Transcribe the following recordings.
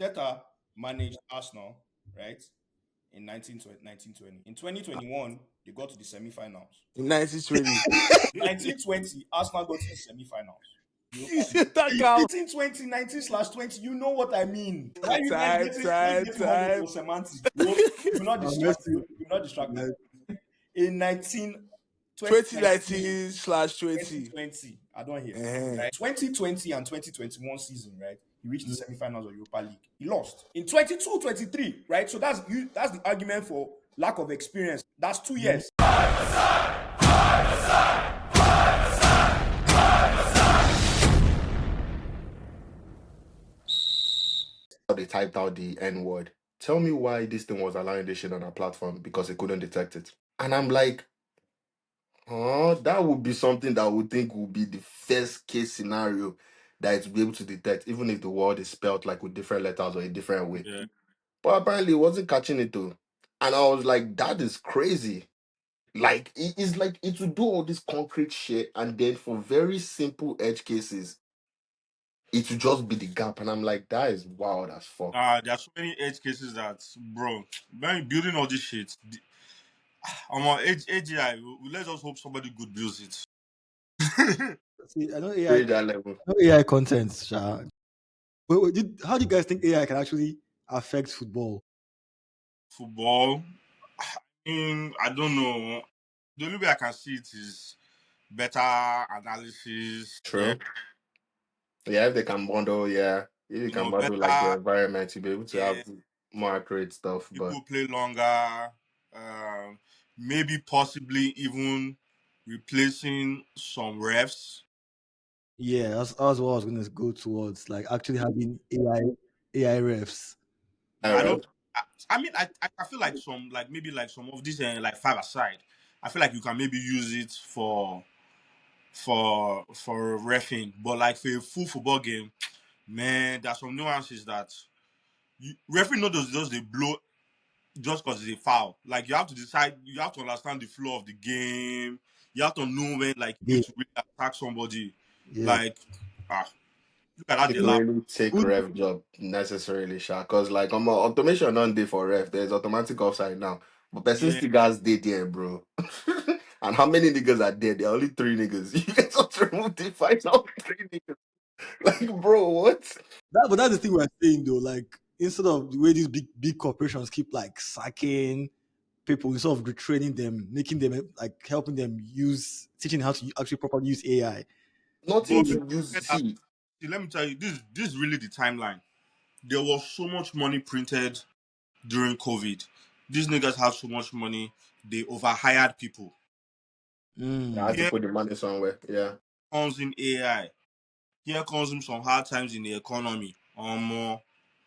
Arteta managed Arsenal, right, in 1920. In 2021, they got to the semi-finals. In 1920. 1920, Arsenal got to the semi-finals. You see that count? 1920, 19/20, you know what I mean. Why are you guys getting hung with Time. your semantics? You will not distract Messi, me. You will not distract me. like, In 2019 2019 slash 20. 2020, I don't hear. Uh-huh. Right? 2020 and 2021 season, right? He reached the semi-finals of Europa League. He lost. In 22-23, right? So that's the argument for lack of experience. That's 2 years. They typed out the N word. Tell me why this thing was allowing this shit on our platform because it couldn't detect it. And I'm like, oh, that would be something that I would think would be the first case scenario that it's be able to detect, even if the word is spelled like with different letters or a different way. Yeah. But apparently it wasn't catching it though. And I was like, that is crazy. Like it's like it would do all this concrete shit and then for very simple edge cases, it would just be the gap. And I'm like, that is wild as fuck. There are so many edge cases that, bro, when building all this shit, I'm on AGI. Let's just hope somebody good builds it. see, I know AI. Reach that level. I know AI content. Sha. How do you guys think AI can actually affect football? Football, I don't know. The only way I can see it is better analysis. Yeah, True. Yeah, if they can bundle, yeah. If you can bundle like the better. environment, you'll be able to Yeah, have more accurate stuff. But people play longer. Um, Maybe possibly even replacing some refs. Yeah, that's what I was going to go towards. Like actually having AI refs. I don't. RF, I mean, I feel like maybe like some of these like five aside. I feel like you can maybe use it for refing, but like for a full football game, man, there's some nuances that referee not just they blow just because it's a foul. Like you have to decide, you have to understand the flow of the game. You have to know when like you Yeah, need to really attack somebody. yeah. Like look at that it delay. really take Who, ref job necessarily, sha. Cause like automation on day for ref. There's automatic offside now. But person Yeah, still guys dead there, bro. And how many niggas are dead? There are only three niggas. You get to remove the final three niggas. Like, bro, what? but that's the thing we're saying though. Like instead of the way these big corporations keep like sacking people, instead of retraining them, making them like helping them teaching how to actually properly use AI. Nothing but to use. See, see, let me tell you, this is really the timeline. There was so much money printed during COVID. These niggas have so much money, they overhired people. I had to Mm. Here put the money somewhere. Yeah. comes in AI. Here comes in some hard times in the economy.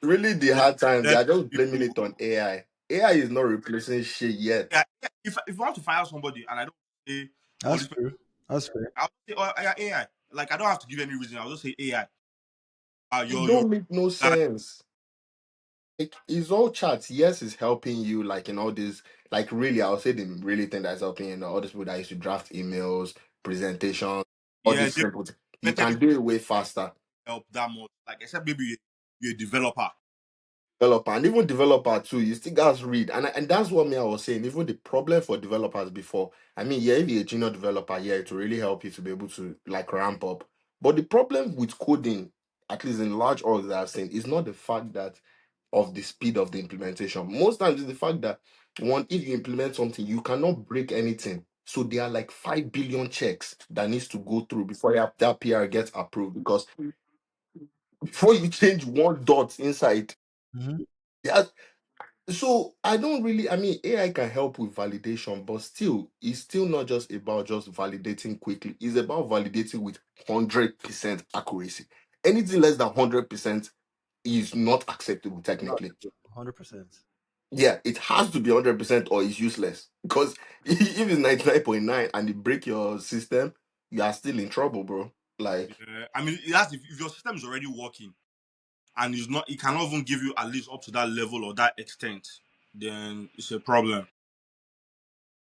Really, the Let, hard times, they let are just blaming people. it on AI. AI is not replacing shit yet. Yeah, if I want to fire somebody and I don't say, oh, That's fair. That's fair. I'll say, oh, yeah, AI. Like I don't have to give any reason. I'll just say AI. It Your don't make no guy. sense. Like, it's all chats. Yes, it's helping you, like, in all this. Like, really, I'll say the really thing that's helping you, all these people that used to draft emails, presentations, all Yeah, these they simple. You better can do it way faster. help that much. Like except maybe you're a developer. Developer and even developer too, you still guys read, and that's what me I was saying. Even the problem for developers before, I mean, yeah, if you're a junior developer, yeah, it will really help you to be able to like ramp up. But the problem with coding, at least in large orgs that I've seen, is not the fact that of the speed of the implementation. Most times, it's the fact that one, if you implement something, you cannot break anything. So there are like 5 billion checks that needs to go through before that PR gets approved. Because before you change one dot inside, Mhm. yeah. So I don't really, I mean, AI can help with validation, but still, it's still not just about just validating quickly. It's about validating with 100% accuracy. Anything less than 100% is not acceptable No, technically. 100%. Yeah, it has to be 100% or it's useless. Because if it's 99.9 and it break your system, you are still in trouble, bro. Like, Yeah. I mean, that's if your system is already working and it's not, it cannot even give you at least up to that level or that extent, then it's a problem.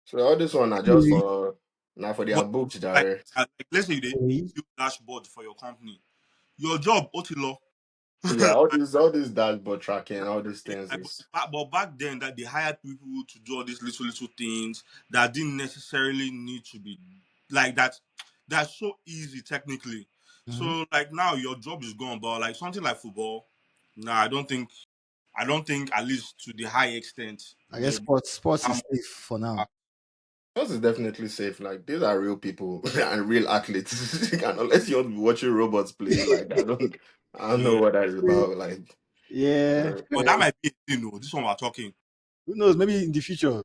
so all this one are just Hey, for now for their But books, like, Jare. like let's say they hey. build dashboard for your company, your job, Otilo. Yeah, all this dashboard tracking, all these Yeah, things but is but back then that they hired people to do all these little things that didn't necessarily need to be like that. That's so easy technically. Mhm. So like now your job is gone, but like something like football, nah, I don't think. I don't think at least to the high extent I guess will sports is um, safe for now. yours is definitely safe. Like these are real people and real athletes. And unless you want to be watching robots play, like I don't know yeah. what that is about. Like Yeah, uh, But that might be a thing, no. This one we're talking. who knows? Maybe in the future.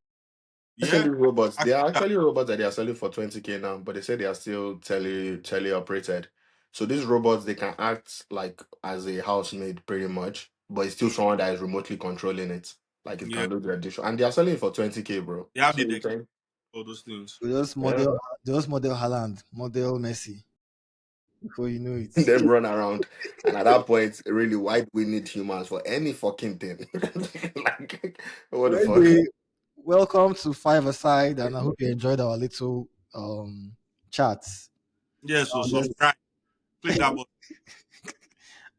I sell Yeah. these robots. I They are think that, actually robots that they are selling for 20K now, but they say they are still teleoperated. So these robots they can act like as a housemaid pretty much, but it's still someone that is remotely controlling it. Like it yeah. can do the addition. And they are selling it for 20K, bro. They have So the you deck, think all those things. yeah. Just model Haaland, model Messi. Before you know it. Them run around. And at that point, really, why do we need humans for any fucking thing? Like, what the But fuck? anyway, welcome to Five Aside, and I hope you enjoyed our little chats. Yeah, so Let's subscribe. Click that button.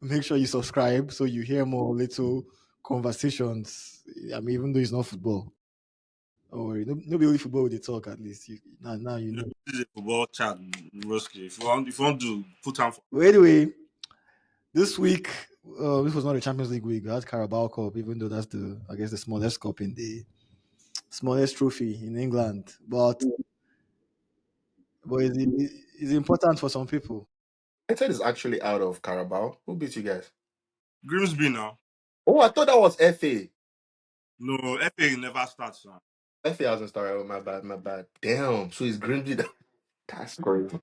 make sure you subscribe so you hear more little conversations. I mean, even though it's not football. Don't worry, no be only football with the talk at least. Now you Yeah, know. this is a football chat, Roski. If you want to put time for Well, anyway, this week, this was not a Champions League week. We had Carabao Cup, even though that's I guess, the smallest cup in the smallest trophy in England. But it's important for some people. United is actually out of Carabao. Who beat you guys? Grimsby now. Oh, I thought that was FA. No, FA never starts now. FA hasn't started. Oh, my bad, my bad. Damn. So it's Grimsby. That's crazy.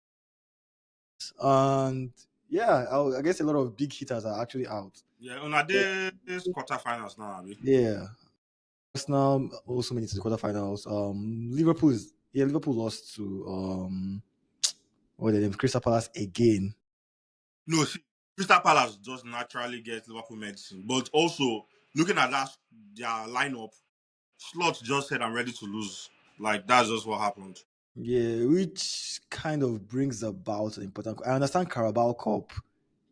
And yeah, I guess a lot of big hitters are actually out. Yeah, on a this quarterfinals now, Abi. Yeah. Arsenal also made it to the quarterfinals. Liverpool lost to what the name, Crystal Palace again. No, see, Crystal Palace just naturally get Liverpool medicine. But also, looking at that, their lineup, Slot just said, I'm ready to lose. Like, that's just what happened. Yeah, which kind of brings about an important. I understand Carabao Cup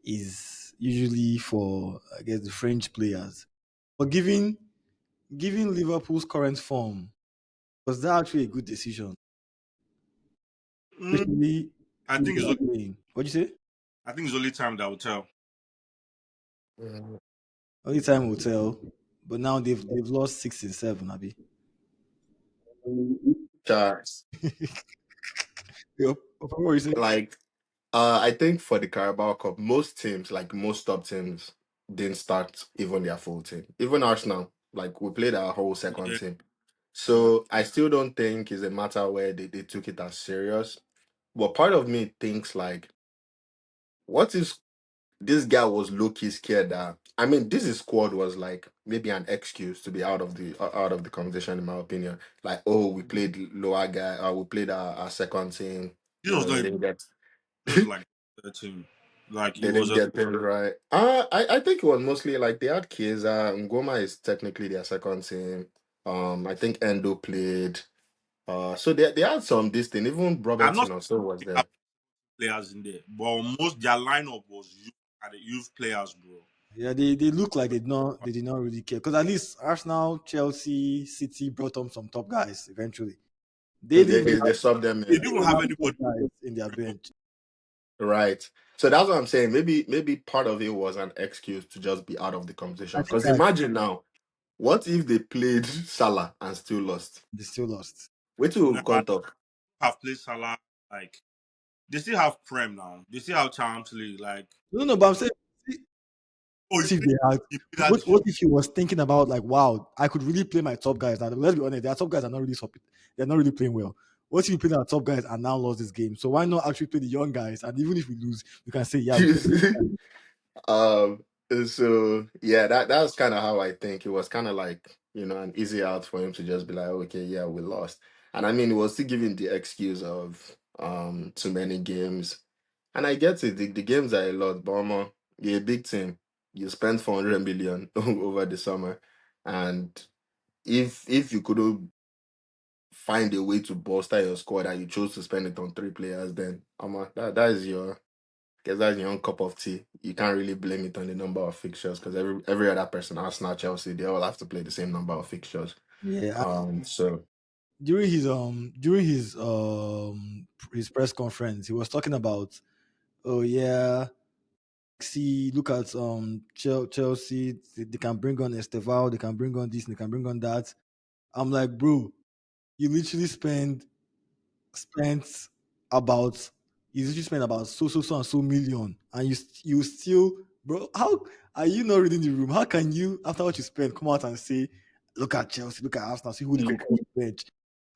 is usually for, I guess, the French players, but given Liverpool's current form, was that actually a good decision? Mm, Especially I with think it's them only, playing. What'd you say? I think it's only time that will tell. Mm. Only time will tell. But now they've lost 6 and 7, Abby. Charles. Yep. What were you saying? Like, I think for the Carabao Cup, most teams, like most top teams, didn't start even their full team. Even Arsenal, like we played our whole second Yeah, team. yeah. So I still don't think it's a matter where they took it as serious. But part of me thinks like, what if this guy was low-key scared that I mean this squad was like maybe an excuse to be out of the conversation in my opinion. Like, oh, we played lower guy, we played our second team, This was they not didn't get just like the team. Like, it they was didn't a, get things right. I think it was mostly like they had Chiesa. Ngoma is technically their second team. I think Endo played. So they had some this thing. Even I'm not Robertson also was saying they have there. players in there, but almost their lineup was youth players, bro. Yeah, they look like they did not really care. Because at least Arsenal, Chelsea, City brought on some top guys eventually. They They, didn't even they, have, they subbed them They in. didn't have top anybody. guys in their bench. Right. So that's what I'm saying. Maybe part of it was an excuse to just be out of the I conversation. think Because that imagine now, what if they played Salah and still lost? they still lost. Wait till we Never can't talk. have played Salah. Like, they still have Prem now. They still have Champions League. Like, No, but I'm saying, oh, what if they had? he had What, this. what if he was thinking about, like, wow, I could really play my top guys now? Let's be honest, their top guys are not really they're not really playing well. What if we played our top guys and now lost this game? So why not actually play the young guys? And even if we lose, we can say, yeah, we played the young guys. um. So yeah, that's kind of how I think it was. Kind of like an easy out for him to just be like, okay, yeah, we lost. And I mean, he was still giving the excuse of too many games. And I get it. The games are a lot, but you're a big team. You spent 400 million over the summer, and if you could find a way to bolster your squad and you chose to spend it on three players, then that is your because that's your own cup of tea. You can't really blame it on the number of fixtures because every other person, Arsenal, Chelsea, they all have to play the same number of fixtures. Yeah, So during his press conference, he was talking about, oh yeah, see, look at Chelsea, they can bring on Esteval, they can bring on this, they can bring on that. I'm like, bro, you literally spent about you literally spent about so and so million, and you still, bro, how are you not reading the room? How can you, after what you spent, come out and say, look at Chelsea, look at Arsenal, see who they could come on the bench?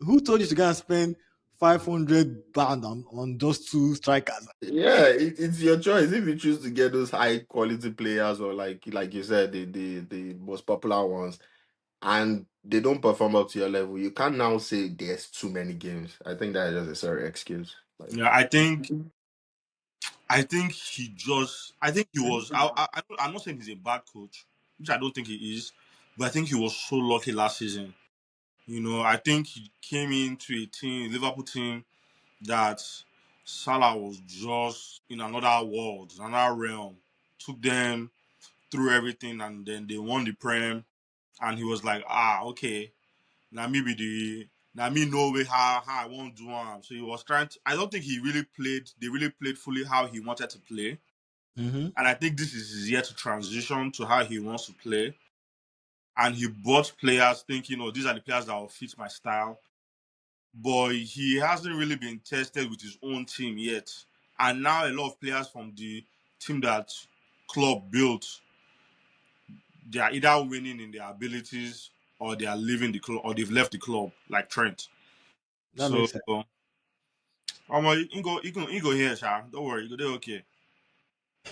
Who told you to go and spend 500 band on those two strikers? yeah, it's your choice if you choose to get those high quality players or like you said the most popular ones and they don't perform up to your level. You can't now say there's too many games. I think that is just a sorry excuse. Like, Yeah, I think he just. I think he was. I'm not saying he's a bad coach, which I don't think he is, but I think he was so lucky last season. I think he came into a team, Liverpool team, that Salah was just in another world, another realm. Took them through everything, and then they won the Prem. And he was like, okay, now maybe now me know way how I won't do So he was trying to. I don't think he really played. They really played fully how he wanted to play. Mm-hmm. And I think this is his year to transition to how he wants to play. And he bought players thinking, oh, these are the players that will fit my style. But he hasn't really been tested with his own team yet. And now a lot of players from the team that club built, they are either winning in their abilities or they are leaving the club or they've left the club, like Trent. That So makes sense. you can go here, Sha. Don't worry, you go there okay.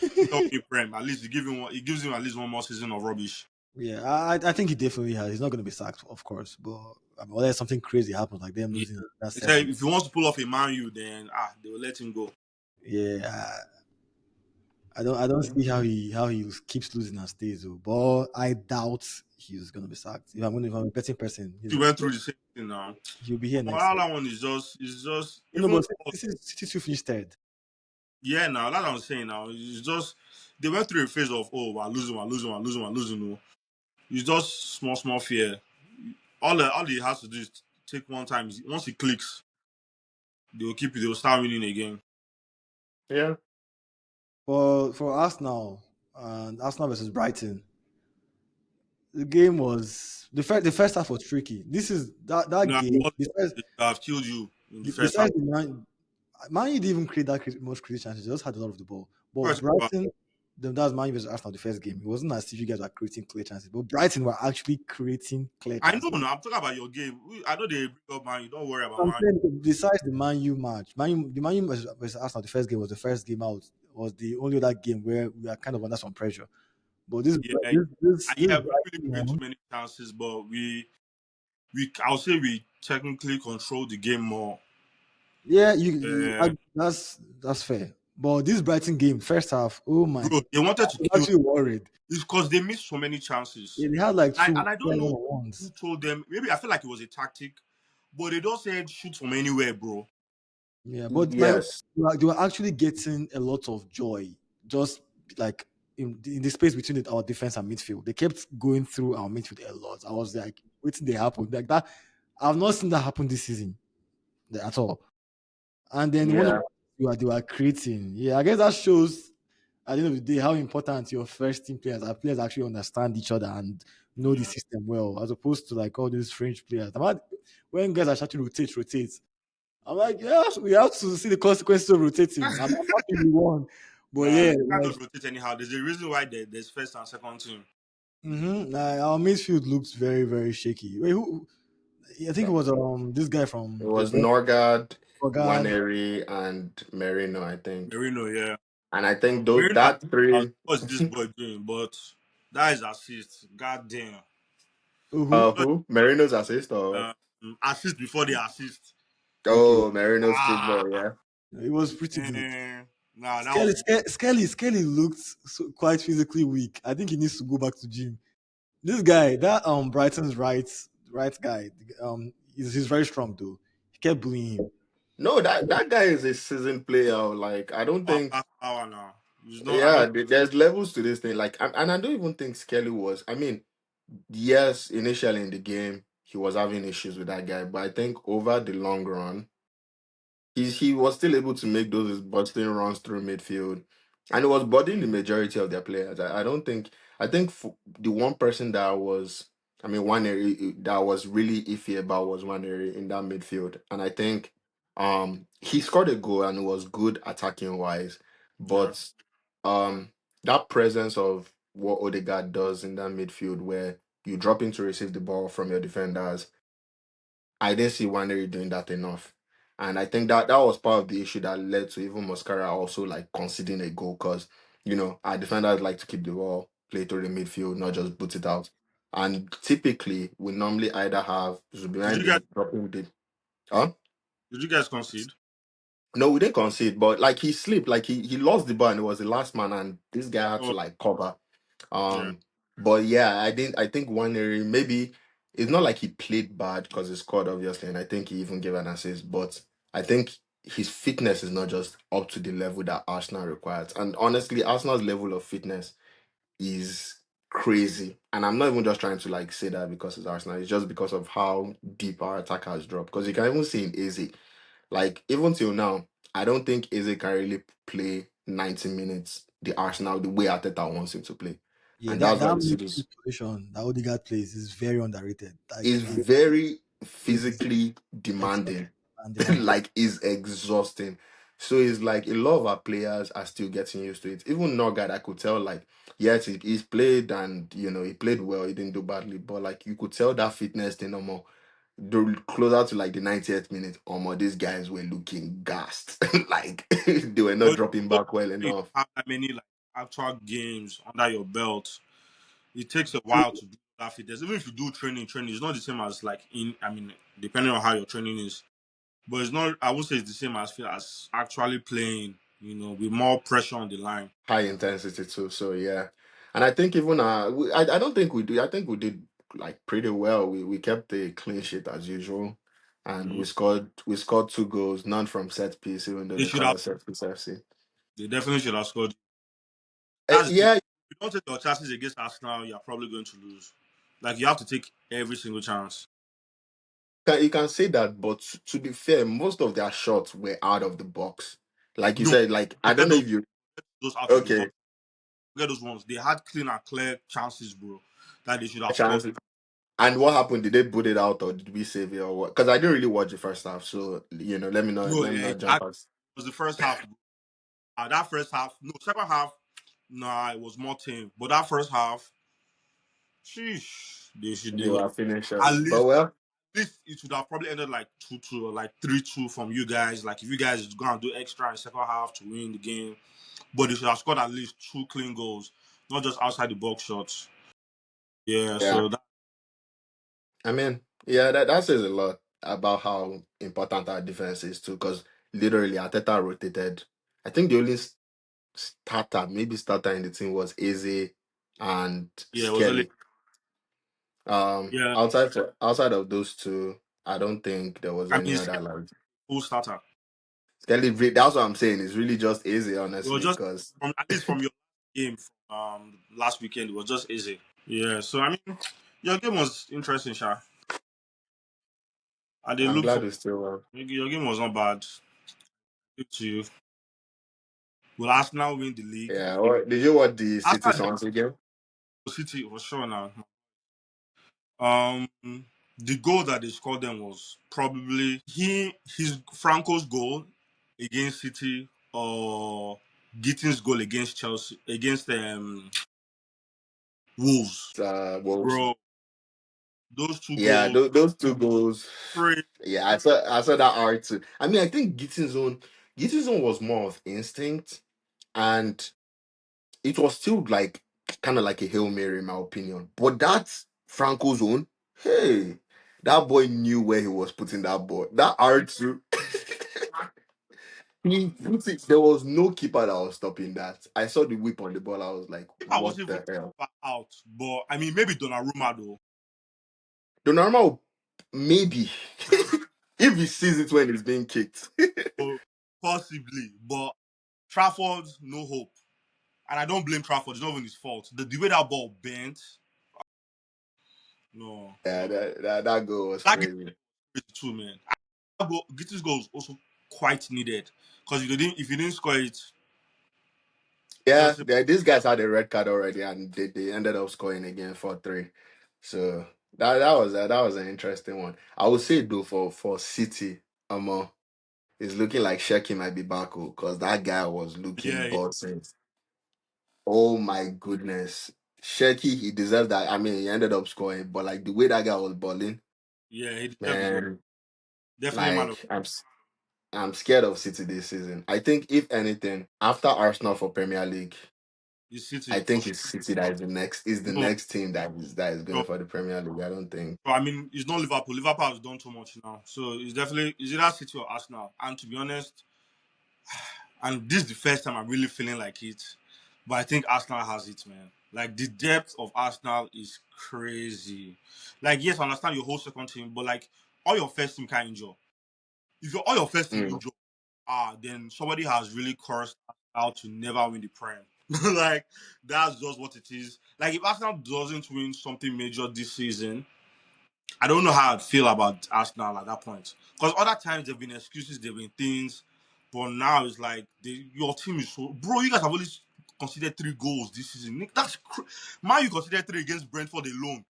You don't win Prem. At least it gives him at least one more season of rubbish. Yeah, I think he definitely has. He's not going to be sacked, of course, but unless something crazy happens, like them Yeah. losing that He said seven. if he wants to pull off a Man U, then they will let him go. Yeah, I don't see how he keeps losing and stays though. But I doubt he's going to be sacked. If I'm a betting person, He went through the same thing now. he'll be here Well, next year. that one is just No, even but this is City finished third. yeah. Now that I'm saying now, it's just they went through a phase of we're losing, we're losing, we're losing, we're losing. No. It's just small fear. All he has to do is take one time. Once he clicks, they will keep it. They will start winning again. yeah, For Arsenal and Arsenal versus Brighton, the game was the first half was tricky. This is that No, game. what they have killed you in the first half. Besides the Man U didn't even create that much creative chances. They just had a lot of the ball. But First half, Brighton, that was Man U versus Arsenal the first game. It wasn't as if you guys were creating clear chances, but Brighton were actually creating clear I know. chances. No, I'm talking about your game. I know they bring up Man. You don't worry about I'm Man. saying besides the Man U match, the Man U versus Arsenal the first game was the first game out. Was the only other game where we are kind of under some pressure. But this Yeah, this this, this yeah. We didn't really Brighton create too one, many chances, but I'll say we technically control the game more. yeah, Uh, that's fair. But this Brighton game, first half, oh my, bro, they wanted I to was kill. actually worried. It's because they missed so many chances. Yeah, they had like I, two and I don't clear know who one-on-ones. told them. Maybe I feel like it was a tactic, but they don't say shoot from anywhere, bro. Yeah, but yes, they were actually getting a lot of joy just like in the space between our defense and midfield. They kept going through our midfield a lot. I was like, waiting they happen like that. I've not seen that happen this season at all. And then one of yeah, they were creating. Yeah, I guess that shows at the end of the day how important your first team players are. Players actually understand each other and know the Yeah, system well, as opposed to like all these French players. When guys are trying to rotate. I'm like, yeah, we have to see the consequences of rotating. I'm happy we won, but nah, yeah, you can't like, just rotate anyhow. There's a reason why there's first and second team. our midfield looks very, very shaky. Wait, who? I think it was this guy it from the was West Norgard, Ogad. Waneri, and Merino, I think. Merino, yeah. And I think though Merino, that three, what's this boy doing? But that is assist. God damn. Who? who Merino's assist or Assist before the assist. Okay, Merino's kick Ah, ball, yeah. it was pretty good. man. Nah, that Skelly, was Skelly looked quite physically weak. I think he needs to go back to gym. This guy, that Brighton's right guy, he's very strong though. He kept bullying him. No, that guy is a seasoned player. Like I don't Wow, think. that's power now. It's not. I Yeah, don't. there's levels to this thing. Like, and I don't even think Skelly was. I mean, yes, initially in the game he was having issues with that guy, but I think over the long run he was still able to make those busting runs through midfield, and it was bodying the majority of their players. I don't think. I think the one person that was, I mean, one area that was really iffy about was one area in that midfield, and I think he scored a goal and it was good attacking wise, Yeah. but that presence of what Odegaard does in that midfield where you drop in to receive the ball from your defenders, I didn't see Wandery doing that enough. And I think that was part of the issue that led to even Mascara also like conceding a goal because, our defenders like to keep the ball, play through the midfield, not just boot it out. And typically, we normally either have Did you guys? Zubimendi dropping the. Huh? Did you guys concede? No, we didn't concede, but like he slipped, like he lost the ball and it was the last man, and this guy had to Oh, like cover. yeah. But yeah, I didn't. I think one area maybe it's not like he played bad because he scored obviously, and I think he even gave an assist. But I think his fitness is not just up to the level that Arsenal requires. And honestly, Arsenal's level of fitness is crazy. And I'm not even just trying to like say that because it's Arsenal. It's just because of how deep our attack has dropped. Because you can even see in Eze, like even till now, I don't think Eze can really play 90 minutes the Arsenal the way Arteta wants him to play. Yeah, And that that's why that you see midfield this position that Odegaard plays is very underrated. Like is very is physically exhausting demanding, and demanding. like is exhausting. So it's like a lot of our players are still getting used to it. Even Norgard, I could tell like yes, he's played and he played well, he didn't do badly, but like you could tell that fitness thing no more. Closer to like the 90th minute, these guys were looking gassed. Like they were not But dropping you back well don't enough. have that many like actual games under your belt. It takes a while to build that fitness. Even if you do training is not the same as like in. I mean, depending on how your training is, but it's not. I would say it's the same as actually playing. With more pressure on the line. High intensity too. So yeah, and I think even I don't think we do. I think we did like pretty well. We kept a clean sheet as usual, and Mhm. we scored two goals, none from set piece, even though They they should call have. us set piece FC. They definitely should have scored. That's the thing. Yeah, If you don't take your chances against Arsenal, you're probably going to lose. Like you have to take every single chance. you can say that, but to be fair, most of their shots were out of the box. Like you No, said, like I forget don't know if you those out of the okay box. Forget those ones. They had clean and clear chances, bro, that they should have scored. chances. And what happened? Did they put it out or did we save it or what? Because I didn't really watch the first half, so let me not No, let me not jump us. it was the first half. Bro. That first half, no, second half, nah, it was more tame. But that first half, sheesh, They were at finishers, but least well, it would have probably ended like 2-2 or like 3-2 from you guys. Like if you guys is gonna do extra in second half to win the game, but they should have scored at least two clean goals, not just outside the box shots. Yeah, yeah. so that I mean, yeah, that says a lot about how important our defense is too. Because literally, Arteta rotated. I think the only starter in the team was Eze and yeah, it was only Skelly. yeah. Outside of those two, I don't think there was I any mean, other like full starter. Skelly. That's what I'm saying. It's really just Eze, It was honestly, just because from at least from your game from last weekend. It was just easy. Yeah, so I mean, your game was interesting, Sha. I did I'm look for glad we still won. your game was not bad. Good to you. Will Arsenal win the league? Yeah. Did you watch the City Arsenal Swansea game? City for sure now. Um, the goal that they scored them was probably his Franco's goal against City or Gittins' goal against Chelsea against Wolves. Wolves. Bro, those two Yeah, goals, those two goals. crazy. Yeah, I saw that art too. I mean, I think Gittins' own was more of instinct, and it was still like kind of like a Hail Mary in my opinion. But that Franco's own, hey, that boy knew where he was putting that ball. That art too. He put it, there was no keeper that was stopping that. I saw the whip on the ball. I was like, I what wasn't even the hell? far out, but I mean maybe Donnarumma though. The normal, maybe. If he sees it when it's being kicked. So, possibly, but Trafford, no hope. And I don't blame Trafford. It's not even his fault. The way that ball bent, no. Yeah, that goal was That game crazy. is too, man. Gitti's goal was also quite needed because if you didn't score it, Yeah, Chelsea. these guys had a red card already, and they ended up scoring again 4-3. So that was an interesting one. I would say though for City, it's looking like Sheki might be back because that guy was looking Yeah, buzzing. Oh my goodness, Sheki, he deserved that. I mean, he ended up scoring, but like the way that guy was balling, yeah, he deserved it. man, Definitely man of like I'm scared of City this season. I think if anything, after Arsenal for Premier League. the I City for think sure. it's City that No, is the next team that is no. going for the Premier League. I don't think. I mean, it's not Liverpool. Liverpool has done too much now, so it's either City or Arsenal. And to be honest, and this is the first time I'm really feeling like it. But I think Arsenal has it, man. Like the depth of Arsenal is crazy. Like yes, I understand your whole second team, but like all your first team can't injure. If all your first team Mm, injure, then somebody has really cursed out to never win the Prem. Like that's just what it is. Like if Arsenal doesn't win something major this season, I don't know how I'd feel about Arsenal at that point. Because other times there've been excuses, there've been things, but now it's like your team is so. Bro, you guys have only considered 3 goals this season. Nick, man, you considered 3 against Brentford alone.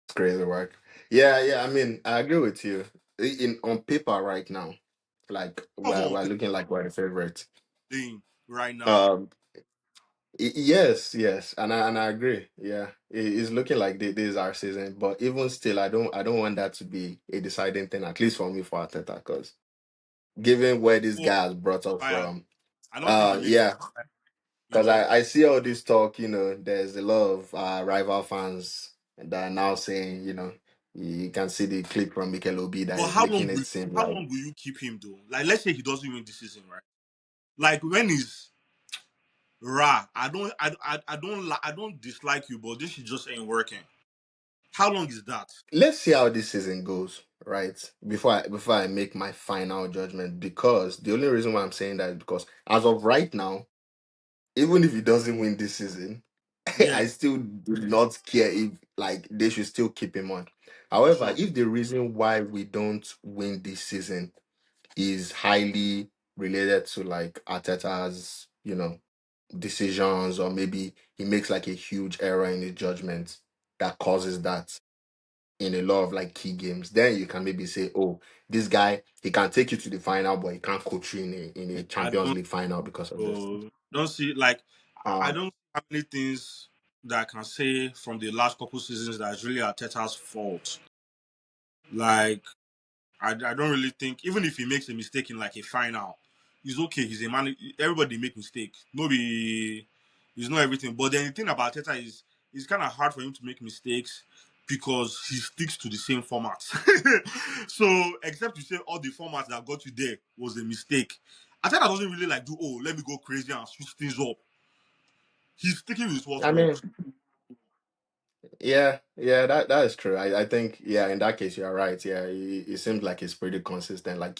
it's crazy work. Yeah, yeah. I mean, I agree with you. In on paper right now, like That's we're, what we're we're looking like we're the favorite. saying right now. Um, yes, yes, and I agree. Yeah, it's looking like this is our season. But even still, I don't want that to be a deciding thing. At least for me, for Arteta, because given where this Oh, guy has brought us Bayern. from, I don't think he makes yeah. in Because just I see all this talk, there's a lot of rival fans that are now saying, you can see the clip from Mikel Obi that but is making it seem how like, long will you keep him though? Like let's say he doesn't win this season, right? Like when he's I don't dislike you, but this shit just ain't working. How long is that? let's see how this season goes, right? Before I make my final judgment, because the only reason why I'm saying that is because as of right now, even if he doesn't win this season, Yeah, I still do not care if like they should still keep him on. for However, sure. if the reason why we don't win this season is highly related to like Arteta's, decisions, or maybe he makes like a huge error in his judgment that causes that in a lot of like key games. Then you can maybe say, oh, this guy he can take you to the final, but he can't coach you in a I Champions don't League final because of this. don't see like I Um, don't have many things that I can say from the last couple seasons that is really Arteta's fault. Like I don't really think even if he makes a mistake in like a final, he's okay. He's a man. Everybody make mistake. Nobody, he's not everything. But then the thing about Teta is it's kind of hard for him to make mistakes because he sticks to the same format. So except you say all the formats that got you there was a mistake. Arteta doesn't really like do let me go crazy and switch things up. He's sticking with what I mean, works. yeah, yeah, that is true. I think, yeah, in that case, you're right. Yeah, it seems like it's pretty consistent. Like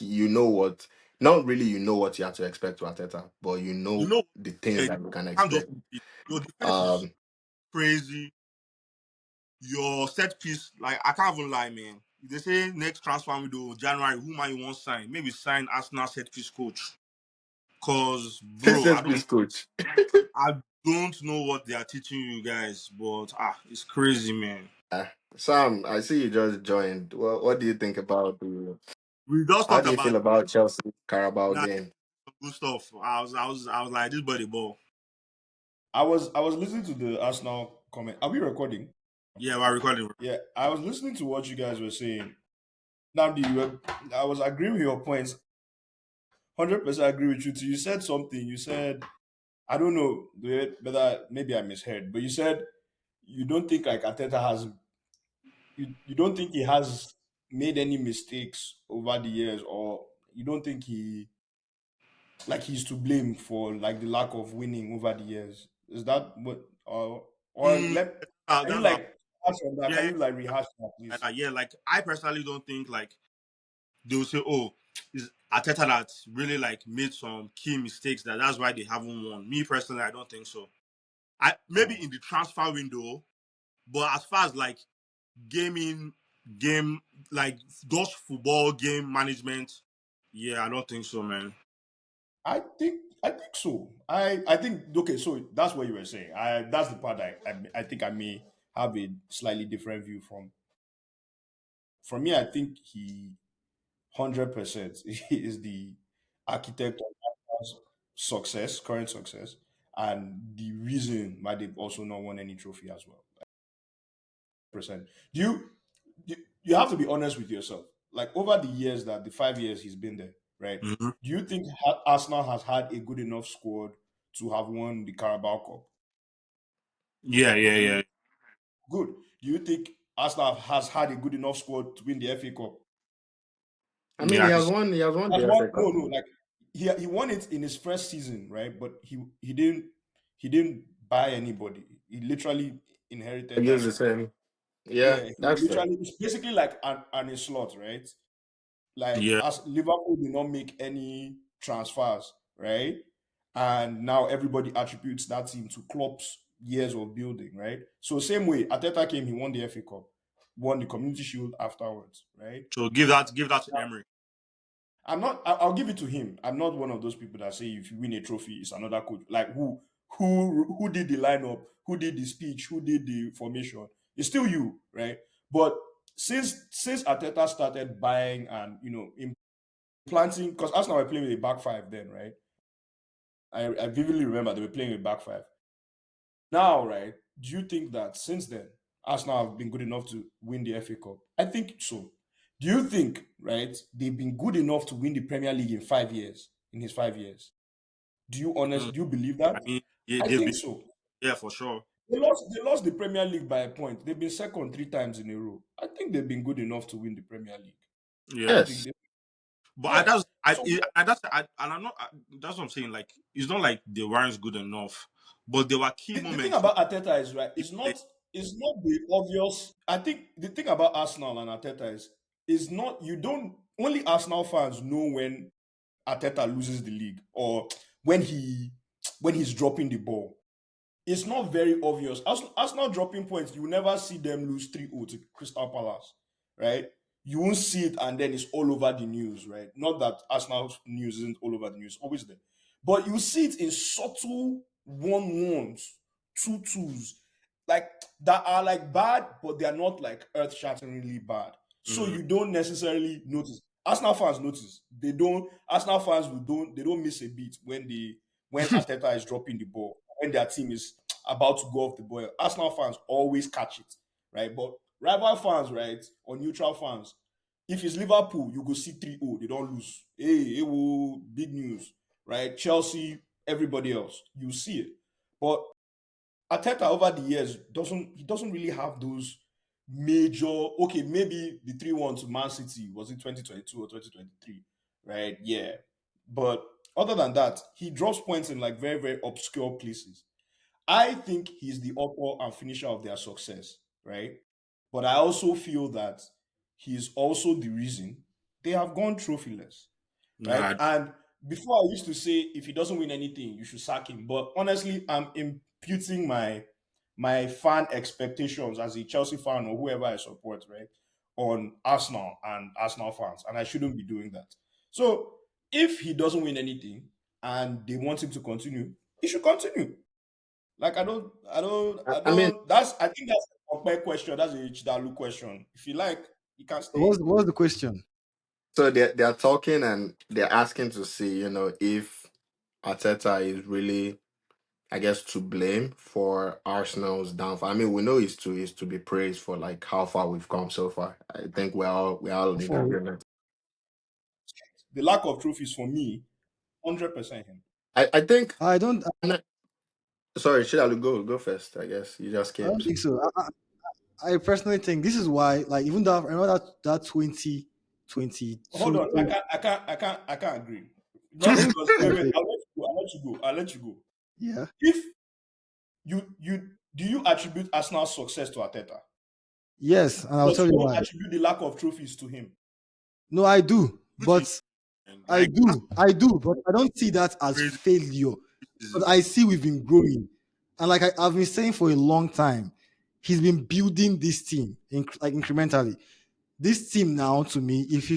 not really you know what you have to expect to Arteta, but you You know know, the things you that you can can't just expect. your defense is Um, crazy. Your set piece, like I can't even lie, man. If they say next transfer window January, who might you want sign? Maybe sign Arsenal set piece coach. Cause this bro, is this coach. I don't know what they are teaching you guys, but it's crazy, man. Sam, I see you just joined. What do you think about We just how talked do you feel about about Chelsea Carabao that game? good stuff. I was like this buddy ball. I was listening to the Arsenal comment. Are we recording? Yeah, we're recording. Yeah, I was listening to what you guys were saying. Namdi, I was agreeing with your points. 100% agree with you too. You said something. You said I don't know whether maybe I misheard, but you said you don't think like Ateta has you don't think he has made any mistakes over the years, or you don't think he's to blame for like the lack of winning over the years. Is that what or Mm, let can you that's our like ask on that? yeah, Can you like rehash that, please? yeah. Like I personally don't think like they will say, "Oh, it's Arteta that really like made some key mistakes. That's why they haven't won." Me personally, I don't think so. I maybe in the transfer window, but as far as like gaming, game like those football game management, yeah, I don't think so, man. I think so. I think okay. So that's what you were saying. That's the part I think I may have a slightly different view from. For me, I think he 100% is the architect of Arsenal's success, current success, and the reason why they've also not won any trophy as well. Percent. You have to be honest with yourself? Like over the years, that the 5 years he's been there, right? Hmm. Do you think Arsenal has had a good enough squad to have won the Carabao Cup? Yeah, yeah, yeah, Good. Do you think Arsenal has had a good enough squad to win the FA Cup? I mean, yeah. he has won Has the won? FA No, Cup. no. Like he won it in his first season, right? But he didn't buy anybody. He literally I inherited that use the squad. same. Yeah, Yeah, he that's fair. literally it's basically like an slot, right? Like Yeah. as Liverpool did not make any transfers, right? And now everybody attributes that team to Klopp's years of building, right? So same way, Ateta came, he won the FA Cup, won the Community Shield afterwards, right? So give that to Emery. I'll give it to him. I'm not one of those people that say if you win a trophy, it's another coach. Like who did the lineup, who did the speech, who did the formation? It's still you, right? But since Ateta started buying and implanting, because Arsenal were playing with a back five then, right? I vividly remember they were playing with back five. Now, right? Do you think that since then Arsenal have been good enough to win the FA Cup? I think so. Do you think, right, they've been good enough to win the Premier League in 5 years, in his 5 years? Mm. Do you believe that? I mean, yeah, I they've think been, so. yeah, for sure. They lost the Premier League by a point. They've been second 3 times in a row. I think they've been good enough to win the Premier League. I Yeah. think Yes. they But I, yeah. that's I, So I that's I, and I'm not. That's what I'm saying. Like, it's not like they weren't good enough, but there were key the thing moments when about Arteta is right, they played. it's not the obvious. I think the thing about Arsenal and Arteta is not you don't only Arsenal fans know when Arteta loses the league or when he's dropping the ball. It's not very obvious. Arsenal dropping points, you will never see them lose 3-0 to Crystal Palace, right? You won't see it and then it's all over the news, right? Not that Arsenal news isn't all over the news, always there. But you see it in subtle 1-1s, 2-2s, like that are like bad, but they are not like earth-shatteringly bad. So Mm. you don't necessarily notice. Arsenal fans notice. They don't. Arsenal fans who don't. They don't miss a beat when Arteta is dropping the ball, when their team is about to go off the ball. Arsenal fans always catch it, right? But rival fans, right, or neutral fans, if it's Liverpool, you go see 3-0, they don't lose. Hey, whoa, big news, right? Chelsea, everybody else, you see it. But Arteta over the years doesn't really have those major. Okay, maybe the 3-1 to Man City was it 2022 or 2023, right? Yeah, but other than that, he drops points in like very very obscure places. I think he's the author and finisher of their success, right? But I also feel that he's also the reason they have gone trophyless, right? Nah, And before I used to say if he doesn't win anything, you should sack him. But honestly, I'm imputing my fan expectations as a Chelsea fan or whoever I support, right, on Arsenal and Arsenal fans, and I shouldn't be doing that. So if he doesn't win anything and they want him to continue, he should continue. Like I, I mean, I think that's a fair question. That's a Chidalu question. If you like, you can So stay. what's the question? so they're talking and they're asking to see, if Arteta is really, I guess, to blame for Arsenal's downfall. I mean, we know he's to be praised for like how far we've come so far. I think we're all in For agreement. The lack of trophies for me, 100% him. I think. I don't Sorry, should I go first? I guess you just I came. don't think so. I personally think this is why, like, even that, remember that 2022. Hold on, Oh, I can't agree. let Not me because wait, wait, say, I'll let you go. I'll let you go. yeah. If you do you attribute Arsenal's success to Arteta? Yes, and I'll But tell you you don't why. attribute the lack of trophies to him. No, I do, Which is but like that's but I don't see that as crazy failure. But season. I see we've been growing, and like I've been saying for a long time, he's been building this team like incrementally. This team now, to me, if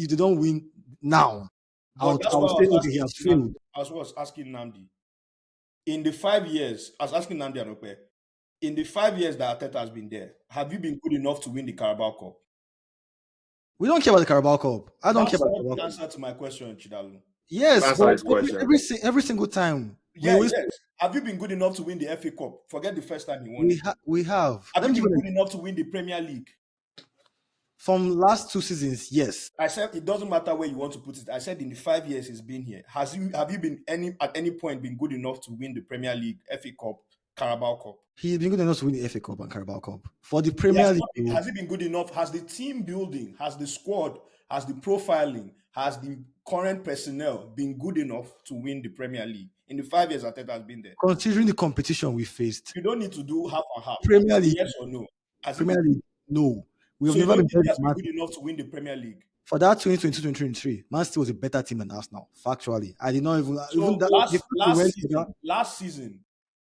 they don't win now, But that's I why would I say was okay, he asking has Namdi. failed. I was asking Namdi. In the 5 years, I was asking Namdi and Ope, in the 5 years that Arteta has been there, have you been good enough to win the Carabao Cup? We don't care about the Carabao Cup. I don't care That's about not the the Carabao Cup. answer to my question, Chidalu. Yes, but Answer his question. every single time we Yeah, always yes. Have you been good enough to win the FA Cup? Forget the first time he won it. we have. Have Let you me give been you good enough to win the Premier League? from last 2 seasons. Yes, I said it doesn't matter where you want to put it. I said in the 5 years he's been here, have you been at any point been good enough to win the Premier League, FA Cup, Carabao Cup? he's been good enough to win the FA Cup and Carabao Cup. For the He Premier has League, not been, though, has it been good enough? Has the team building, has the squad, has the profiling, has the current personnel been good enough to win the Premier League? In the 5 years Arteta has been there. considering the competition we faced, You don't need to do half and half. Premier League, Yes or no? Has it been Premier good? League, no, we have So you never don't been think better he than has been Man good City. enough to win the Premier League? For that 2022-2023, Man City was a better team than Arsenal. Factually, I did not even So that the last fact we went to that, last season,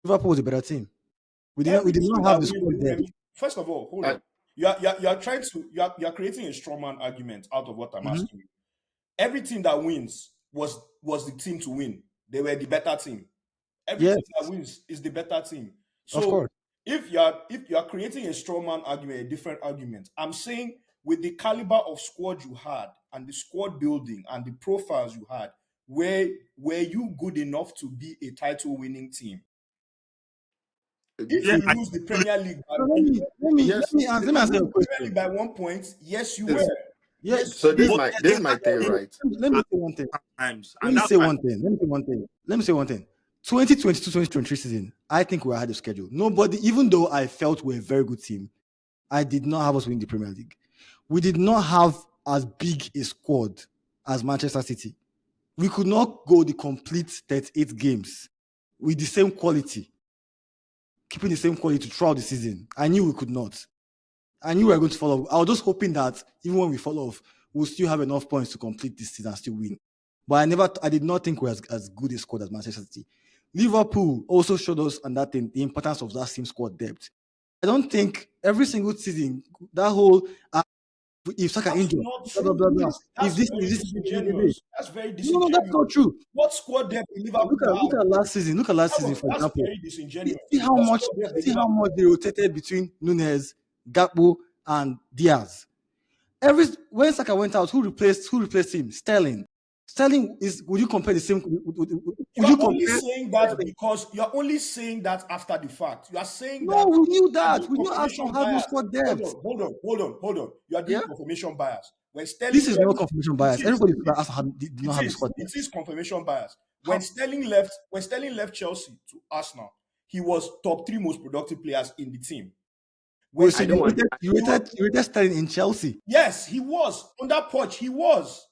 Liverpool was a better team. We every did team not have that the wins squad the depth. Premier. First of all, hold I, on. You are trying to you are creating a strawman argument out of what I'm Mhm. asking you. Every team that wins was the team to win. They were the better team. Every Yes, team that wins is the better team. of So course. if you are creating a strawman argument, a different argument, I'm saying with the caliber of squad you had and the squad building and the profiles you had, were you good enough to be a title winning team? If Yeah, you I lose the Premier League by So one point, yes. if let me you answer lose your the Premier question. League by one point, yes, you This, were. Yeah, Yes, so you this, were. but this is there's my thing, right? let me say one thing. times, Let and me that's say why one thing. Let me say one thing. Let me say one thing. 2022-2023 season, I think we were ahead of schedule. Nobody, even though I felt we're a very good team, I did not have us win the Premier League. We did not have as big a squad as Manchester City. We could not go the complete 38 games with the same quality, keeping the same quality throughout the season. I knew we could not. I knew we were going to fall off. I was just hoping that even when we fall off, we'll still have enough points to complete this season and still win. But I did not think we were as good a squad as Manchester City. Liverpool also showed us on that thing the importance of that same squad depth. I don't think every single season that whole if Saka That's injured, not blah blah true. blah blah. If That's this very disingenuous. That's very no, that's disingenuous. not true. What squad depth in Liverpool Look have? at last season. Look at last season, for That's example. very disingenuous. That squad depth in See how Liverpool. much they rotated between Nunes, Gakpo, and Diaz. When Saka went out, who replaced him? Sterling. Sterling is. Would you compare the same? You Would are you only compare saying that Sterling? because you are only saying that after the fact. You are saying No, that we knew you are that. doing We knew Arsenal confirmation had no bias. squad Hold depth. on, hold on. You are doing Yeah, confirmation bias. When Sterling this is not left, confirmation it bias. is Everybody knew it, that Arsenal did not it have a is squad it depth. is confirmation bias. How? When Sterling left Chelsea to Arsenal, he was top three most productive players in the team. When Well, so I don't Sterling, want. you rated Sterling in Chelsea. yes, he was on that porch. He was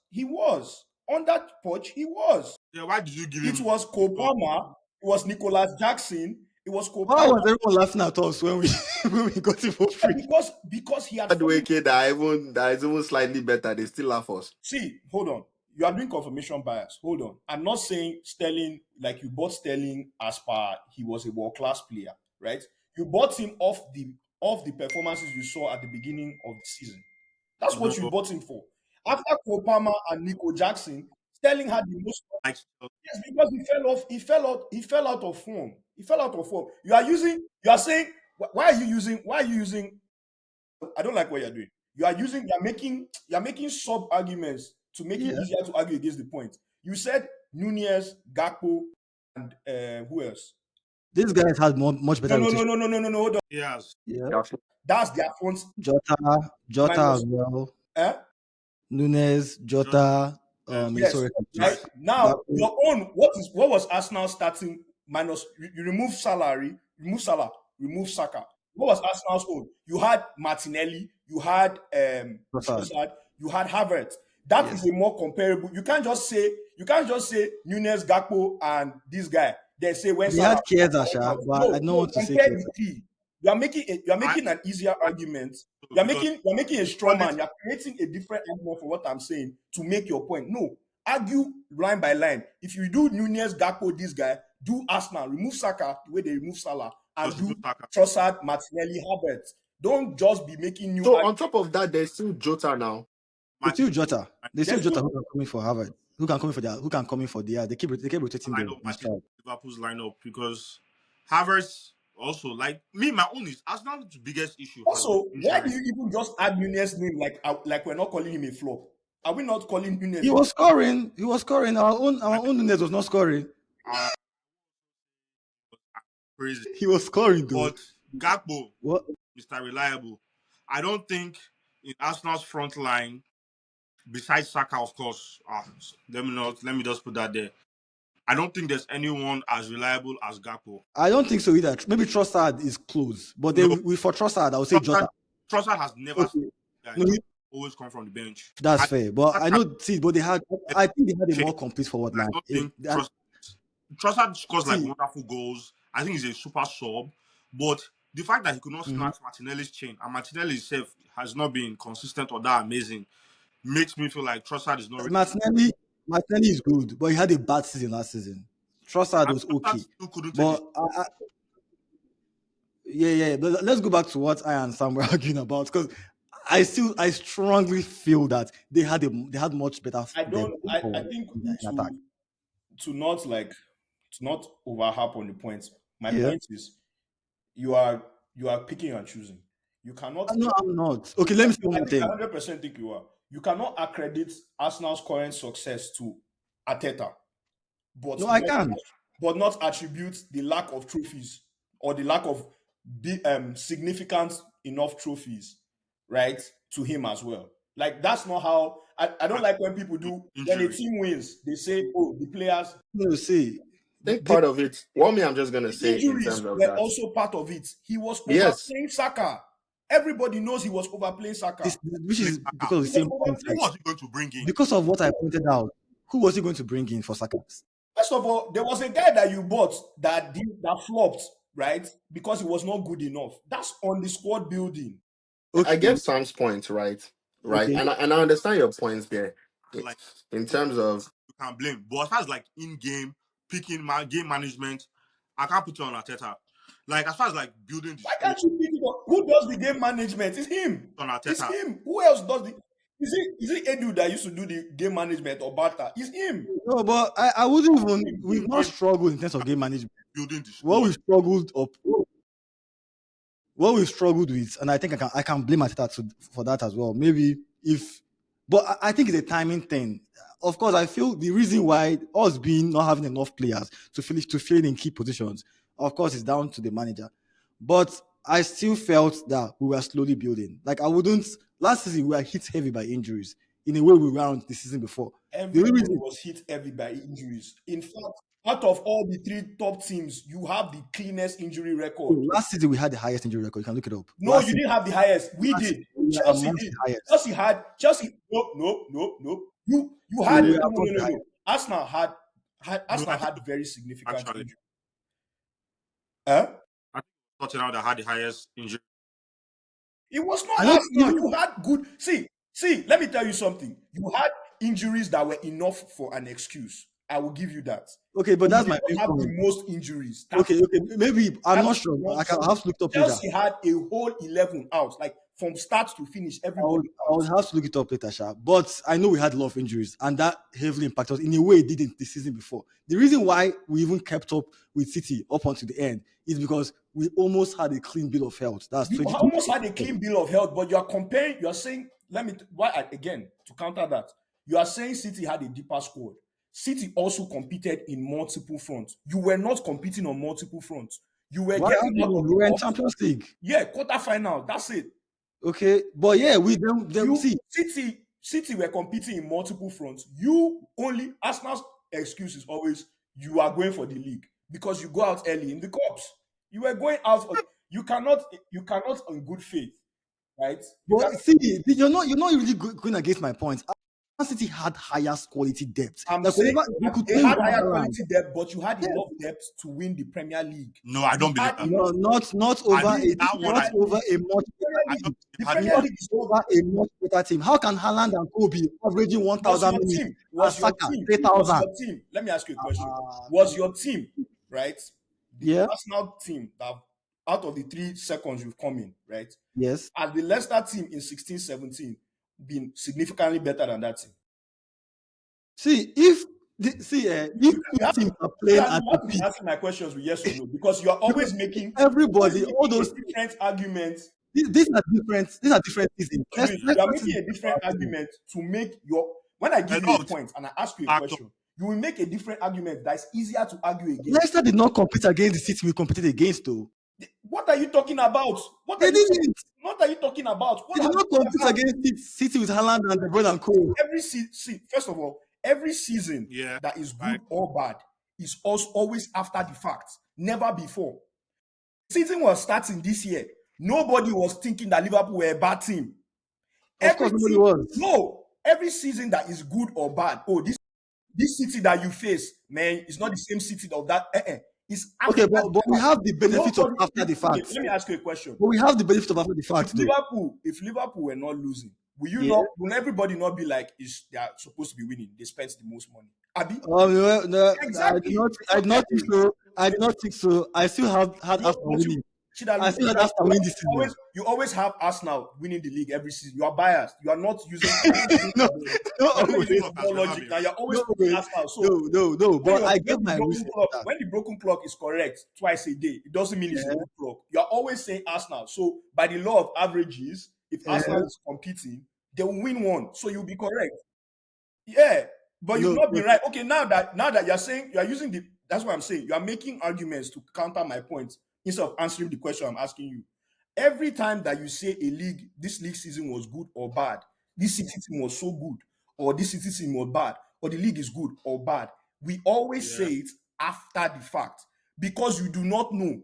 on that porch. He was. yeah, why did you give It him was Cole uh, Palmer. It was Nicholas Jackson. It was Cole Why Palmer. was everyone laughing at us when we when we got him for free? Because he had That fallen. wicked that is even slightly better. They still laugh us. See, hold on. You are doing confirmation bias. Hold on. I'm not saying Sterling, like you bought Sterling as per he was a world class player, right? You bought him off the performances you saw at the beginning of the season. That's what you bro? bought him for. After Cole Palmer and Nico Jackson, Sterling had the most. Like, Yes, because he fell off. He fell out of form. He fell out of form. You are saying, why are you using, I don't like what you're doing. You're making sub arguments to make it Yeah, easier to argue against the point. You said Nunez, Gakpo, and who else? these guys had much No, better no, no, rotation. no, no, no, no, no. Hold on. yes, Yeah, Yeah. That's their front Jota as minus. well. Eh? Nunes, just Jota, Yes, sorry, right. Now Gakpo. your own. What was Arsenal starting minus? You remove salary, remove Salah, remove Saka. What was Arsenal's own? You had Martinelli, you had Trossard. Trossard, you had Havertz. That is Yes, a more comparable. You can't just say Nunes, Gakpo, and this guy. Then say when they Salah had Kieza, went out. but I No, don't no. want to say Compare the Kieza. three. you are I, making an easier I argument. because You are making a straw quality. man. You are creating a different argument for what I'm saying to make your point. No, argue line by line. If you do Nunez, Gakpo, this guy, do Arsenal, remove Saka the way they remove Salah, and Because do remove Saka. Trossard, Martinelli, Havertz. Don't just be making new. So on top of that, there's still Jota now. They My still Jota. They still There's Jota no. who can come in for Harvard. Who can come in for their who can come in for the they keep rotating them lineup in matches style. Liverpool's lineup because Havertz also like me. My own is Arsenal's biggest issue has been Also, why do injury. you even just add Nunez name like we're not calling him a flop? Are we not calling Nunez He a was scoring. He was scoring. Our own Nunes was not scoring. Uh, Crazy, He was scoring though. but Gakpo, What? Mr. Reliable. I don't think in Arsenal's front line, besides Saka, of course. Let me not. Let me just put that there. I don't think there's anyone as reliable as Gakpo. I don't think so either. Maybe Trossard is close, but No, then we for Trossard, I would say Trossard, Jota. Trossard has never Okay, guys no, always come from the bench. that's I fair. But I Trossard know, see, but they had. I think they had a change. more complete forward I line. don't think And Trossard scores like see, wonderful goals. I think he's a super sub, but the fact that he could not mhm. snatch Martinelli's chain and Martinelli himself has not been consistent or that amazing makes me feel like Trossard is not really. Martinelli, Martinelli is good, but he had a bad season last season. Trossard And was Trossard okay, still couldn't take but yeah. But let's go back to what I and Sam were arguing about because I strongly feel that they had much better I than don't. I think in attack. to not like to not overharp on the points. My Yeah. point is you are picking and choosing. You cannot. No, I'm not. Okay, let me say one I more think I thing. 100% think you are. You cannot accredit Arsenal's current success to Arteta, but No, I can. not attribute the lack of trophies or the lack of significant enough trophies, right, to him as well. Like that's not how I don't like when people do when a injury. team wins, they say, oh, the players No, see, I think they, part of it, what me I'm just gonna say in injuries terms of were that. also part of it. He was Yes, overplaying Saka. Everybody knows he was overplaying Saka. which is Saka. because of the He was same point. Who overplaying. was he going to bring in? Because of what I pointed out, who was he going to bring in for Saka? First of all, there was a guy that you bought that flopped, right? Because he was not good enough. That's on the squad building. I Okay, get Sam's point, right? Right, okay. and I understand your points there Like in terms of you can blame, but as far as like in game picking game management, I can't put it on Arteta. Like as far as like building the Why squad can't you pick it up? Who does the game management? It's him. on It's Arteta, him. Who else does the? Is it Edu that used to do the game management or Bata? It's him. No, but I wouldn't even. We've in not game struggled in terms of game management. building the What squad. we've struggled up, what we've struggled with, and I think I can blame Arteta for that as well. Maybe if, but I think it's a timing thing. Of course, I feel the reason why us being not having enough players to fill in key positions, of course, is down to the manager. But I still felt that we were slowly building. Like I wouldn't. Last season we were hit heavy by injuries in a way we weren't the season before. The only Everybody reason was hit heavy by injuries. In fact, out of all the three top teams, you have the cleanest injury record. last season we had the highest injury record. You can look it up. No, Last you season, didn't have the highest. We last did. season we were Chelsea amongst did. the highest. Chelsea. No. You We had were amongst the no. highest. No, Arsenal I think had very significant actually, injury. Huh? I think Tottenham that had the highest injury. It was not I know Arsenal. You had good. See. Let me tell you something. You had injuries that were enough for an excuse. I will give you that. Okay, but You that's did my main not have the point. most injuries. That's Okay, maybe I'm That's not sure. not I'll true. have to look it up later. Chelsea had a whole 11 out, like from start to finish, I would, everybody I out. would have to look it up later, Sha. But I know we had a lot of injuries, and that heavily impacted us in a way it didn't the season before. The reason why we even kept up with City up until the end is because we almost had a clean bill of health. That's You 2020. almost had a clean bill of health, but you are saying, again, to counter that, you are saying City had a deeper squad. City also competed in multiple fronts. You were not competing on multiple fronts. You were Why getting out we of were in the cup. Champions League? Yeah, quarterfinal. That's it. Okay, but yeah, we then You see. City were competing in multiple fronts. Arsenal's excuse is always you are going for the league because you go out early in the cups. You were going out. You cannot in good faith, right? You But can see, you're not really going against my points. Man City had higher quality depth. I'm Like saying whenever you that could they play had one higher around. quality depth, but you had Yes. enough depth to win the Premier League. No, I don't You believe had that. enough. Not I over think a that one. not over a much better I team. don't The have Premier Not League is over a much better team. How can Haaland and Kobe averaging was 1,000 your minutes team. and Was your Saka team. Was 3,000? your team. Let me ask you a question. Uh, Was your team, right? The yeah. Arsenal team that out of the 3 seconds you've come in, right? Yes. Has the Leicester team in 16-17 been significantly better than that team? See if if You two have to, teams are playing you at have the to be peak, answering my questions with yes or no because you are always making everybody, all a those different argument. these are different. These are different seasons. You are making a different argument to make your. When I give a you a lot point and I ask you a factor. question, you will make a different argument that is easier to argue against. Leicester did not compete against the City we competed against, though. What are you talking about? They didn't. What are you talking about? They What did have not you compete ever against City with Haaland and De Bruyne and Co. every first of all, every season Yeah, that is right. good or bad is also always after the fact, never before. Season was starting this year. Nobody was thinking that Liverpool were a bad team. Of course, nobody was. Every season that is good or bad. Oh, this City that you face, man, it's not the same City of that. It's after Okay, the but we fact. have the benefit of Nobody. after the Okay, fact. let me ask you a question. But we have the benefit of after the fact, though. If Liverpool were not losing, will you Yeah. not? Will everybody not be like, they are supposed to be winning? They spent the most money. Abi? No, Exactly. I did not think so. I did not think so. I still had Arsenal winning. I still had Arsenal winning this season. You always have Arsenal winning the league every season. You are biased. You are not using. No, You're not no, using Clock has football never logic been now. right. You're always no, putting Arsenal. So no. But I gave my reason for that. when the broken clock is correct twice a day, it doesn't mean it's a good clock. You're always saying Arsenal. So by the law of averages, if Arsenal is competing, they will win one. So you'll be correct. Yeah, but you've No, not been right. Okay, now that you're saying you are using the that's what I'm saying. You are making arguments to counter my points instead of answering the question I'm asking you. Every time that you say this league season was good or bad, this City team was so good, or this City team was bad, or the league is good or bad, we always Yeah. say it after the fact because you do not know.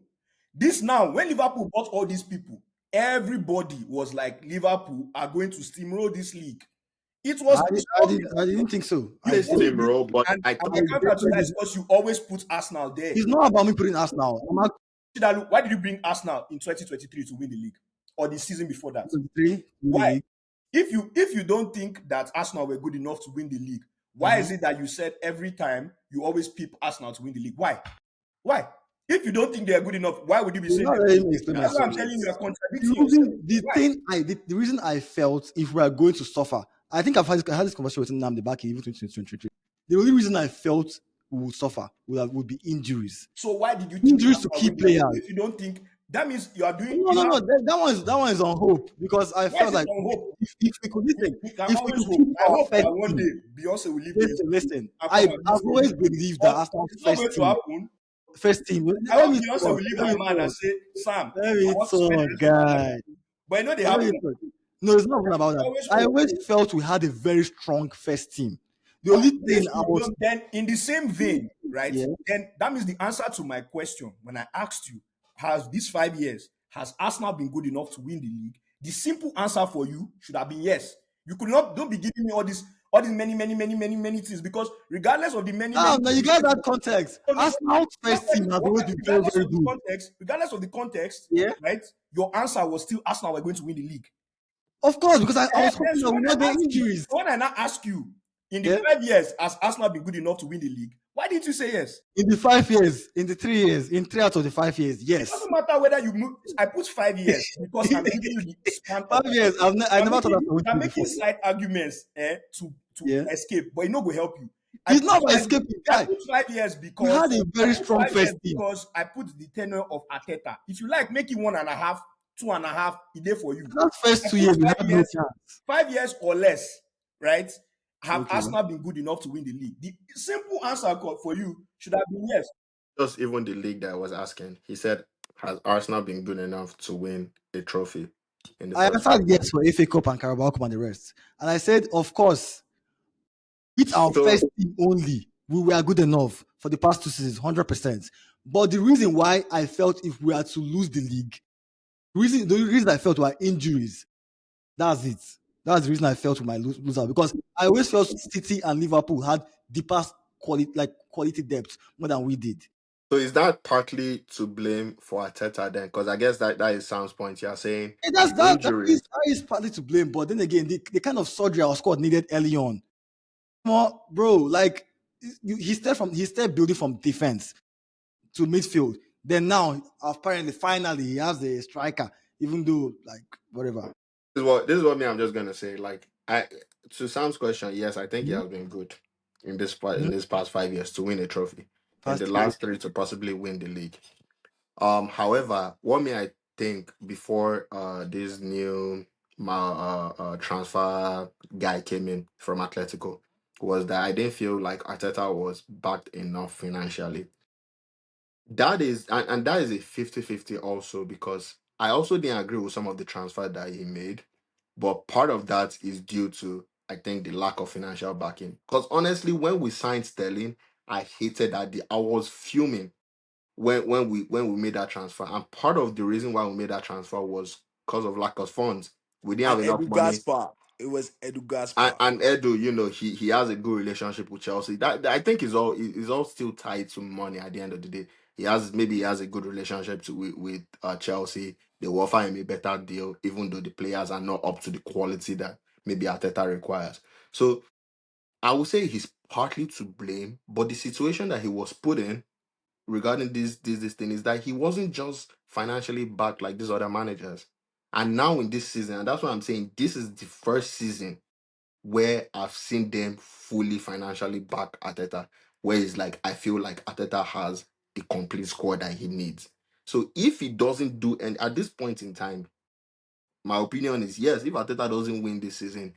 This now, when Liverpool bought all these people, everybody was like, Liverpool are going to steamroll this league. It was I didn't think so. you I This always did. team, bro, but and I my thought counter to definitely that is did. because you always put Arsenal there. It's not about me putting Arsenal. I'm at Why did you bring Arsenal in 2023 to win the league or the season before that? 23 Why? league. If you don't think that Arsenal were good enough to win the league, why is it that you said every time you always pick Arsenal to win the league? Why? Why? If you don't think they are good enough, why would you be You're saying not that? letting me explain That's what myself. I'm telling you. You're The contradicting yourself. reason, the Why? thing the reason I felt if we are going to suffer, I think I had this conversation with Nam the back in even 2023. The only reason I felt we would suffer would be injuries. So why did you think Injuries to Arsenal key win the league? players. If you don't think that means you are doing No. That one is on hope because I why is felt it like on hope? if we could listen, We can if we always could hope. keep I our hope first that one team. day Beyonce will leave this. Listen. And I've come and always stage. believed that But Arsenal's it's not first going to team, happen. first team. I Let hope me Beyonce will talk. leave Let her me man and talk. say, Sam, Let I me want to spend the talk, rest of my life. guy. But you know they Let me happen. talk. No, it's not even about that. Always I hope. always felt we had a very strong first team. The only thing I was Then in the same vein, right? Yeah. Then that means the answer to my question when I asked you, has these 5 years, has Arsenal been good enough to win the league? The simple answer for you should have been yes. You could not don't be giving me all these many things because regardless of the now you got that context. Arsenal's first team has always been very, very good. regardless of the context, Yeah. right? Your answer was still Arsenal were going to win the league. Of course, because I was hoping So that we not get injuries. when I now ask you, in the Yeah. 5 years, has Arsenal been good enough to win the league? Why didn't you say yes? In the 5 years, in the 3 years, in 3 out of the 5 years, It yes. doesn't matter whether you move. I put 5 years because I'm giving you the span. 5 years, I never thought I'm that making before. slight arguments to Yeah. escape, but it no go help you. It's not about escaping, I guy. put 5 years We because had a very strong 5 years first team. because I put the tenure of Arteta. If you like, make it 1.5, 2.5 a day for you. That first 2 years, we had no chance. 5 years or less, right? Have Okay. Arsenal been good enough to win the league? The simple answer for you should have been yes. just even the league that I was asking. He said, "Has Arsenal been good enough to win a trophy in the I first answered 5 yes for FA Cup and Carabao Cup and the rest. And I said, of course, with our So first team only, we were good enough for the past 2 seasons, 100%. But the reason why I felt if we are to lose the league, the reason I felt were injuries. That's it. That's the reason I felt we might lose out because I always felt City and Liverpool had deeper quality depth more than we did. So is that partly to blame for Arteta then? Because I guess that is Sam's point. You're saying And the injuries. that is partly to blame. But then again, the kind of surgery our squad needed early on. Come on, bro, like he started building from defense to midfield. Then now, apparently, finally, he has a striker. Even though, like, whatever. This is what me I'm just gonna say. Like I to Sam's question, yes, I think he Mhm. has been good in Mhm. this past 5 years to win a trophy. In Past the 3 years. last three to possibly win the league. However, what me I think before this new transfer guy came in from Atletico was that I didn't feel like Arteta was backed enough financially. That is and that is a 50-50 also because I also didn't agree with some of the transfer that he made, but part of that is due to I think the lack of financial backing. Because honestly, when we signed Sterling, I hated that I was fuming when we made that transfer. And part of the reason why we made that transfer was because of lack of funds. We didn't And have enough Edu money. Gaspar. It was Edu And, Gaspar. and Edu, he has a good relationship with Chelsea. That I think is all still tied to money at the end of the day. He has a good relationship with Chelsea. They will offer him a better deal, even though the players are not up to the quality that maybe Arteta requires. So I would say he's partly to blame, but the situation that he was put in regarding this thing is that he wasn't just financially backed like these other managers. And now in this season, and that's why I'm saying this is the first season where I've seen them fully financially back Arteta, where it's like I feel like Arteta has the complete squad that he needs. So if he doesn't do, and at this point in time, my opinion is yes, if Arteta doesn't win this season,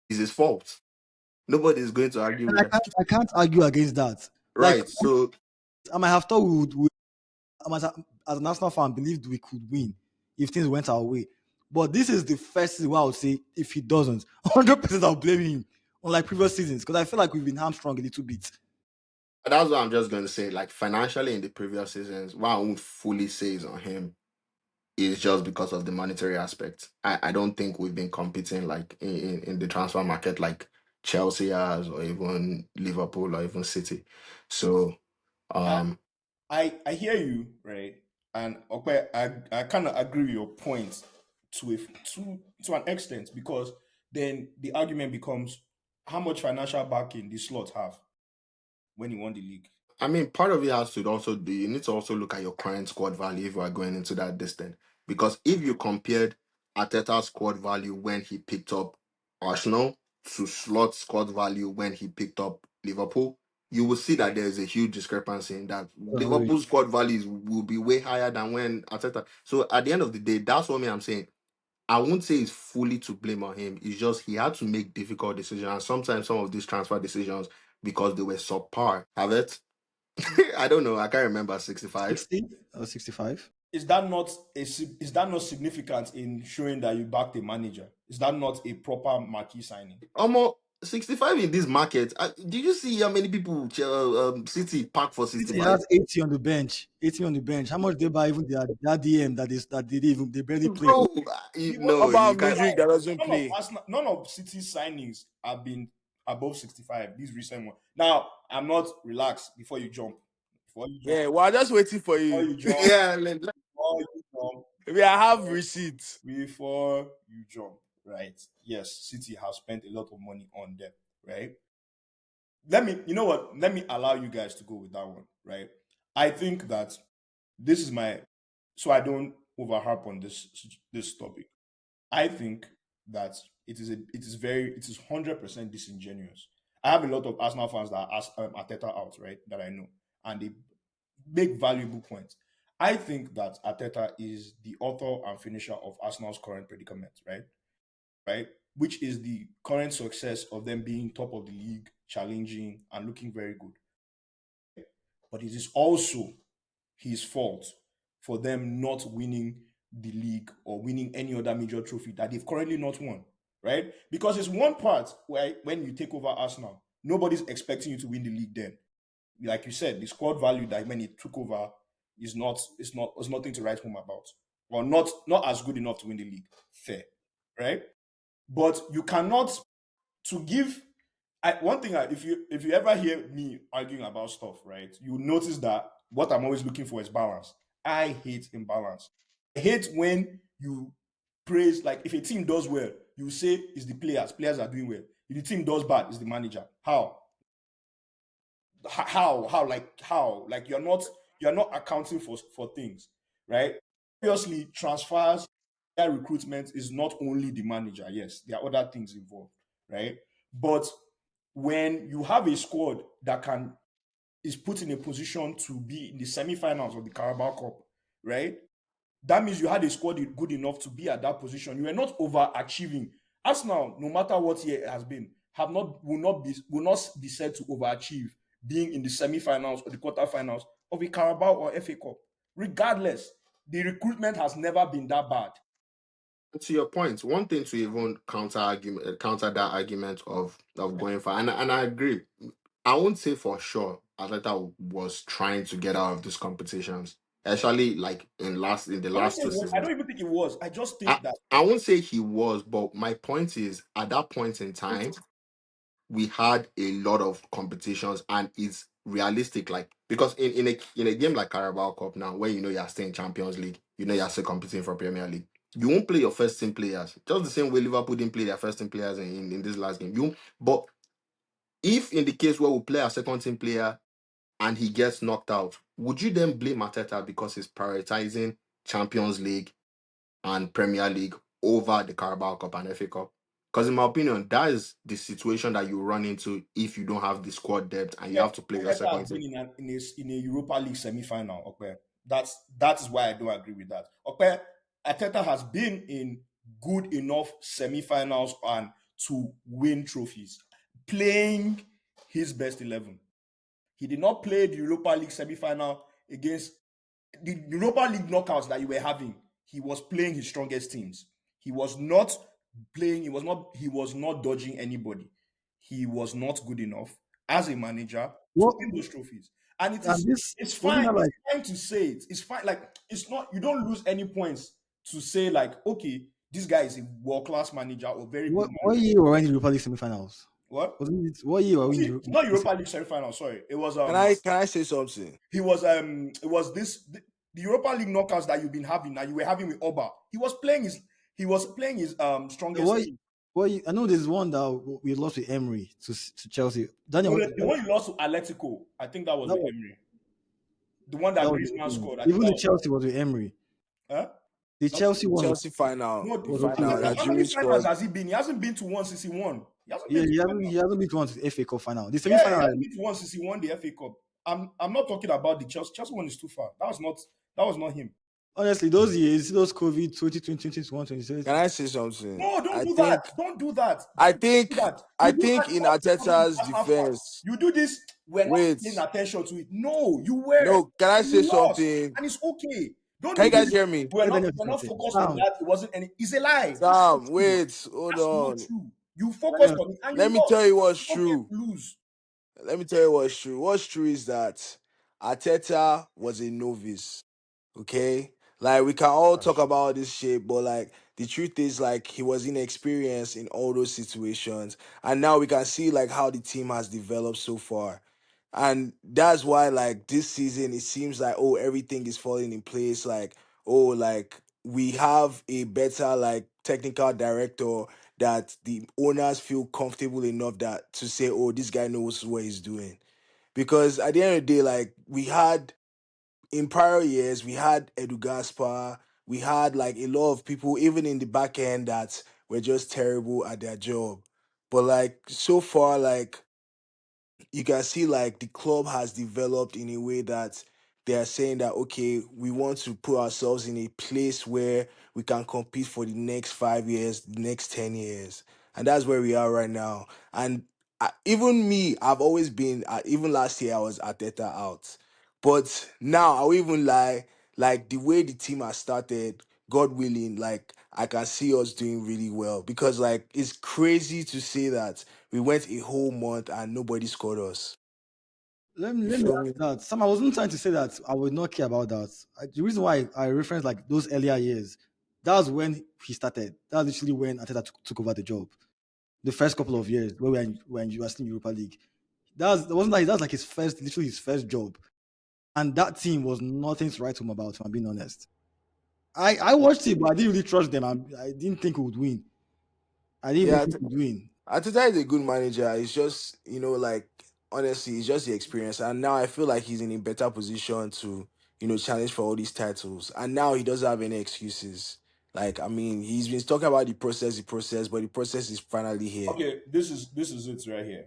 it's his fault. Nobody is going to argue And with that. I can't argue against that. Like, Right. So I might have thought I might have, as an Arsenal fan, believed we could win if things went our way. But this is the first season where I would say if he doesn't, 100% I'll blame him. Unlike previous seasons, because I feel like we've been hamstrung a little bit. that's what I'm just going to say. Like financially in the previous seasons, what I won't fully say is on him is just because of the monetary aspect. I don't think we've been competing like in the transfer market like Chelsea has or even Liverpool or even City. So I um I hear you, right? And okay, I kind of agree with your point to an extent because then the argument becomes how much financial backing the slot have when he won the league. I mean, part of it has to also be you need to also look at your current squad value if you are going into that distance. Because if you compared Arteta's squad value when he picked up Arsenal to Slot's squad value when he picked up Liverpool, you will see that there is a huge discrepancy in that. Liverpool's squad values will be way higher than when Arteta. So at the end of the day, that's what I'm saying. I won't say it's fully to blame on him. It's just he had to make difficult decisions. And sometimes some of these transfer decisions, because they were subpar, have it. I don't know. I can't remember 65. 60 or 65. Is that not significant in showing that you backed a manager? Is that not a proper marquee signing? Almost 65 in this market. Did you see how many people City pack for City 65? has 80 on the bench. 80 on the bench. How much they buy even their DM that they didn't even they barely play? Bro, What How no, about you a can't. midweek that doesn't play? none of City's signings have been above 65. These recent ones. Now, I'm not relaxed before you jump. Before you jump. Yeah, well, I'm just waiting for Before you. you jump. Yeah, Before you jump. Maybe I have receipts. Before you jump. Right. Yes, City has spent a lot of money on them. Right. You know what? Let me allow you guys to go with that one. Right. I think that this is my, so I don't overharp on this topic. I think that it is 100% disingenuous. I have a lot of Arsenal fans that ask Arteta out, right? That I know, and they make valuable points. I think that Arteta is the author and finisher of Arsenal's current predicament, right? Right, which is the current success of them being top of the league, challenging and looking very good. But it is also his fault for them not winning the league or winning any other major trophy that they've currently not won, right? Because it's one part where when you take over Arsenal, nobody's expecting you to win the league then. Like you said, the squad value that when he took over is nothing to write home about. Or not as good enough to win the league. Fair. Right? But you cannot to give one thing, if you ever hear me arguing about stuff, right, you notice that what I'm always looking for is balance. I hate imbalance. I hate when you praise, like if a team does well, you say it's the players are doing well. If the team does bad, it's the manager. Like you're not accounting for things, right? Obviously, transfers, their recruitment is not only the manager. Yes, there are other things involved, right? But when you have a squad that can is put in a position to be in the semi-finals of the Carabao Cup, right? That means you had a squad good enough to be at that position. You were not overachieving. Arsenal, no matter what year it has been, have not will not be said to overachieve being in the semi-finals or the quarterfinals of a Carabao or FA Cup. Regardless, the recruitment has never been that bad. To your point, one thing to even counter that argument of going for, and I agree. I won't say for sure Atlanta was trying to get out of these competitions, especially like in the I don't last say two it was. I seasons. don't even think it was. I just I think that I won't say he was, but my point is at that point in time we had a lot of competitions and it's realistic like because in a game like Carabao Cup now where you know you're still in Champions League, you know you're still competing for Premier League, you won't play your first team players just the same way Liverpool didn't play their first team players in this last game. But if in the case where we play our second team player and he gets knocked out, would you then blame Arteta because he's prioritizing Champions League and Premier League over the Carabao Cup and FA Cup? Because in my opinion, that is the situation that you run into if you don't have the squad depth and you yeah, have to play your Arteta second has team. been in a Europa League semi-final. Okay, that is why I don't agree with that. Okay, Arteta has been in good enough semi-finals and to win trophies, playing his best 11. He did not play the Europa League semi-final against the Europa League knockouts that you were having. He was playing his strongest teams. He was not playing. He was not dodging anybody. He was not good enough as a manager to What win those trophies. And it and is this it's wasn't fine. that It's like fine to say it. It's fine. Like it's not. You don't lose any points to say like, okay, this guy is a world class manager or very good what manager. year were we in the Europa League semifinals? What? Wasn't it what year were we in the See, not Europa League semi-final. Sorry, it was Can I say something? it was the Europa League knockouts that you've been having that you were having with Oba. He was playing his strongest what team. I know there's one that we lost with Emery to Chelsea. Daniel, No, the one you lost to Atletico, I think that was that with was Emery. The one that that was Griezmann the scored, I think even that the was Chelsea was with Emery. huh? The Not Chelsea one Chelsea final, no. the was okay. final that How many Giroud finals scored. has he been? He hasn't been to one since he won. He hasn't Yeah, been to he final. hasn't been to one to the FA Cup final. The semi Yeah, he final, hasn't been to one since he won the FA Cup. I'm not talking about the Chelsea. Chelsea one is too far. That was not him. honestly, those years, those COVID 2020, 2021, Can I say something? No, don't I do that. think, Don't do that. I Don't do think, that. I You do that think in not because it's Arteta's Arsenal fans. defense. You do this. We're not Wait, paying attention to it. No, you were. no, can I And say you lost. something? And it's okay. Don't Can do you guys this. hear me? We're let not Daniel we're do not something. focused on Sam, that. It wasn't any. It's a lie. That's not Sam, true. wait, hold That's not on. true. You focused Daniel, on it and Let you me lost. tell you what's It's okay true. to lose. Let me tell you what's true. What's true is that Arteta was a novice. Okay? Like we can all That's talk true. about this shit, but like the truth is like he was inexperienced in all those situations. And now we can see like how the team has developed so far. And that's why like this season it seems like oh everything is falling in place. Like, oh like we have a better like technical director that the owners feel comfortable enough that to say, oh, this guy knows what he's doing. Because at the end of the day, like we had in prior years, we had Edu Gaspar, we had like a lot of people, even in the back end, that were just terrible at their job. But like so far, like you can see like the club has developed in a way that they are saying that okay, we want to put ourselves in a place where we can compete for the next 5 years, the next 10 years, and that's where we are right now. And even me, I've always been. Even last year, I was Arteta out, but now I will even lie. Like the way the team has started, God willing, like I can see us doing really well because like it's crazy to say that we went a whole month and nobody scored us. You let me feel ask me? that. Sam, I wasn't trying to say that I would not care about that. The reason why I referenced like those earlier years, that was when he started. That was literally when Ateta took over the job. the first couple of years where when you were still in Europa League. That wasn't like that's like his first, literally his first job, and that team was nothing to write home about. If I'm being honest, I watched it, but I didn't really trust them. I didn't think we would win. I didn't even Yeah, think we'd win. Arteta is a good manager. It's just, like, honestly, it's just the experience. And now I feel like he's in a better position to, challenge for all these titles. And now he doesn't have any excuses. Like, I mean, he's been talking about the process, but the process is finally here. Okay, this is it right here.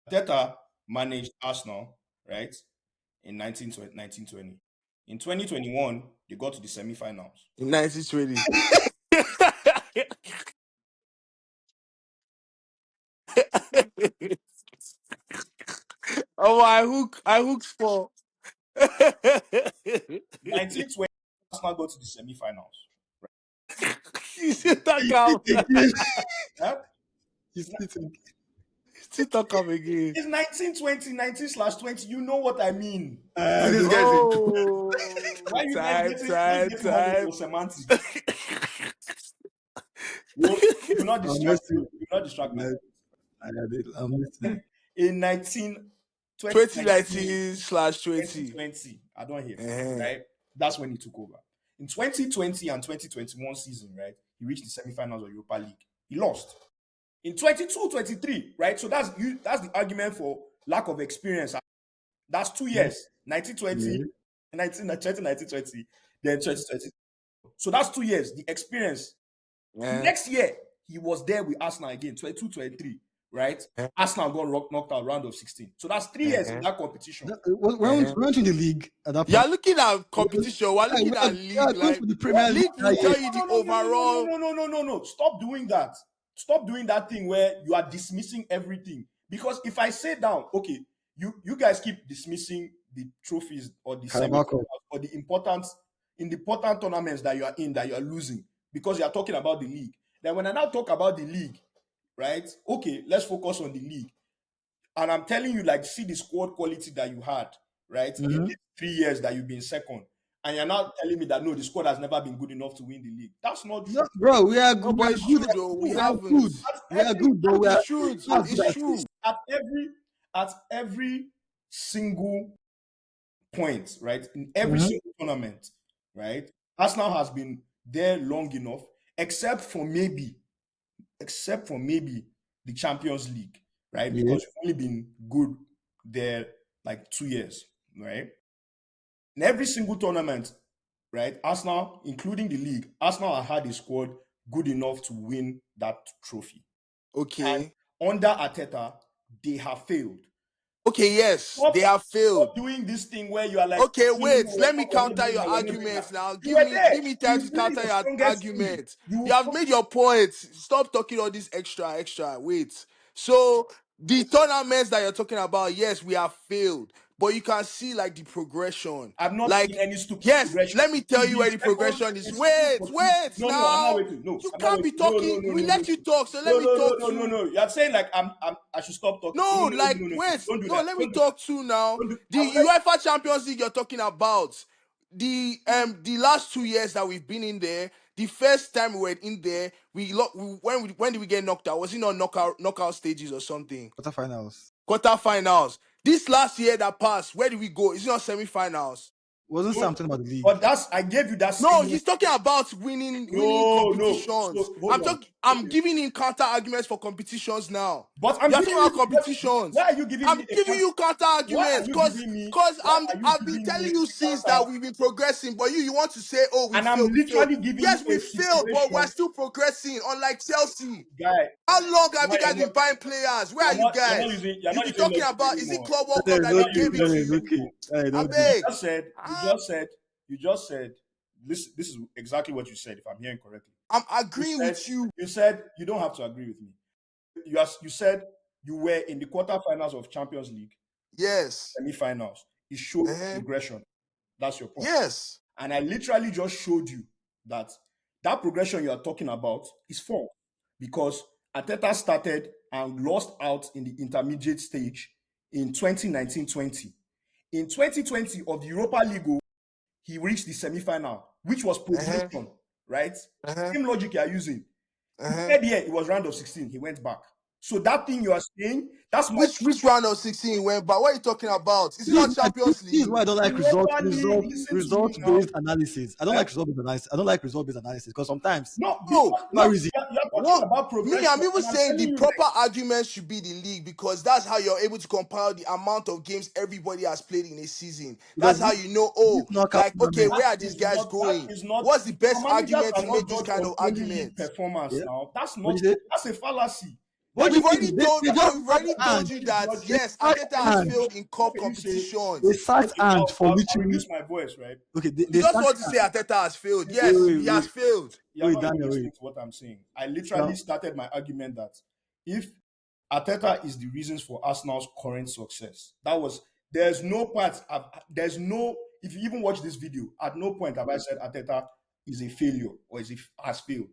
Arteta managed Arsenal, right, in 1920. In 2021, they got to the semi-finals. In 1920. Oh, I hooked for. 1920, Arsenal got to the semi-finals. You still talk He am. did again. Huh? He's sitting. Still talk am again. It's 1920, 19/20. You know what I mean. See I this know. guy's a Oh, Why you getting hung up time. for semantics? You not I'm distract listening. you not distract me. I'm listening. In 19 2019 2019 slash 20. 2020, I don't hear, Uh-huh. right? That's when he took over. In 2020 and 2021 season, right? He reached the semi-finals of Europa League. He lost. In 22-23, right? So that's the argument for lack of experience. That's 2 years. 1920, Yeah. 1920, then 2020. So that's 2 years. The experience. Uh-huh. Next year, he was there with Arsenal again, 22-23, right? Arsenal got knocked out round of 16. So that's 3 years in Uh-huh. that competition. We went in the league at that point. You're looking at Yeah, competition. We're looking at league. going Like, for the Premier What? League league will that year. tell you the overall. No. Stop doing that. Stop doing that thing where you are dismissing everything. Because if I say down, okay, you guys keep dismissing the trophies or the semi Carabao Cup. or the important tournaments that you are in that you are losing because you are talking about the league. Then when I now talk about the league, right? Okay, let's focus on the league. And I'm telling you, like, see the squad quality that you had, right? In Mm-hmm. these 3 years that you've been second. And you're now telling me that no, the squad has never been good enough to win the league. That's not No, true. bro, we are No, good. We but are it's good. true though. We We are haven't. good. At We are every good, but we are It's true. not It's good at true. this. at every single point, right? In every Mhm. single tournament, right? Arsenal has been there long enough, except for maybe the Champions League, right? Yeah. Because you've only been good there like 2 years, right? In every single tournament, right? Arsenal, including the league, Arsenal have had a squad good enough to win that trophy. And Okay. under Arteta, they have failed. Okay, yes, they have Stop failed. doing this thing where you are like, Okay, no, no, wait. no, Let me we're not counter doing your that, we're not doing that. arguments now. You Give were me there. give me time You to played counter your your strongest team. argument. You You have made your point. Stop talking all this extra. Wait. So the tournaments that you're talking about, yes, we have failed. But you can see like the progression. I've not Like, seen any stupid yes, progression. let me tell You've you been where the second progression is. in second Wait, for two. wait No, no, I'm not now. waiting. No, You I'm not can't be waiting. No, no, talking. no, We no, no. let you talk, so let No, me no, no, talk no, no, too. no. You're saying like I should stop talking. No, No, no, like, no, no, no. wait, Don't do no, that. let me Don't do that. talk too now. Don't do The UEFA Champions League you're talking about, the last 2 years that we've been in there, the first time we were in there, when did we get knocked out? Was it not knockout stages or something? Quarterfinals. Quarterfinals. This last year that passed, where did we go? Is it not semi-finals? Wasn't Don't- something about the league. But I gave you that No, same one. he's talking about winning No, no. competitions. So hold on. I'm Okay. giving him counter arguments for competitions now. But I'm You're giving talking about you. Why competitions. are you giving me I'm a giving you counter Why are arguments you because giving me? because Why I'm are you I've been giving me telling you since counter? that we've been progressing, but you want to say, oh, we And I'm failed. literally giving you Yes, a we failed, but we're situation, still progressing. Unlike Chelsea. guy. How long have Why you guys been buying players? Where are you guys? you're You not be using talking logic about, is it anymore. Club World Yeah, Cup it's that You're they not okay. using gave it Yeah, to logic it's you? okay. anymore. I I don't do You it. beg. just said, you Ah, just said, you just said, this is exactly what you said, if I'm hearing correctly. I'm You agreeing said, with you. you don't have to agree with me. You said you were in the quarterfinals of Champions League, Yes. semi-finals. It showed Uh-huh. progression. That's your point. Yes. And I literally just showed you that that progression you are talking about is false because Arteta started and lost out in the intermediate stage in 2019-20. In 2020 of the Europa League, he reached the semi-final, which was Uh-huh. progression, right? Uh-huh. Same logic you are using. The Uh-huh. third year, it was round of 16. He went back. So that thing you are saying, that's my Which round of 16 he went back? What are you talking about? Is it not Champions This is League? why I don't like Europa League. Listen to me result now. based analysis. I don't Eh? like result based analysis. I don't like result based analysis because sometimes No, No, for no, reason. you're talking what about me, progression, I'm even and I'm saying telling the you, proper argument should be the league because that's how you're able to compile the amount of games everybody has played in a season. Because That's how you know, this oh, knockout like, okay, tournament, where are these guys that going? is not. What's the Some best managers argument are to not make this judged kind on of only league argument? performance. yeah. Now, that's What not. you say? That's a fallacy. What There do is you no. mean? They just We've sat already and told you Nobody's that they judging. yes, sat Arteta Okay, has and failed in cup okay, you say. they competitions. sat Okay, and I'll, for I'll, I'll literally reduce my voice, right? okay. You They just sat want to say Arteta has failed. You wait say Yes, wait he wait has failed. you're wait not even Daniel wait. listening to what I'm saying. I literally So started my argument that if Arteta is the reasons for Arsenal's current success, that was there's no part. There's no. If you even watch this video, at no point have I said Arteta is a failure or has failed.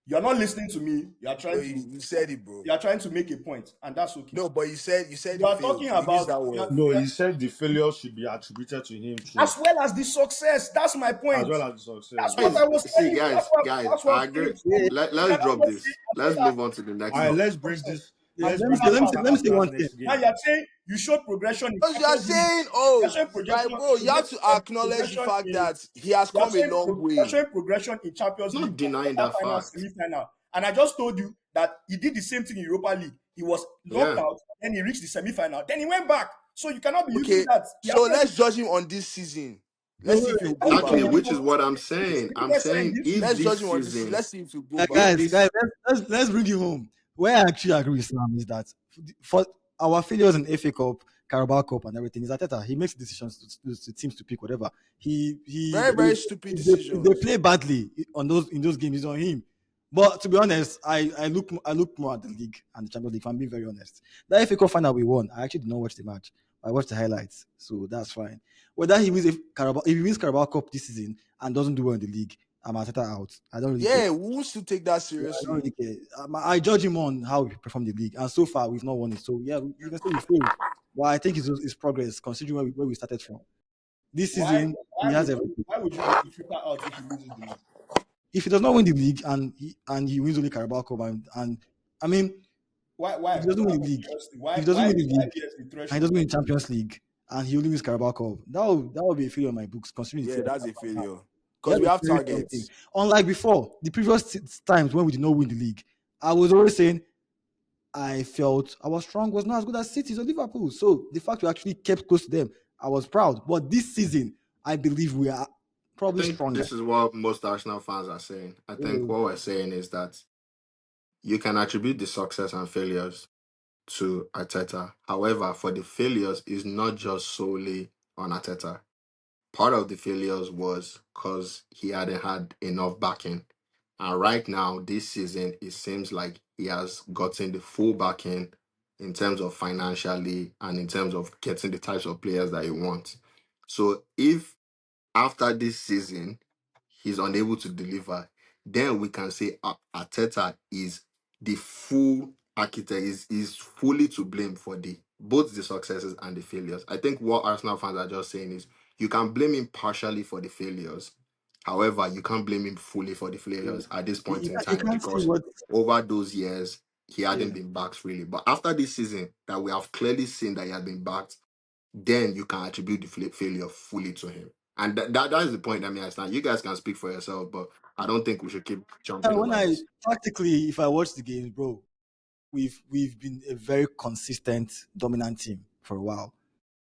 You're not listening to me. No, you said it, bro. You are trying to make a point, and that's okay. No, but you said You he are failed. talking You used about that word. No, he said the failure should be attributed to him too, as well as the success. That's my as point. well as the success. That's what Yeah. Guys, I was see, telling you. guys, guys, That's what I I'm saying. agree. So you Let's cannot drop just say this. Let's Arteta move on to the next All right, thing. let's is bring success. this. The Let's let me bring say this let me final say, part part. let me up. say That's one the thing. next Now game. you're saying you showed progression in Because you are Champions League. saying, oh, You're showing like, bro, you have to acknowledge the progression fact in. that he has come a long You're way. showing progression in Champions League Not from denying that quarterfinal, fact. semi-final, and I just told you that he did the same thing in Europa League. He was knocked Yeah. out, then he reached the semi-final, then he went back. So you cannot be using Okay, that. He has so not let's judge him on this season. No Let's see wait, if he'll wait. Why go would you Actually, back. judge him which on is what I'm this season? saying. I'm Let's say saying this if Let's season. judge this him on this season. season, Let's see if he'll go if back. Guys, this let's bring you home. Where I actually agree with Sam is that for our failures in FA Cup, Carabao Cup, and everything is Arteta. He makes decisions to teams to pick whatever. He Very, very stupid if they decisions. play badly on those in those games, it's on him. But to be honest, I look more at the league and the Champions League. If I'm being very honest, the FA Cup final we won. I actually did not watch the match. I watched the highlights, so that's fine. Whether he wins if he wins Carabao Cup this season and doesn't do well in the league, I'm Arteta out. I don't really care. Yeah, we will still take that Yeah, I don't seriously. really care. I judge him on how he performed the league, and so far we've not won it. So yeah, we can say we failed. But I think it's progress considering where we started from. This Why season he has everything. why would you be a triple out if he loses the league? If he does not win the league and he wins only Carabao Cup and I mean Why? if he doesn't win the league, Seriously, if he doesn't win the why league is the and he threshold? doesn't win Champions League and he only wins Carabao Cup, that will be a failure in my books considering the Yeah, failure that's a we have. failure. We Because have we a have very strong team. targets. Unlike before, the previous times when we did not win the league, I was always saying I felt our strong was not as good as City's or Liverpool. So the fact we actually kept close to them, I was proud. But this season, I believe we are I probably think stronger. this is what most Arsenal fans are saying. I think Mm. what we're saying is that you can attribute the success and failures to Arteta. However, for the failures, is not just solely on Arteta. Part of the failures was because he hadn't had enough backing. And right now, this season, it seems like he has gotten the full backing in terms of financially and in terms of getting the types of players that he wants. So if after this season he's unable to deliver, then we can say Arteta is the full architect, is fully to blame for the both the successes and the failures. I think what Arsenal fans are just saying is you can blame him partially for the failures. However, you can't blame him fully for the Yeah. failures at this point in You time can't see because what. over those years he hadn't Yeah. been backed really. But after this season, that we have clearly seen that he had been backed, then you can attribute the failure fully to him. And that is the point. I mean, I stand. You guys can speak for yourself, but I don't think we should keep jumping When over I this. tactically, if I watch the games, bro, we've been a very consistent, dominant team for a while.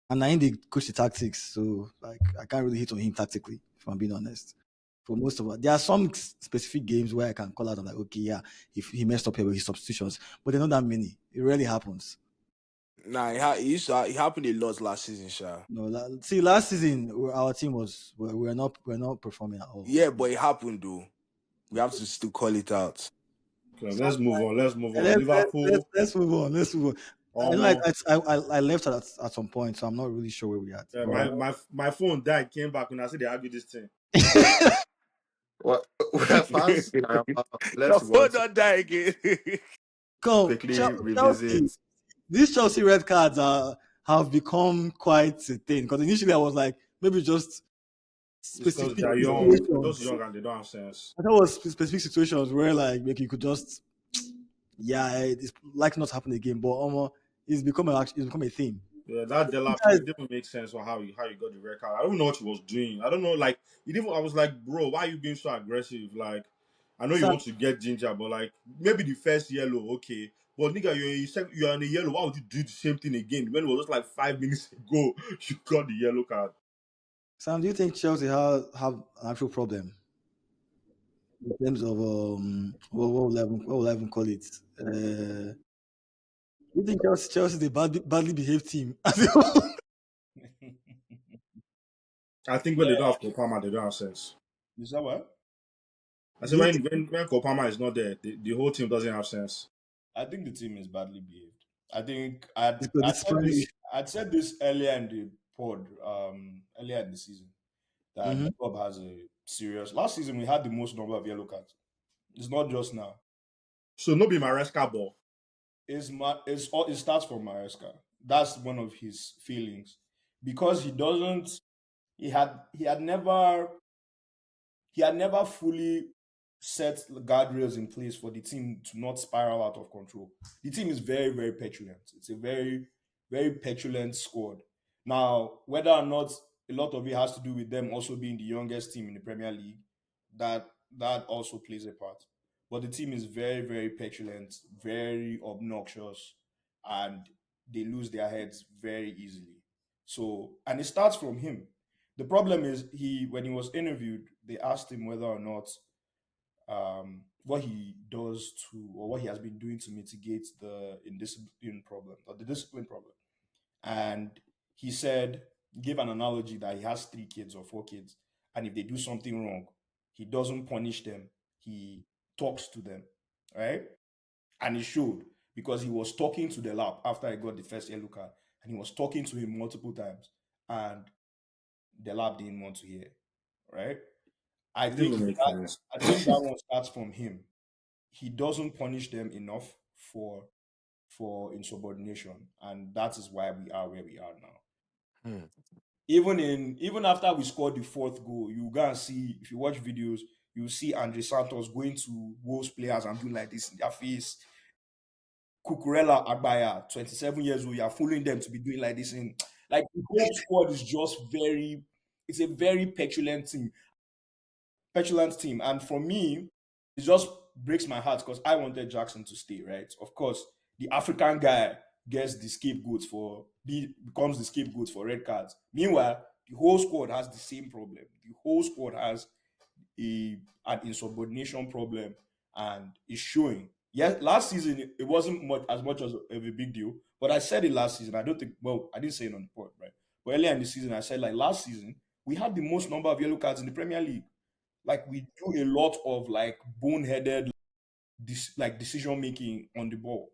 And I think they coach the tactics, so like I can't really hit on him tactically, if I'm being honest. For most of us, there are some specific games where I can call out. I'm like, okay, yeah, if he messed up here with his substitutions, but they're not that many. It rarely happens. Nah, it happened a lot last season, Sha. No, see, last season our team was we're not performing at all. Yeah, but it happened though. We have to still call it out. Okay, let's move on. Let's move on. Let's Liverpool, let's move on. Let's move on. I know Omo. I left at some point, so I'm not really sure where we're at. Yeah, But my phone died, came back when I said they argue this thing. Well, fans, Your let's phone want to don't die again. come, quickly Chelsea. revisit. These Chelsea red cards have become quite a thing because initially I was like maybe just It's because specific they're young. They're just situations. young and they don't have sense. I thought it was specific situations where like you could just yeah, it's like not happen again. But it's become a thing. Yeah, that Delap thing, Guys, it didn't make sense for how you got the red card. I don't know what he was doing. I don't know, like it even I was like, bro, why are you being so aggressive? Like, I know you Sam, want to get ginger, but like maybe the first yellow, okay. But nigga, you're in a yellow. Why would you do the same thing again? When it was just like 5 minutes ago, you got the yellow card. Sam, do you think Chelsea have an actual problem in terms of what will I even call it? Do you think Chelsea is a badly behaved team? I think when they don't Yeah, have Kopama, they don't have sense. is that what? I Do said you think when Kopama is not there, the whole team doesn't have sense. I think the team is badly behaved. I think I'd it's got I said disciplinary this issue? I'd said this earlier in the pod, earlier in the season that the Mm-hmm. club has a serious. Last season we had the most number of yellow cards. It's not just now. So no be Maresca ball. It starts from Maresca. That's one of his feelings because he had never fully set guardrails in place for the team to not spiral out of control. The team is very, very petulant. It's a very, very petulant squad. Now, whether or not a lot of it has to do with them also being the youngest team in the Premier League, that also plays a part. But the team is very, very petulant, very obnoxious, and they lose their heads very easily. So, and it starts from him. The problem is when he was interviewed, they asked him whether or not what he does to or what he has been doing to mitigate the indiscipline problem or the discipline problem. And he said, he gave an analogy that he has 3 kids or 4 kids, and if they do something wrong, he doesn't punish them, he talks to them, right? And he showed because he was talking to the lap after I got the first yellow card, and he was talking to him multiple times, and the lab didn't want to hear, right? I It think didn't make that sense. I think that one starts from him. He doesn't punish them enough for insubordination, and that is why we are where we are now. Hmm. Even after we scored the fourth goal, you go and see if you watch videos, you see Andre Santos going to Wolves players and doing like this in their face. Cucurella Agbaya, 27 years old, you are fooling them to be doing like this in like the whole squad is just very it's a very petulant team. And for me, it just breaks my heart because I wanted Jackson to stay, right? Of course, the African guy gets the scapegoat becomes the scapegoat for red cards. Meanwhile, the whole squad has the same problem. The whole squad has an insubordination problem and it's showing. Yeah, last season it wasn't much as of a big deal, but I said it last season. I don't think well, I didn't say it on the pod, right? But earlier in the season, I said like last season we had the most number of yellow cards in the Premier League. Like we do a lot of like boneheaded decision making on the ball,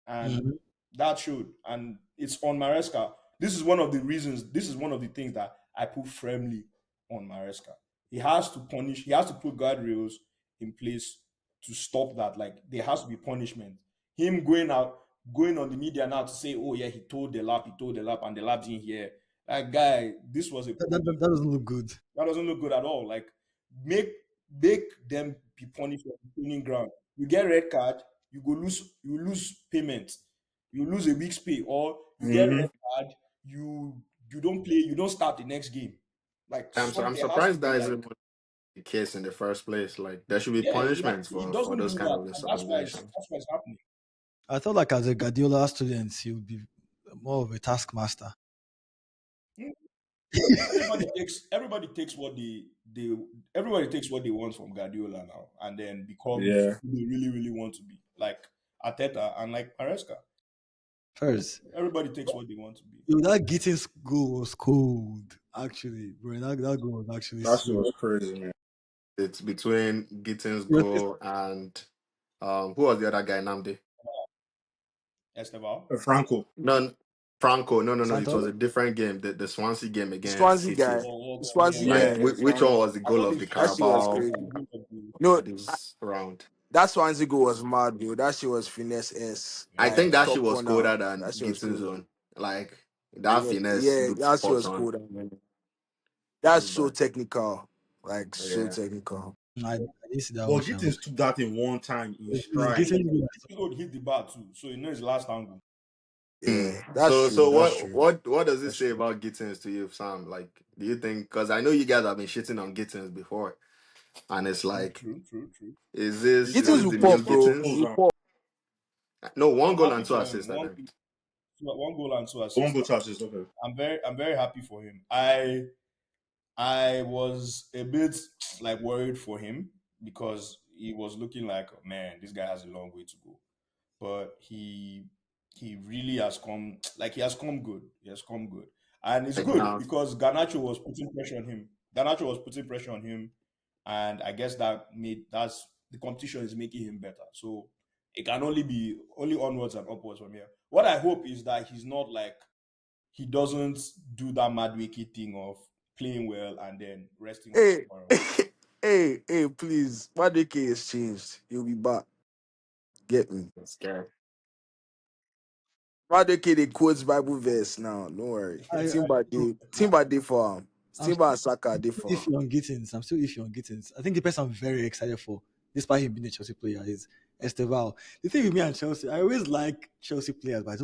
and Mhm. that showed. And it's on Maresca. This is one of the reasons. This is one of the things that I put firmly on Maresca. He has to punish. He has to put guardrails in place to stop that. Like there has to be punishment. Him going on the media now to say, "Oh yeah, he told the lap, and the lap didn't hear." Like guy, this was a That doesn't look good. that doesn't look good at all. Like make them be punished on the training ground. You get red card, you lose payment, you lose a week's pay, or you get Hmm. red card, you don't play, you don't start the next game. Like I'm there has to surprised be that like isn't the case in the first place. Like there should be yeah, punishments he for doesn't those do kind that, of and that's why insubordination. it's happening. I thought like as a Guardiola student, he would be more of a taskmaster. Hmm. Everybody takes what they want from Guardiola now, and then becomes Yeah. who they really really want to be, like Arteta and like Maresca. First, Everybody takes what they want to be. yo, that Gittins goal was cold. Actually, bro, that goal was actually That shit sweet. was crazy, man. It's between Gittins' Yes, goal and who was the other guy, Namdi? Esteval. Franco. No, Franco. No. It Santos. was a different game. The Swansea game The against Swansea City. guy. Oh, The oh, yeah, Swansea, yeah, Like yeah. yeah. which one was the I goal thought of they the That showed shit was Carabao crazy. the of the No, for this round? that Swansea goal was mad, bro. That shit was finesse s I yeah. think like that shit top was corner. colder than That shit was Gittins' crazy. own. Like that Yeah, finesse yeah, looked that shit spot was on. cool. Man. That's That's so bad. technical. Like so Yeah. technical. I didn't see that But motion. Gittins took that in one time in It's stride. getting good. This would hit the bar too, so you know his last angle. Hmm. Yeah, that's So true. so That's what true. what what does it That's say true. about Gittins to you, Sam? Like, do you think? Because I know you guys have been shitting on Gittins before, and it's like, True, true, true. is Gittins this will the Gittins new pop, scored two bro. Gittins? He goals will and pop. No, one I'm goal happy and two for him. assists. I think. One goal and two one assists. goal to assist. Okay. I'm very happy for him. I was a bit like worried for him because he was looking like, man, this guy has a long way to go. But he really has come like he has come good. He has come good. And it's Like good now, because Garnacho was putting pressure on him. Garnacho was putting pressure on him. And I guess that's the competition is making him better. So it can only be only onwards and upwards from here. What I hope is that he's not like he doesn't do that mad wicked thing of playing well and then resting Hey, for a while. hey, please. Madueke has changed. He'll be back. Get me. I'm scared. Madueke they quotes Bible verse now. Don't worry. I Timber day for him. I'm Timber and Saka day still for him. iffy on Gittins. I'm still iffy on Gittins. I think the person I'm very excited for, despite him being a Chelsea player, is Esteval. The thing with me and Chelsea, I always like Chelsea players, but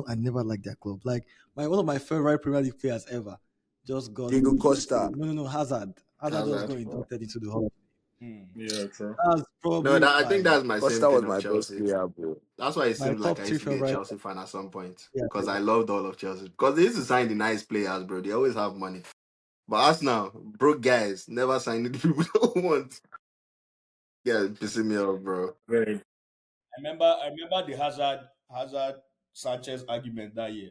I never like their club. Like one of my favorite Premier League players ever just got Diego Costa. no Hazard. Hazard just got Hazard. inducted into the Hall. Hmm. Yeah, true. That's No, probably that I think my that's my same Costa was thing of my best Chelsea. player, bro. That's why it my seemed like top I three used to be a favorite Chelsea fan at some point players because I ever. loved all of Chelsea because they used to sign the nice players, bro. They always have money. But us now, broke guys, never signing the people don't want. Yeah, pissing me off, bro. Very. I remember the Hazard Sanchez argument that year.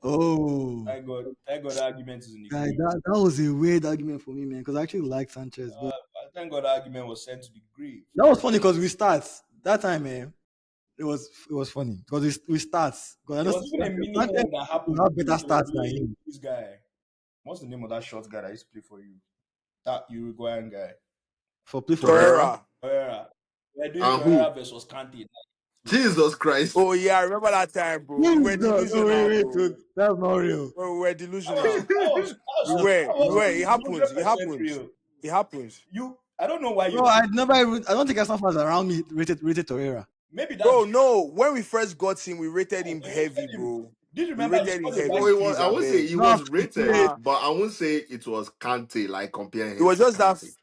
Oh, Thank God that argument is in the guy, grave. that was a weird argument for me, man, because I actually like Sanchez, but Thank God that argument was sent to the grave. that was funny because we start that time, man. It was funny because we starts because I There know was even a mini Sanchez thing that will happened have too. better They were stats than doing him. this guy. What's the name of that short guy that used to play for you? That Uruguayan guy. For play for who? Torreira Torreira. Torreira. They're doing and who? Torreira versus Kante. Jesus Christ. Oh yeah, I remember that time, bro. We were Jesus, no, delusional, dude, bro. that's not real. We were delusional. We That's were, That we was were. It happens. It 100% happens. real. It happens. I don't know why bro. you I don't think Arsenal fans around me rated Torreira. maybe that Bro, no. When we first got him, we rated no, him they heavy, rated him. bro. Did you We remember he rated him scored a heavy. Oh, white it was, Please, I I won't say beg. he No, was after he rated, played Nah, but I won't say it was Kante, like comparing it him was to just that. Kante.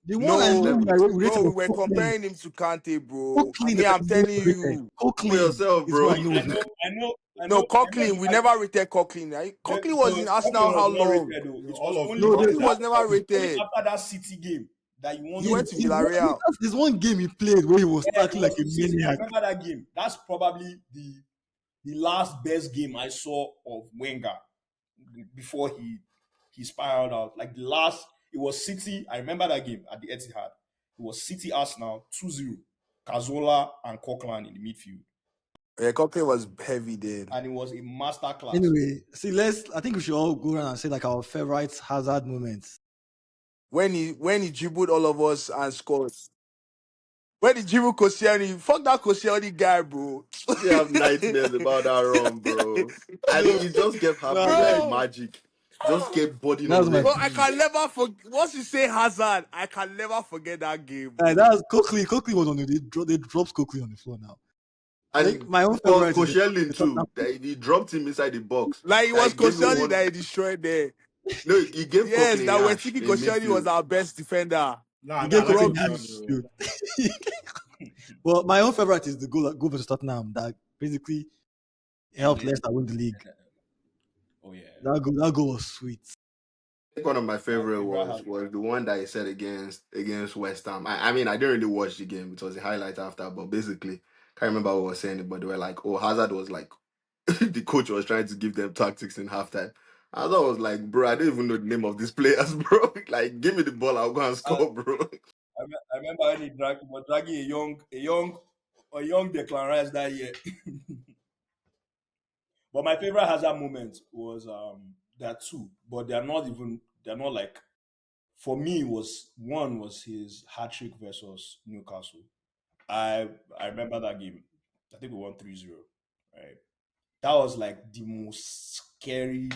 the one I No, knew Never. I rated bro, we was were Coquelin. comparing him to Kante, bro. Coquelin Me, that I I'm know telling rated. you. For Coquelin yourself, is who bro. I know was rated. No, I know Coquelin. the We guy. never rated Coquelin. Coquelin was in Coquelin Arsenal was how not long? rated though. It was All of only No, all after they, Coquelin of that. was never Only rated. after that City game that you He wanted went to to there's one, Villarreal. there's one game he played where he was yeah, it tackling like was a for City. I maniac. remember that game. That's probably the last best game I saw of Wenger before he spiraled out. Like the last, it was City. I remember that game at the Etihad. It was City Arsenal 2-0. Cazola and Coquelin in the midfield. Yeah, Coquelin was heavy then. And it was a master class. Anyway, see, I think we should all go around and say like our favorite Hazard moments. When he dribbled all of us and scored. When he dribbled Koscielny, fuck that Koscielny guy, bro. Still have nightmares about that run, bro. And Yo, it just kept no, happening like like Bro, magic. Just kept bodying that's on my them. bro, I can never forget. Once you say Hazard, I can never forget that game, like bro. that's Coakley. Coakley was on the they dropped Coakley on the floor now. I think And my own favorite is Koscielny the Tottenham. too. He dropped him inside the box. Like it was That gave me Koscielny one. that he destroyed there. No, he gave Yes, Coquelin that we're Yash thinking in Koscielny was midfield. our best defender. Nah, He man, gave I like Coakley Rubbish. Cristiano. dude. Well, my own favorite is the goal versus Tottenham that basically helped Ended. Leicester win the league. Oh yeah. That goal was sweet. I think one of my My favorite favorite was the one that he said against West Ham. I mean, I didn't really watch the game. It was a highlight after, but basically, can't remember what I was saying. But they were like, "Oh, Hazard was like," the coach was trying to give them tactics in halftime. Hazard was like, "Bro, I don't even know the name of these players, bro. Like, give me the ball, I'll go and I, score, bro." I remember when he was dragging a young Declan Rice that year. But my favorite Hazard moment was there are two, but they're not like for me was one was his hat trick versus Newcastle. I remember that game. I think we won 3-0. Right. That was like the most scary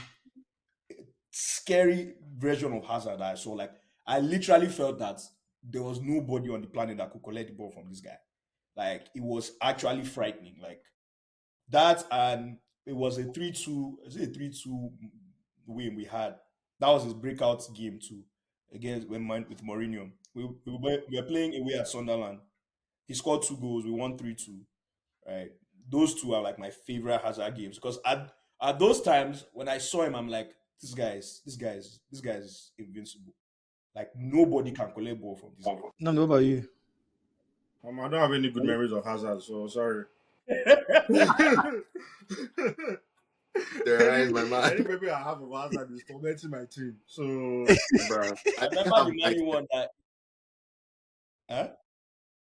scary version of Hazard that I saw. Like I literally felt that there was nobody on the planet that could collect the ball from this guy. Like it was actually frightening. Like that, and it was a 3-2. Is it a 3-2 win we had? That was his breakout game too against with Mourinho. We were playing away at Sunderland. He scored 2 goals. We won 3-2. Right, those two are like my favorite Hazard games because at those times when I saw him, I'm like, this guy is invincible. Like nobody can collect ball from this No, what about you? I don't have any good memories of Hazard, so sorry. guy. There is any my any man, memory I have of Hazard is tormenting my team. So bro. I remember the Man U one that. Huh?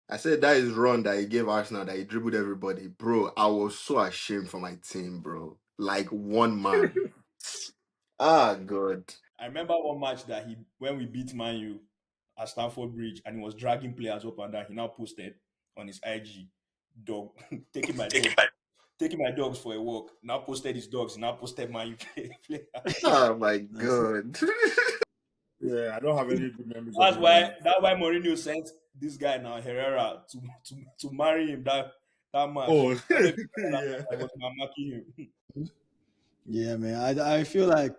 I said that is run that he gave Arsenal that he dribbled everybody, bro. I was so ashamed for my team, bro. Like one man. Ah, God. I remember one match that he when we beat Man U at Stamford Bridge and he was dragging players up and down. He now posted on his IG, dog taking my dog, taking my dogs for a walk. Now posted his dogs. Now posted Man U players. Oh my Nice. God. yeah, I don't have any good memories of That's him. Man. why Mourinho sent this guy now Herrera to marry him that match. Oh I don't know if you remember that yeah. match. I was marking him. Yeah, man. I feel like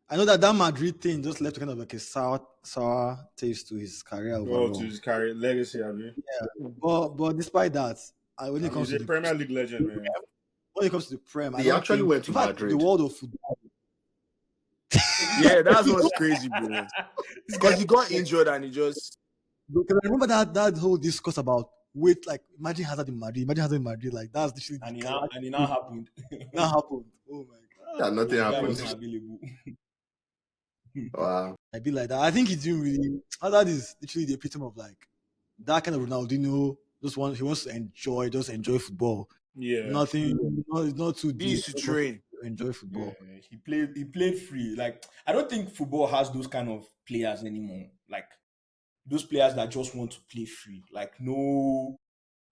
I know that Madrid thing just left kind of like a sour taste to his career Oh, to overall. his career legacy, I mean. But despite that, when I it mean, comes he's to a the Premier League legend, man. Prem, I He don't actually think. went to In fact, the Madrid. world of football. Yeah, that's what's crazy, bro. This guy, Because he got injured and he just Because I remember that whole discourse about wait, like imagine Hazard in Madrid, imagine Hazard in Madrid, like that's literally the and it now classic happened. that happened. Oh my god, Yeah, nothing The guy anyway, wasn't happened. available. Wow. I be like that. I think he's doing really. Hazard is literally the epitome of like that kind of Ronaldinho. He wants to just enjoy football. Yeah. Nothing, it's not too he deep. used to Just wants train. to enjoy Yeah, football. he played free. Like I don't think football has those kind of players anymore. Like those players that just want to play free. Like no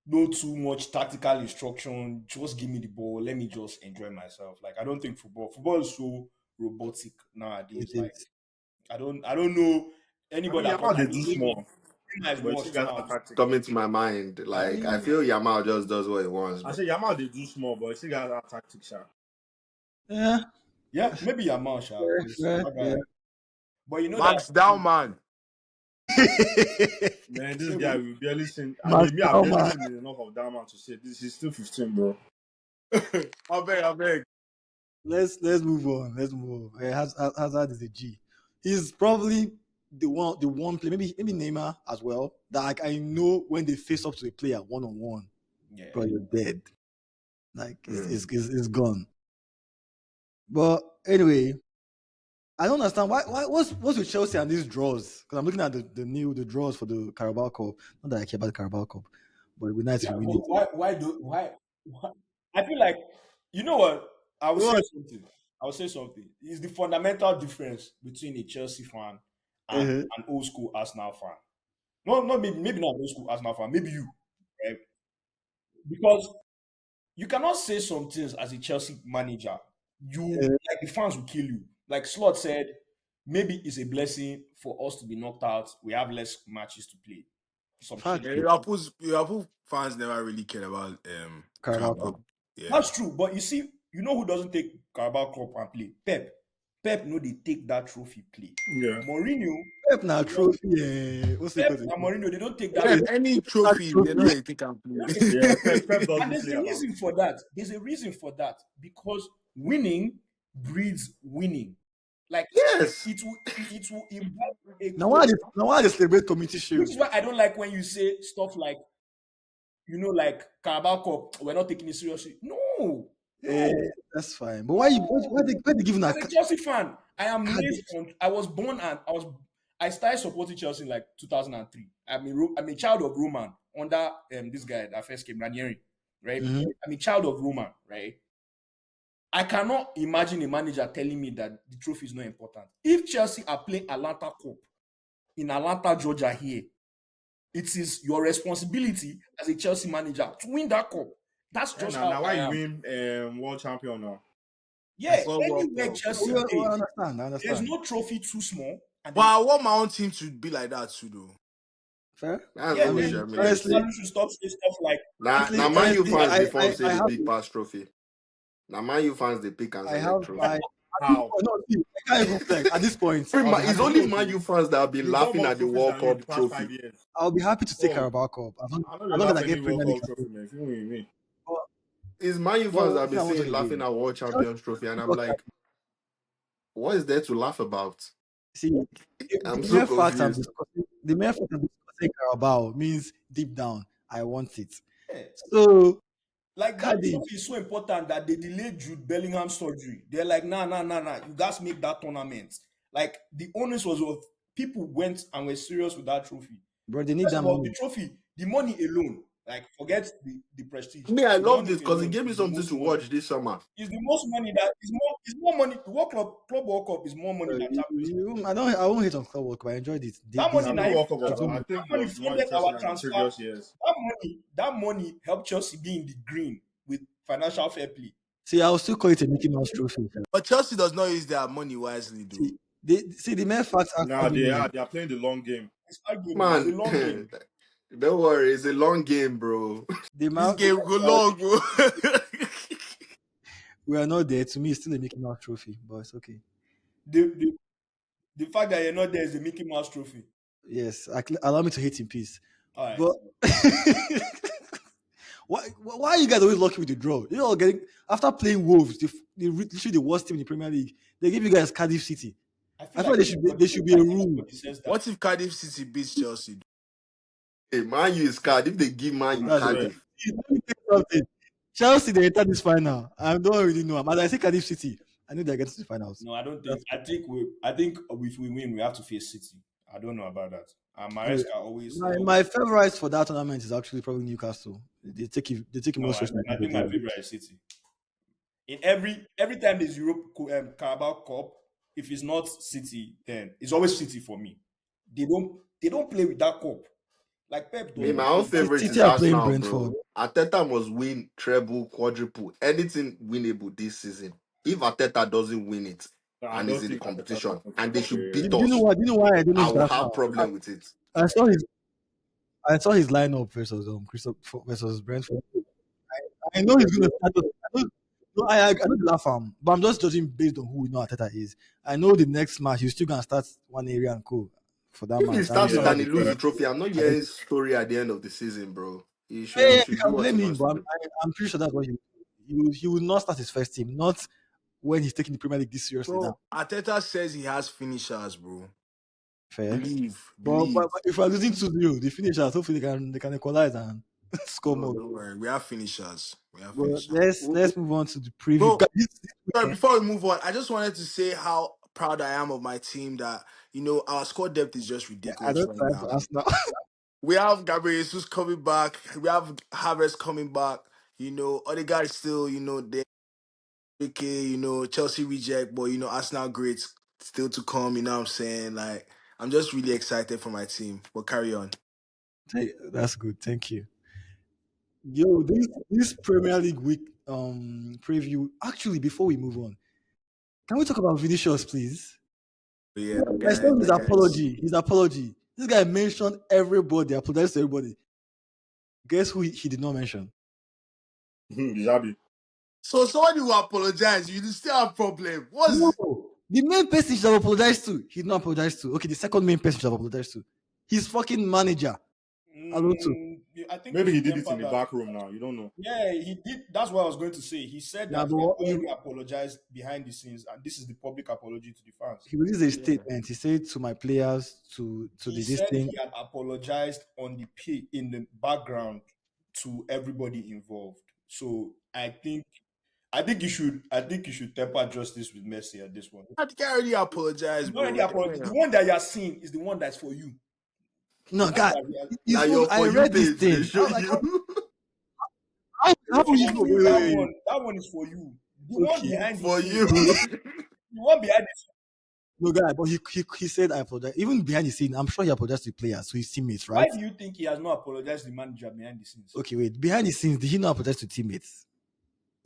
too much tactical instruction. Just give me the ball. Let me just enjoy myself. Like I don't think football is so robotic It nowadays. Like is. I don't know I anybody mean, that can. Yamal I they mean do maybe small, Neymar is but you see washed guys now. are tactics. Coming to my mind. I Like I mean, feel Yamal just does what he wants, I bro. say Yamal they do small, but you see guys are tactics. Yeah. yeah, Yeah, maybe Yamal, because yeah, that yeah. guy. But you know that Max down, man. Man, this say guy wait. we barely seen. I Max mean, me I've barely Baumann. seen enough of that man to say this. He's still 15, bro. I beg. Let's move on. Let's move on. Hazard is a G. He's probably the one play, maybe Neymar as well. That like, I know when they face up to a player one on one, Yeah. bro, you're dead. Like Mm. it's gone. But anyway, I don't understand what's with Chelsea and these draws. Because I'm looking at the draws for the Carabao Cup. Not that I care about the Carabao Cup, but it'd be nice if Yeah, we win but it. why I feel like you know what? I will say What? something. I will say something. It's the fundamental difference between a Chelsea fan and Uh-huh. an old school Arsenal fan. No, not maybe not an old school Arsenal fan, maybe you, right? Because you cannot say some things as a Chelsea manager. You Uh, like the fans will kill you. Like Slot said, maybe it's a blessing for us to be knocked out. We have less matches to play. Some shit Fact, Yeah, like Liverpool fans never really cared about Carabao Cup. Carabao. Yeah. that's true. But you see, you know who doesn't take Carabao Cup and play? Pep. Pep no they take that trophy play. Yeah. Mourinho, Pep na they don't, trophy. What's it Pep called? and Mourinho, they don't take that Pep, Hey, trophy. any that trophy, they know trophy. they think and play. Yeah. Pep And doesn't there's play a about reason it. for that. There's a reason for that because winning breeds winning. Like Yes. it will invite a Now coach. why they celebrate community Which shield? is why I don't like when you say stuff like like Carabao Cup, we're not taking it seriously. No, Eh, no, that's fine. But no. why they giving a As a Chelsea fan, I am card? raised on. I was born and I started supporting Chelsea in like 2003. I'm a child of Roman under this guy that first came, Ranieri, right? Mhm. I'm a child of Roman, right? I cannot imagine a manager telling me that the trophy is not important. If Chelsea are playing Atlanta Cup in Atlanta, Georgia, here, it is your responsibility as a Chelsea manager to win that cup. That's And just now how why I you am. win world champion now? Yeah, World anywhere Cup. We, Chelsea we day, understand. I there's understand. no trophy too small. And But I want my own team to be like that too, though. Fair. That's yeah, I what we then mean, should emulate. honestly, you should stop saying stuff like Now honestly, Man U honestly, fans like they I, form I, say I the have, big pass trophy. Now Man U fans they pick and I select have, I trophy. at this How? point, no, see, I can't even flex. At this point, I'll be It's happy to only take. Man U fans that have been We've won laughing more at the trophies World than you in the Cup past trophy. 5 years. I'll be happy to take Oh, Carabao Cup I know as you long as laugh I any get World Premier League. Cup trophy, man. If you with me. But, It's Man U fans that but have if I been want to saying talk laughing again, at World Chelsea Champions trophy, and I'm got like, what is there to laugh about? see, I'm the so mere fact I'm confused. discussing, the mere fact I'm discussing Carabao means deep down I want it. yeah. So Like that Cardiff, trophy is so important that they delayed Jude Bellingham's surgery. They're like, nah. You guys make that tournament. Like the onus was of people went and were serious with that trophy. bro, they need First that of all, the money. trophy, the money alone, like forget the prestige. Me, I The love money this because it alone gave me is the something most to money. watch this summer. Is the most money that is more money. The Club World Cup is more money than Champions League. I won't hate on Club Work, but I enjoyed it. That money I now know if World Cup That's was, what I that think money was more funded interesting our than in transfer. previous years. That money helped Chelsea be in the green with financial fair play. see, I'll still call it a Mickey Mouse trophy. But Chelsea does not use their money wisely, though. See, the mere fact Nah, actually mean they are playing the long game. It's arguable. It's a Man, long game. don't worry, it's a long game, bro. the This amount game go long, bro. we are not there. To me, it's still a Mickey Mouse trophy, but it's okay. The fact that you're not there is a Mickey Mouse trophy. Yes, allow me to hate in peace. All right. But why are you guys always lucky with the draw? You know, getting after playing Wolves, literally the worst team in the Premier League. They give you guys Cardiff City. I I feel feel like like there should be a rule. everybody says that. What if Cardiff City beats Chelsea? Hey, Man U is card. If they give Man U I That's it. swear. Cardiff, See, let me tell you something. Chelsea they enter this final. I don't really know. But I say Cardiff City. I know they get to the finals. No, I don't think. That's I think if we win, we have to face City. I don't know about that. bro, Maresca always. my favorite for that tournament is actually probably Newcastle. They take it No, more I, seriously I than think people my do. favorite is City. In every time there's Carabao Cup, if it's not City, then it's always City for me. They don't play with that cup like Pep me, does. my own favorite City is are playing Arsenal, Brentford. bro. Arteta must win treble, quadruple, anything winnable this season. If Arteta doesn't win it I and is don't in the think Arteta can competition and they continue should the beat Do you know us, why? Do you know why I don't know I if will that's have now? problem with it. I saw his I saw his lineup versus Crystal versus Brentford. I know he's gonna start. I know, no, I know the laugh but I'm just judging based on who we know Ateta is. I know the next match he's still gonna start one area and co for that If he match. I starts know it Yeah, how and they he fair. play. loses the trophy, I'm not I don't, hearing story at the end of the season, bro. He yeah, you should do can what he blame him, wants but to do. I'm pretty sure that's what he will not start his first team. Not when he's taking the Premier League this seriously now. Bro, Arteta says he has finishers, bro. Fair. Believe, But believe. if we're losing 2-0, the finishers hopefully they can equalize and score No, more. don't worry. We have finishers. We have But finishers. let's move on to the preview. Bro, Guys, this sorry, weekend, before we move on, I just wanted to say how proud I am of my team that, our squad depth is just I ridiculous don't right try now. to ask now. We have Gabriel Jesus coming back. We have Harvest coming back. Other guys still, they okay, Chelsea reject, but Arsenal greats still to come, you know what I'm saying? Like, I'm just really excited for my team. But carry on. Hey, that's good. Thank you. Yo, this Premier League week preview. Actually, before we move on, can we talk about Vinicius, please? But yeah, I saw go his ahead. apology. His apology. This guy mentioned everybody, apologized to everybody. Guess who he did not mention? Xabi. So somebody will apologize. You still have problem. No, What's the main person he should have apologized to. He did not apologize to. Okay, the second main person he should have apologized to. His fucking manager, Alonso. I think you Maybe he should did it temper in the that. back room now. You don't know. Yeah, he did. That's what I was going to say. He said Now, that but he had already apologized behind the scenes, and this is the public apology to the fans. he released a yeah. statement. He said to my players to He the this said thing. he had apologized on the in the background to everybody involved. So I think you should temper justice with Messi at this one. I think I already apologized, He's already bro. apologized. The one that you are seeing is the one that's for you. The No, one God, that we are, it's Now so. your I for you read this page, they thing. I show was like, you. how will you for know? you, Wait, that wait, wait. one is for you. The one Okay. behind the For scenes, you. the one behind the scenes. No, guy, but he said I apologize. Even behind the scene, I'm sure he apologized to players, to his teammates, Why right? do you think he has not apologized to the manager behind the scenes? Okay, wait. Behind the scenes, did he not apologize to teammates?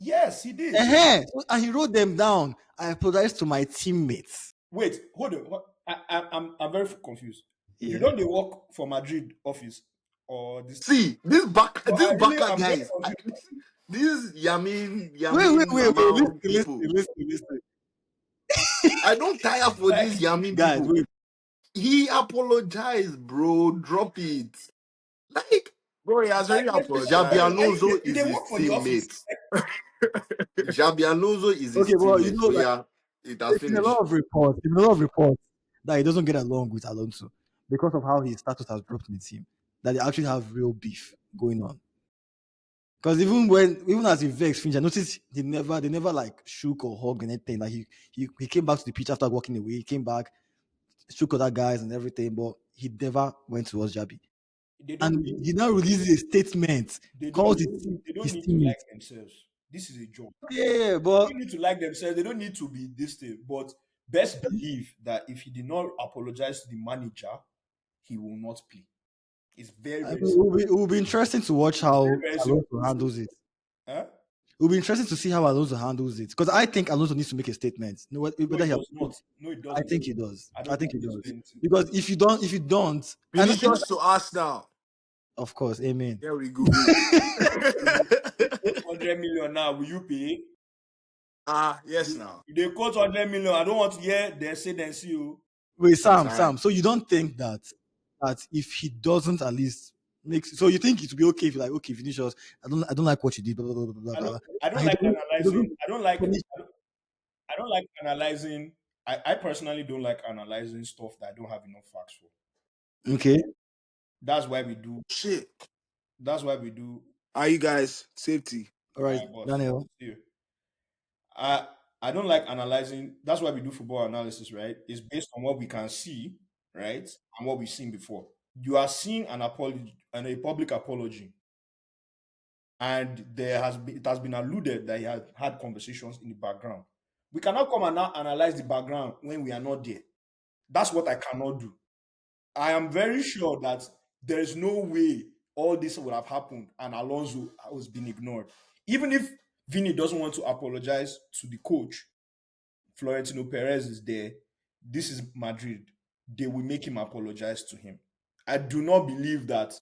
Yes, he did. And he wrote them down. I apologize to my teammates. Wait, hold on. I'm very confused. You Yeah. don't they work for Madrid office or this? See, But this Baka I'm very guys, confused. this Wait, Yamin wait, wait. Lamal Listen, people. listen, listen. I don't tire for these Like Yamin Guys, people. wait. He apologized, bro. Drop it. Like, bro, he has already wait, hold apologized. Jabi on. Are Alonso you is they his work for the office? teammate. Jabi Alonso is his Okay, well, teammate. So like, yeah, it has there's been a lot finished. of reports. There's been a lot of reports that he doesn't get along with Alonso because of how his status has dropped in the team. That they actually have real beef going on. Because even as he vexed Finch, I noticed they never like shook or hugged anything. Like he came back to the pitch after walking away. He came back, shook other guys and everything, but he never went towards Jabi. They don't. And he now releases a statement, They don't. calls They don't. They don't his need to like teammates. themselves. This is a job. Yeah, They but don't need to like themselves. They don't need to be this thing. But best believe that if he did not apologize to the manager, he will not play. It's very, I very mean, simple. it will be interesting to watch It's very, how very simple. Alonso handles it. Huh? It will be interesting to see how Alonso handles it because I think Alonso needs to make a statement. No, No, whether it he, does not. No, it I doesn't. think he does. I I don't think think he he needs to do does anything. because if you don't, and Vinicius to Arsenal. of course, amen. There we go. They quote 100 million now. Will you pay? Ah, yes now. They quote 100 million. I don't want to hear they say then see you. Wait, It's Sam, all right. Sam. So you don't think that if he doesn't at least make, so you think it would be okay if you're like, okay, Vinicius, I don't like what you did, blah blah blah blah I don't blah, I and don't like he analyzing. doesn't I don't like punish. I don't like analyzing. I personally don't like analyzing stuff that I don't have enough facts for. Okay, That's why we do. Shit. That's why we do. Are you guys safety? all right, Boss. Daniel. See you. I don't like analyzing. That's why we do football analysis, right? It's based on what we can see, right, and what we've seen before. You are seeing an apology and a public apology, and it has been alluded that he had had conversations in the background. We cannot come and now analyze the background when we are not there. That's what I cannot do. I am very sure that there is no way all this would have happened and Alonso was being ignored. Even if Vini doesn't want to apologize to the coach, Florentino Perez is there. This is Madrid. They will make him apologize to him. I do not believe that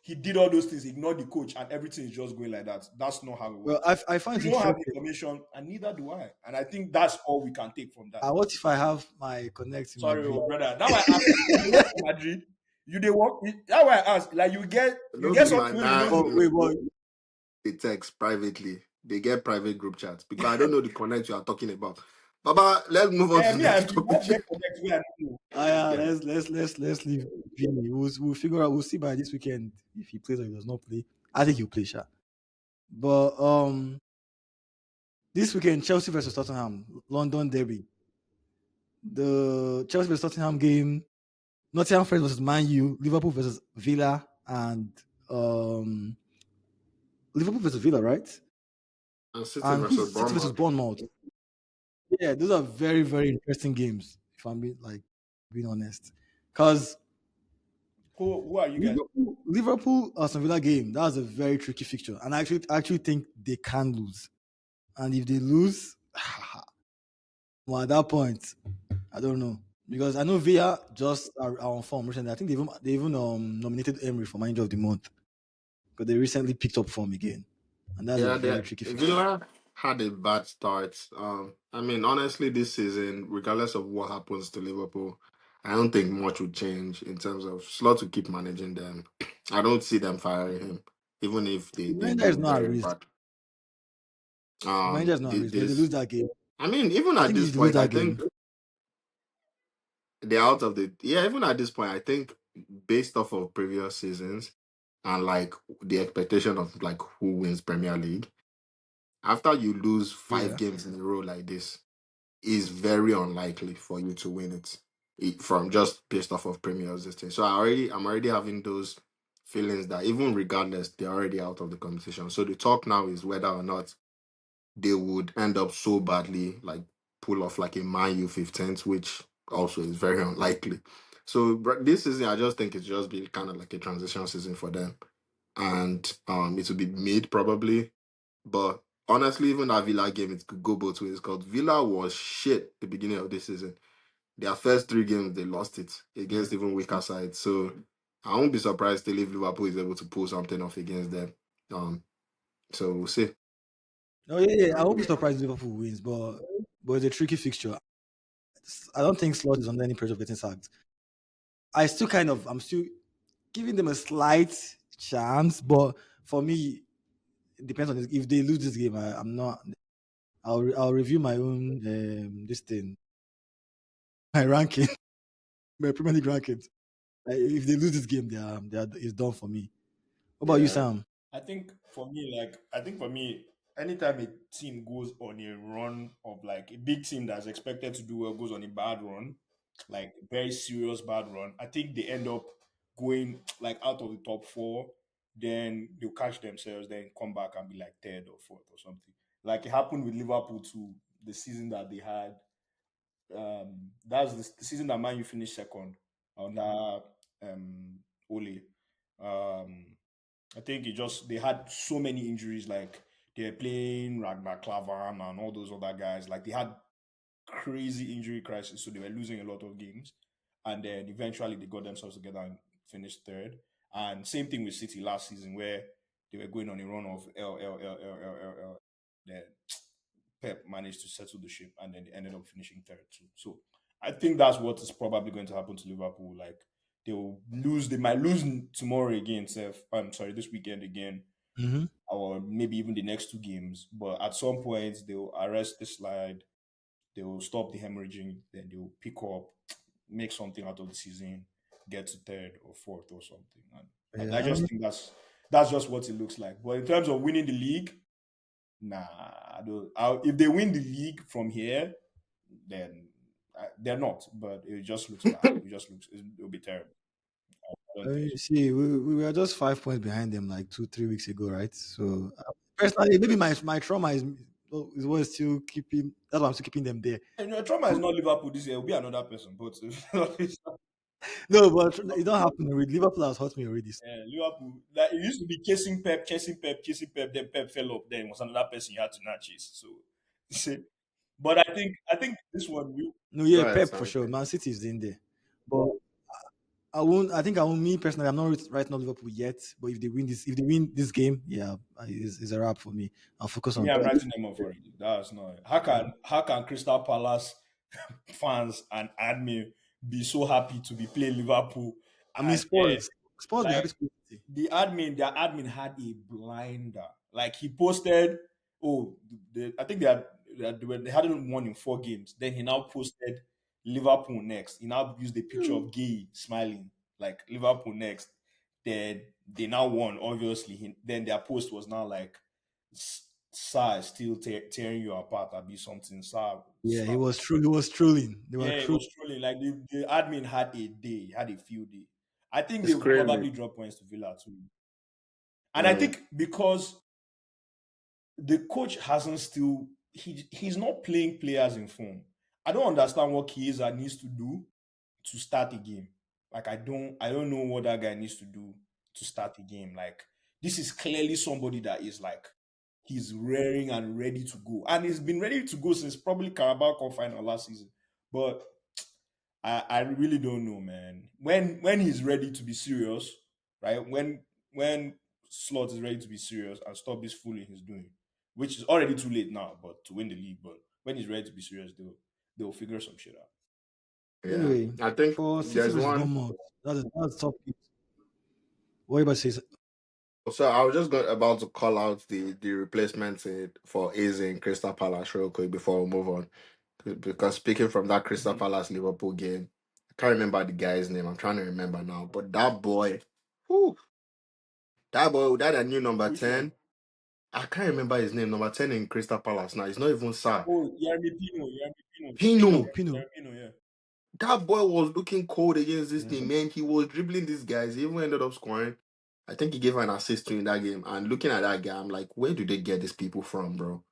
he did all those things, ignored the coach, and everything is just going like that. That's not how it Well, works. I find You it don't have interesting. information, and neither do I. And I think that's all we can take from that. What if I have my connect in Sorry, Madrid? oh, brother. Now I ask you work for Madrid. You they work. That's why I ask. Like you Don't get be my something when you don't Oh know. man. wait, boy. They text privately. They get private group chats because I don't know the connect you are talking about. Baba, let's move on to the Me and next you what get topic. connect where I don't know. Yeah, Yeah. let's leave Vini. We'll figure out. We'll see by this weekend if he plays or he does not play. I think he'll play, sure. But this weekend Chelsea versus Tottenham, London derby. The Chelsea versus Tottenham game, Nottingham Forest versus Man U, Liverpool versus Villa, and um Liverpool versus Villa, right? And City And versus who's City versus Bournemouth. Bournemouth? Yeah, those are very, very interesting games, if I'm being honest. Because Who are you guys? Liverpool Aston Villa game, that was a very tricky fixture. And I actually think they can lose. And if they lose, well, at that point, I don't know. Because I know Villa just are on form recently. I think they even nominated Emery for manager of the month. Because they recently picked up form again. And that's a Yeah, very tricky fixture. Villa had a bad start. I mean, honestly, this season, regardless of what happens to Liverpool, I don't think much would change in terms of Slot to keep managing them. I don't see them firing him, even if The they manager is do not at very risk. bad. The manager is not at risk. But if they lose This, that game, I mean, even I at think this if they lose point, I that game, think they're out of the. Yeah, even at this point, I think based off of previous seasons and like the expectation of like who wins Premier League, after you lose five yeah. games in a row like this, is very unlikely for you to win it from just based off of premiers this thing. So I'm already having those feelings that even regardless, they're already out of the competition. So the talk now is whether or not they would end up so badly, like pull off like a Man U 15th, which also is very unlikely. So this season, I just think it's just be kind of like a transition season for them, and it will be mid probably But honestly, even that Villa game, it could go both ways because Villa was shit the beginning of this season. Their first three games, they lost it Yeah. against even weaker sides. So I won't be surprised if Liverpool is able to pull something off against them. Um, so we'll see. Oh yeah, yeah. I won't be surprised if Liverpool wins, but it's a tricky fixture. I don't think Slot is under any pressure of getting sacked. I'm still giving them a slight chance, but for me, it depends on this. If they lose this game, I'm not. I'll review my own this thing, my ranking, my Premier League rankings. If they lose this game, it's done for me. What about you, Yeah. Sam? I think for me, anytime a team goes on a run of like a big team that's expected to do well goes on a bad run, like a very serious bad run, I think they end up going like out of the top four, then they'll catch themselves, then come back and be like third or fourth or something. Like it happened with Liverpool too, the season that they had. That's the season that Man U finished second under Ole. Um, I think it just they had so many injuries. Like they're playing Ragnar Klavan and all those other guys. Like they had crazy injury crisis, so they were losing a lot of games. And then eventually they got themselves together and finished third. And same thing with City last season, where they were going on a run of L. Then Pep managed to settle the ship, and then they ended up finishing third too. So I think that's what is probably going to happen to Liverpool. Like they'll lose, they might lose tomorrow again. Seth, I'm sorry, this weekend again, Mm-hmm. or maybe even the next two games. But at some point, they'll arrest the slide, they will stop the hemorrhaging, then they will pick up, make something out of the season, get to third or fourth or something. And I Yeah, just think that's just what it looks like. But in terms of winning the league, nah, I don't. If they win the league from here, then they're not. But it just looks bad. It'll be terrible. I I don't think mean, so. see, we were just 5 points behind them like 2, 3 weeks ago, right? So personally, maybe my trauma is what still keeping. That's why I'm still keeping them there. And trauma is not Liverpool this year. It'll be another person. But it's not No, but it don't happen already. Liverpool has hurt me already. Liverpool, like it used to be chasing Pep, chasing Pep, chasing Pep. Then Pep fell off. Then it was another person you had to not chase. So, but I think this one will. No, Go yeah, ahead, Pep for Sam. sure. Man City is in there, but I won't. I think I won't. Me personally, I'm not writing off Liverpool yet. But if they win this game, yeah, it's a wrap for me. I'll focus on. Me, I'm writing them off already. That's not. How can Crystal Palace fans and admin be so happy to be playing Liverpool I mean, and Spurs be like happy to play City. their admin had a blinder. Like he posted, oh, I think they hadn't won in 4 games. Then he now posted Liverpool next. He now used a picture of Gay smiling, like Liverpool next. Then they now won. Obviously, then their post was now like, "Sir is still tearing you apart." Or be something. Sir, Yeah, he stop. was true. He was trolling. They were Yeah, it true. was truly like the admin had a day, had a few day. I think they It's will crazy. probably drop points to Villa too. And I Mm. think because the coach hasn't still he's not playing players in form. I don't understand what Chiesa needs to do to start a game. Like I don't know what that guy needs to do to start a game. Like this is clearly somebody that is like he's raring and ready to go. And he's been ready to go since probably Carabao Cup final last season. But I really don't know, man. When he's ready to be serious, right? When Slot is ready to be serious and stop this fooling he's doing, which is already too late now, but to win the league. But when he's ready to be serious, they'll figure some shit out. Yeah. Anyway, I think for City there's versus one. Bournemouth, that's top. What you about to say? So I was just about to call out the replacements for Eze in Crystal Palace real quick before we move on. Because speaking from that Crystal Mhm. Palace Liverpool game, I can't remember the guy's name. I'm trying to remember now. But that boy, whew, that a new number Which one? 10. I can't remember his name. Number 10 in Crystal Palace now. It's not even Sir. Oh, Yeremy Pino, Yeremy Pino, Pino, Pino. Pino. Yeremy Pino, yeah. That boy was looking cold against this Yeah. team, man. He was dribbling these guys. He even ended up scoring. I think he gave an assist to in that game. And looking at that guy, I'm like, where do they get these people from, bro?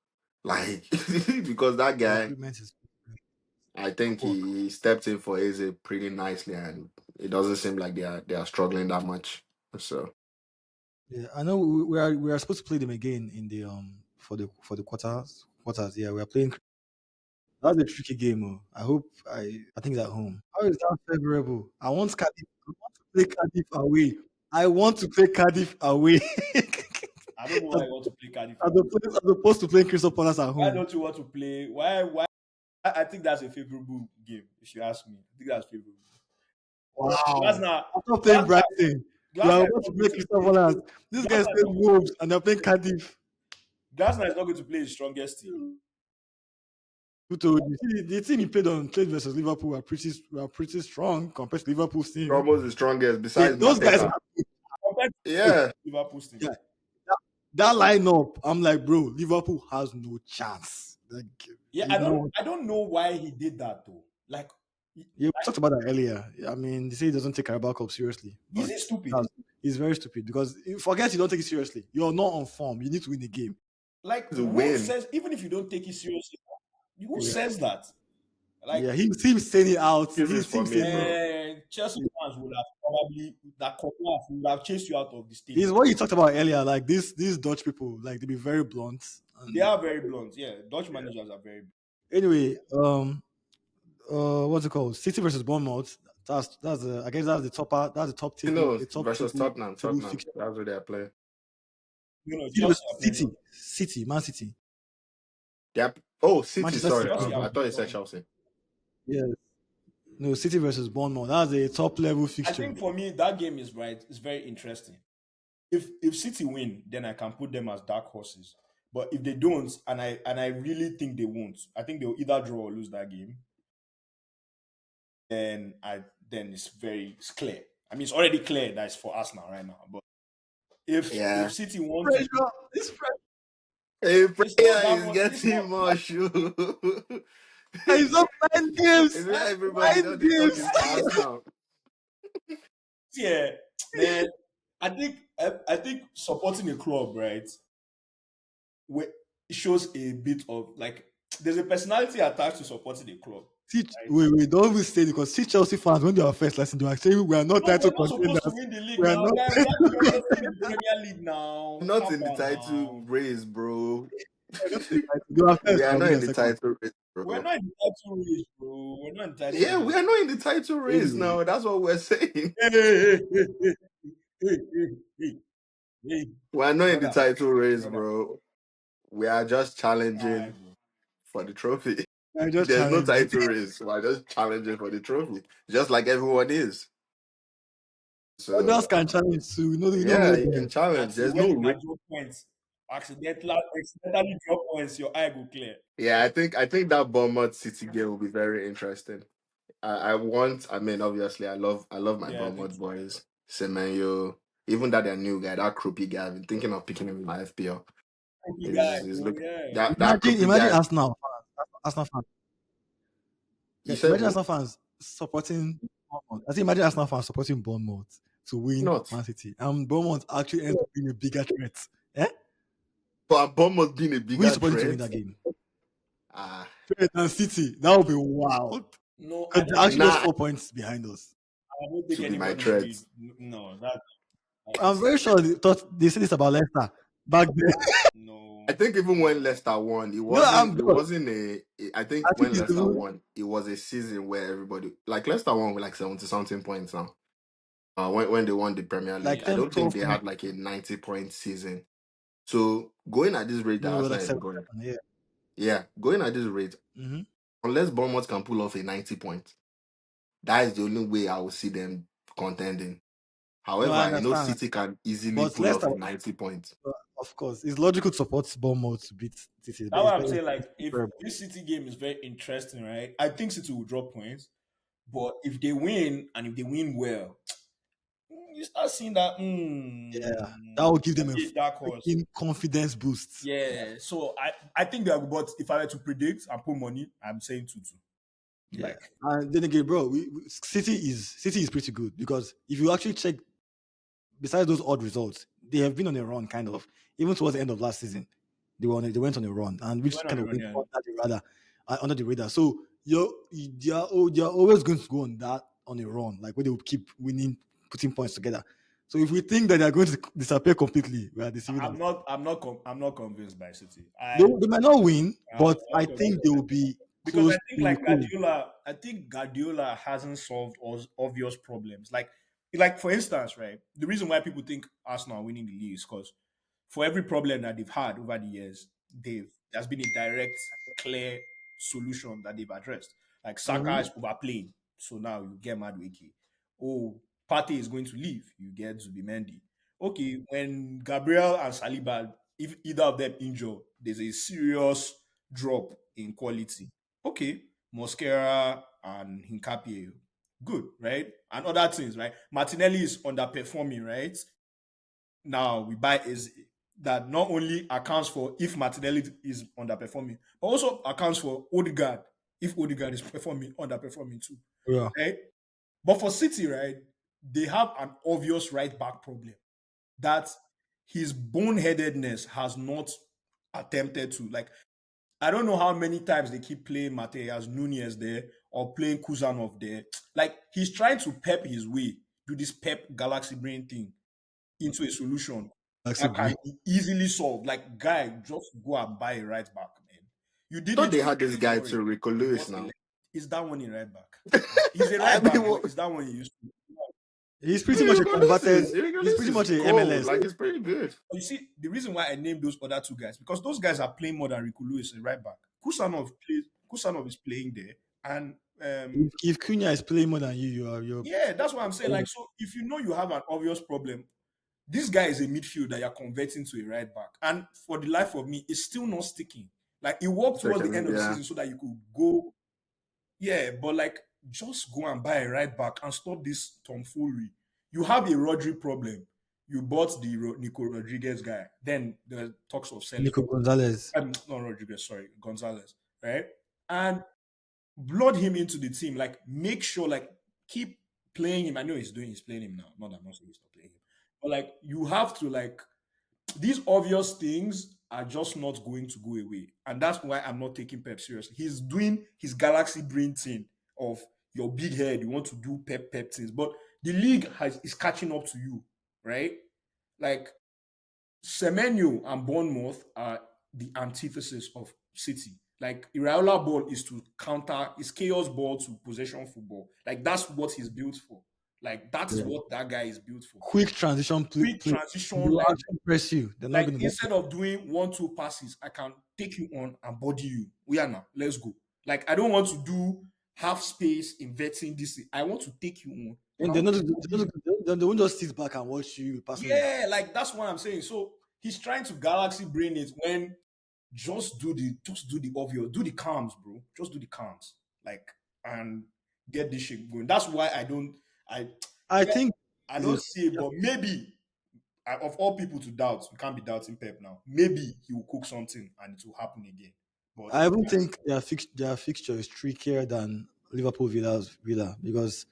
Like, because that The guy, recruitment is I think work. he stepped in for Eze pretty nicely, and it doesn't seem like they are struggling that much. So Yeah, I know we are supposed to play them again in the for the quarters. Yeah, we are playing. That's a tricky game. Oh. I think it's at home. How is that favorable? I want Cardiff. I want to play Cardiff away. I want to play Cardiff away. I don't know as, why you want to play Cardiff as away. opposed to playing Crystal Palace at Why home. don't you want to play? Why? I think that's a favorable game. If you ask me, I think that's favorable. Wow. Glasner, After playing Glasner, Brighton, you are Glasner is about to not going play to Crystal play. Palace. These guys Glasner is play not going to Wolves and they're playing Cardiff. Glasner is not going to play his strongest team. Who told you? See, the team he played versus Liverpool were pretty strong compared to Liverpool's team. Almost the strongest besides Those guys Mateta. are Compared to Yeah. Liverpool's team. yeah, that lineup. I'm like, bro, Liverpool has no chance. Like, Yeah, you know, I don't know why he did that though. Like, yeah, we talked about that earlier. I mean, they say he doesn't take Carabao Cup seriously, is but he stupid? that's, he's very stupid because forget you don't take it seriously. You're not on form. You need to win the game. Like, It's a who win. says even if you don't take it seriously, who Yeah, says that? Like, yeah. Him saying it out. Excuses for Him me, saying it. bro. Chelsea fans would have probably that Coquelin would have chased you out of the Is stadium. what you talked about earlier. Like these Dutch people, like they be very blunt. They And are very blunt. Yeah, Dutch managers are very. anyway, what's it called? City versus Bournemouth. I guess that's the top You table, know, a top versus table Tottenham. table Tottenham. fixture. That's what they're playing. City Chelsea versus are playing. City, Man City, Yep. Oh, City. Manchester Sorry. City. Chelsea are I thought you said playing. Chelsea. Yeah, no, City versus Bournemouth. That's a top level I fixture. think for me that game is right. It's very interesting. If City win, then I can put them as dark horses. But if they don't, and I really think they won't, I think they'll either draw or lose that game. Then it's clear. I mean, it's already clear that it's for Arsenal right now. But if Yeah. City want to, Pressure. It's pressure. Hey, it's not prayer that is much. It's not. getting more shoe. It's up 9 games. It's where everybody Nine know they talk games. is Arsenal. Yeah, man. I think supporting a club, right? Where it shows a bit of like there's a personality attached to supporting a club. Right? Wait, don't even say it because see Chelsea fans when they are first lesson, they are saying we are not No, title we're not supposed to contenders. win the league We are now, not guy. We title have to be investing in the contenders. Premier League now. Not Calm in the down title now. race, bro. We are not in the title. They are We first are now, not we in are the second. title race, We're bro. not in the title race, bro. We're not in the title Yeah, we race. are not in the title race Anyway, now. That's what we're saying. Hey, hey, hey, hey, hey, hey, hey, hey, We are not in the brother, title race, brother. bro. We are just All right, challenging bro. for the trophy. we are just There's no challenging. title race. We are just challenging for the trophy, just like everyone is. So Others can challenge too. You don't yeah, know you can them. challenge. Until There's when no you race. can drop points, accidentally drop points, your eye will clear. Yeah, I think that Bournemouth City game will be very interesting. I mean, obviously, I love my Yeah, I think Bournemouth so. boys. Semenyo, even that their new guy, that Croupy guy. I've been thinking of picking him in my FPL. Cookie guy, Is bro. look Yeah. that Croupy Imagine guy. Arsenal fans. You Yeah, said imagine who? Arsenal fans supporting Bournemouth. I think imagine Arsenal fans supporting Bournemouth to win Not. Man City. And Bournemouth actually ends up being a bigger threat. Eh? But Bournemouth being a Who are you bigger supporting to win threat. that game? Ah, Threat and City. That would be wild. No, I Because don't they're think actually just nah, 4 points behind us. I don't think to be my anybody should threat. be. No, that I'm is very sure they said this about Leicester back then. no. I think even when Leicester won, it No, wasn't. I'm It good. wasn't a. I think I think when it's Leicester the won, it was a season where everybody like Leicester won with like 70 something points now. When they won the Premier League, like I 10, don't think 12 they points. had like a 90-point season. So going at this rate that No, Arsenal like is 7. going, 7, yeah. yeah, going at this rate, Mm-hmm. unless Bournemouth can pull off a 90 point, that is the only way I will see them contending. No, However, I I know understand. City can easily But pull off Leicester, a 90 point. of course, it's logical to support Bournemouth to beat City. That's It's, why I'm it's, saying it's like if preferable. this City game is very interesting, right? I think City will drop points, but if they win and if they win well, you start seeing that Yeah, that will give them a maybe a dark horse. freaking confidence boost. Yeah. So I think they are. But if I were to predict and put money, I'm saying 2-2. Yeah, Like and then again, bro, City is pretty good because if you actually check, besides those odd results, they have been on a run, kind of. Even towards the end of last season, they went on a run, and they which went on kind the of run, went yeah. under the radar. So they are always going to go on that on a run, like where they will keep winning, putting points together. So if we think that they are going to disappear completely, we are deceiving I'm ourselves. not. I'm not convinced by City. They might not win, I'm but I not think convinced they will be because close I to think being like cool. Guardiola. I think Guardiola hasn't solved obvious problems. Like for instance, right? The reason why people think Arsenal are winning the league is because for every problem that they've had over the years, there's been a direct, clear solution that they've addressed. Like Saka Mhm. is overplaying, so now you get Madueke. Oh, Partey is going to leave, you get Zubimendi. Okay, when Gabriel and Saliba, if either of them injure, there's a serious drop in quality. Okay, Mosquera and Hincapie, good, right? And other things, right? Martinelli is underperforming, right? Now we buy is that not only accounts for if Martinelli is underperforming, but also accounts for Odegaard if Odegaard is performing underperforming too, Yeah, right? But for City, right, they have an obvious right back problem that his boneheadedness has not attempted to. Like, I don't know how many times they keep playing Mateus Nunez there or playing Kuzanov there. Like, he's trying to pep his way, do this pep galaxy brain thing into a solution Maxi that can Bree. be easily solved. Like, guy, just go and buy a right back, man. You did Thought it they with had this Eric guy Murray. to Rico You Lewis bought a now. left. Is that one a right back? He's a I right mean, back, but what? is that one he used to? He's pretty much a Rico Lewis converted. is Rico He's Lewis pretty is much a cold. MLS. Like it's pretty good. You see, the reason why I named those other two guys because those guys are playing more than Riku Lewis in right back. Kusanov is playing there, and If Cunha is playing more than you, you're yeah, that's what I'm saying. Like, so if you know you have an obvious problem, this guy is a midfield that you're converting to a right back, and for the life of me, it's still not sticking. Like, it worked towards the end Second, of the yeah. season so that you could go, yeah, but like just go and buy a right back and stop this tomfoolery. You have a Rodri problem. You bought the Nico Rodriguez guy. Then the talks of selling. Nico Gonzalez. Not Rodriguez, sorry, Gonzalez, right? And blood him into the team. Like, make sure, like, keep playing him. I know he's playing him now. Not that I'm not saying he's not playing him, but like, you have to like these obvious things are just not going to go away, and that's why I'm not taking Pep seriously. He's doing his galaxy brain thing of your big head. You want to do Pep things, but the league is catching up to you, right? Like Semenyo and Bournemouth are the antithesis of City. Like Iraola ball is to counter, is chaos ball to possession football. Like that's what he's built for. Like that is Yeah. what that guy is built for. Quick transition Quick play. They transition, will like actually press you. They're not like going to. instead of doing 1-2 passes, I can take you on and body you. We are now. Let's go. Like I don't want to do half space inverting this. I want to take you on and And I they're want not. to body you. They won't just sit back and watch you passing the ball. Yeah, like that's what I'm saying. So he's trying to galaxy brain it when just do the obvious, do the calms, bro. Just do the calms. Like and get this shit going. That's why I I think I is don't see it, but maybe of all people to doubt, you can't be doubting Pep now. Maybe he will cook something and it will happen again. But I even think their fixture is trickier than Villa because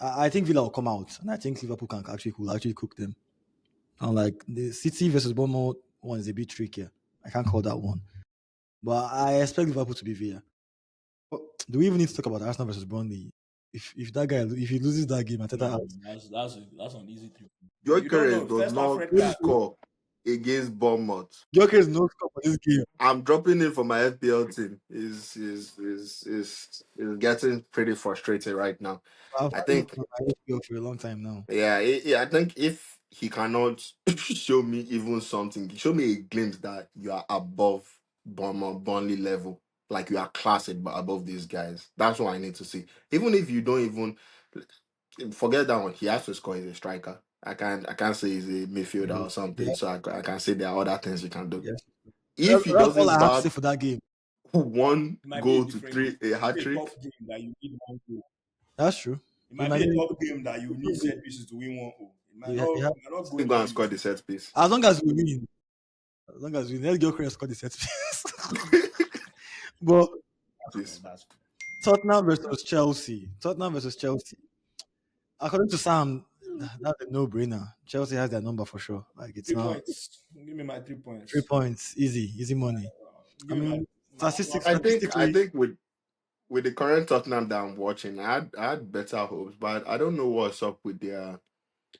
I think Villa will come out and I think Liverpool will actually cook them. And like the City versus Bournemouth one is a bit trickier. I can't call that one, but I expect Liverpool to be Villa. But do we even need to talk about Arsenal versus Burnley? If that guy if he loses that game, Arteta no, out. that's an easy thing. But you don't Gyökeres know. does First half not red card. score against Bournemouth. Gyökeres no score for this game. I'm dropping it for my FPL team. Is getting pretty frustrated right now. I've I had him think, on my FPL for a long time now. yeah, I think if he cannot show me even something, show me a glimpse that you are above Bournemouth, Burnley level, like you are class above these guys. That's what I need to see. Even if you don't even forget that one, he has to score as a striker. I can't say he's a midfielder or Yeah, something. So I can say there are other things you can do. yes. If he That's all doesn't I have to say bag for that game. one It might be a goal to different game. three, a It hat might be a trick, tough game that you need 1 goal. That's true. It He might might be a need, tough game that you need set pieces to win 1-0. he ha- It might not go still in go your and score use. the set piece. as long as we win, as long as we let Gyökeres score the set piece. But That's fair. Please. That's fair. Tottenham versus Chelsea. Tottenham versus Chelsea. According to Sam, that's a no-brainer. Chelsea has their number for sure. Like it's Three not points. Give me my 3 3 points. points, easy money. I Give me mean, my I think I statistically, think with the current Tottenham that I'm watching, I had better hopes, but I don't know what's up with their.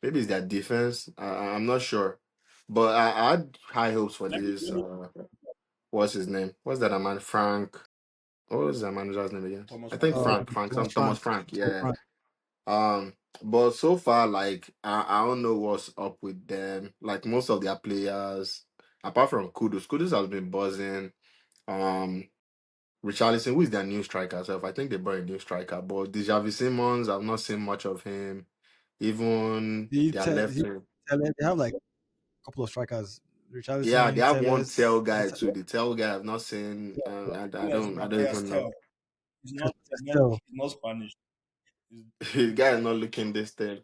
Maybe it's their defense. I'm not sure, but I had high hopes for this. Let me What's his name? What's that man? Frank. What was that manager's name again? Thomas I think Frank. Frank. Frank. Thomas Some Thomas Frank. Frank. Thomas Yeah. Frank. But so far, like I don't know what's up with them. Like most of their players, apart from Kudus has been buzzing. Um, Richarlison, who is their new striker? So I think they brought a new striker, but Dejavi Simmons, I've not seen much of him. Even They, their te- left they, wing. they have like a couple of strikers. Yeah, they Richarlison, have one Telles, tail guy too. The tail guy I've not seen. Yes, I don't Matthias even know. Tell. Castel. He's not Spanish. He's, The guy is not looking this thing.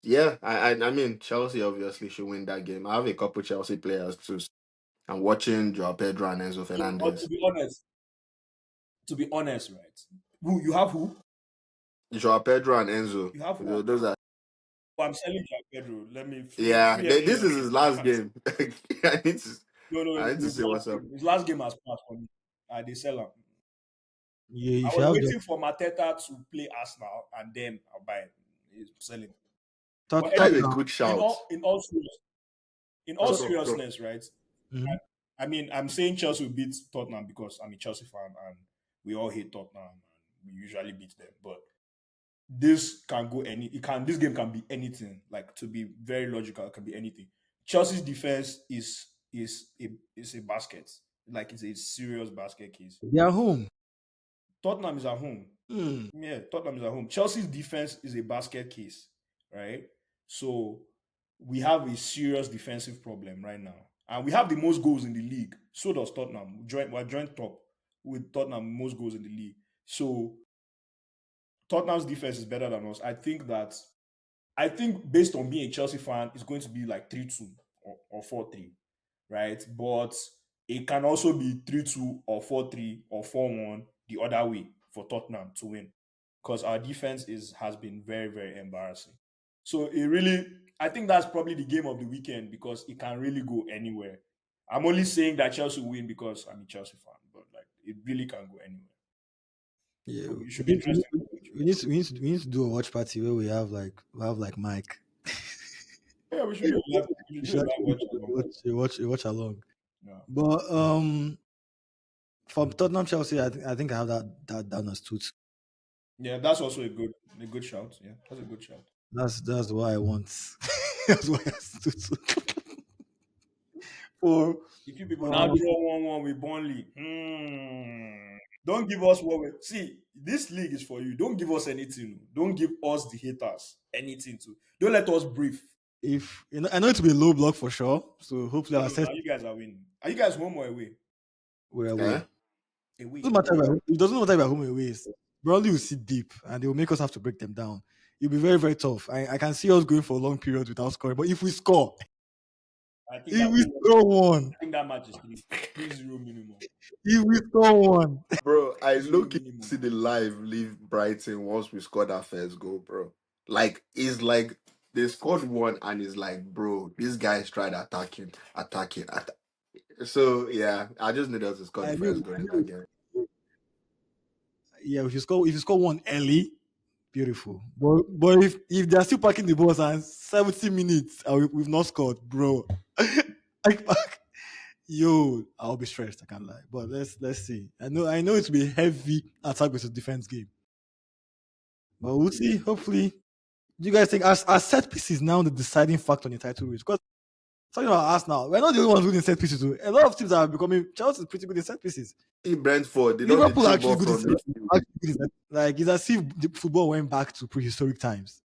Yeah, I mean Chelsea obviously should win that game. I have a couple Chelsea players too. I'm watching Joao Pedro and Enzo but Fernandez. to be honest, right? Who you have who? Joao Pedro and Enzo. You have who? Those are Oh, I'm selling Jack Pedro. Let me yeah. free any This young is his last Nigerians. game. I need to No, no, I it's need to his see last what's up. game. His last game has passed for me. They sell him. Yeah, I if you was have the waiting for Mateta to play Arsenal and then I'll buy it. He's selling. But That's a anyway, Tottenham. good shout. in all Go, So, go, go. seriousness, right? mhm. I mean, I'm saying Chelsea will beat Tottenham because I'm a Chelsea fan and we all hate Tottenham and we usually beat them. But this can go any. It can. This game can be anything. Like to be very logical, it can be anything. Chelsea's defense is a basket. Like it's a serious basket case. They are home. Tottenham is at home. Hmm. Yeah, Tottenham is at home. Chelsea's defense is a basket case, right? So we have a serious defensive problem right now. And we have the most goals in the league. So does Tottenham. We're joint top with Tottenham most goals in the league. So Tottenham's defense is better than us. I think based on being a Chelsea fan, it's going to be like 3-2 or 4-3, right? But it can also be 3-2 or 4-3 or 4-1 the other way for Tottenham to win. Because our defense has been very, very embarrassing. So it really I think that's probably the game of the weekend because it can really go anywhere. I'm only saying that Chelsea will win because I'm a Chelsea fan, but like it really can go anywhere. Yeah, So it should be interesting to watch. we need to do a watch party where we have like Mike. Yeah, we should do a live. We should We do a should live actually watch along. watch along. Yeah, But from Tottenham Chelsea, I think I have that down as two. yeah, that's also a good shout. Yeah, that's a good shout. That's what I want. That's why I has two. For If you people now um draw 1-1 with Burnley, don't give us what we see. This league is for you. Don't give us anything. Don't give us the haters anything to. Don't let us brief. if I know it will be a low block for sure. So hopefully No, our no, set now you guys are winning. Are you guys home or away? we're Eh? away. Away. Doesn't matter it doesn't matter about home or away. Brownlee will sit deep and they will make us have to break them down. It'll be very, very tough. I can see us going for a long period without scoring. But if we score, I think if that we score one, I think that match is 3-0 minimum. if we score one, Bro, I 3-0 look minimum. see the live leave Brighton once we scored that first goal, bro. Like it's like they scored one and it's like, bro, these guys tried attacking. So yeah, I just need us to score the I first knew, goal I in that knew. game. Yeah, if you score one early, beautiful. But if they're still packing the balls and 70 minutes and we've not scored, bro, like, yo, I'll be stressed. I can't lie. But let's see. I know it will be a heavy attack versus defense game. But we'll see. Hopefully, do you guys think our set pieces now the deciding factor on the title race? Because talking about us now, we're not the only ones good in set pieces. Too. A lot of teams are becoming. Chelsea is pretty good in set pieces. In Brentford, they don't they Liverpool are chip actually ball good in from set pieces. midfield. Actually good in set- Like it's as if the football went back to prehistoric times.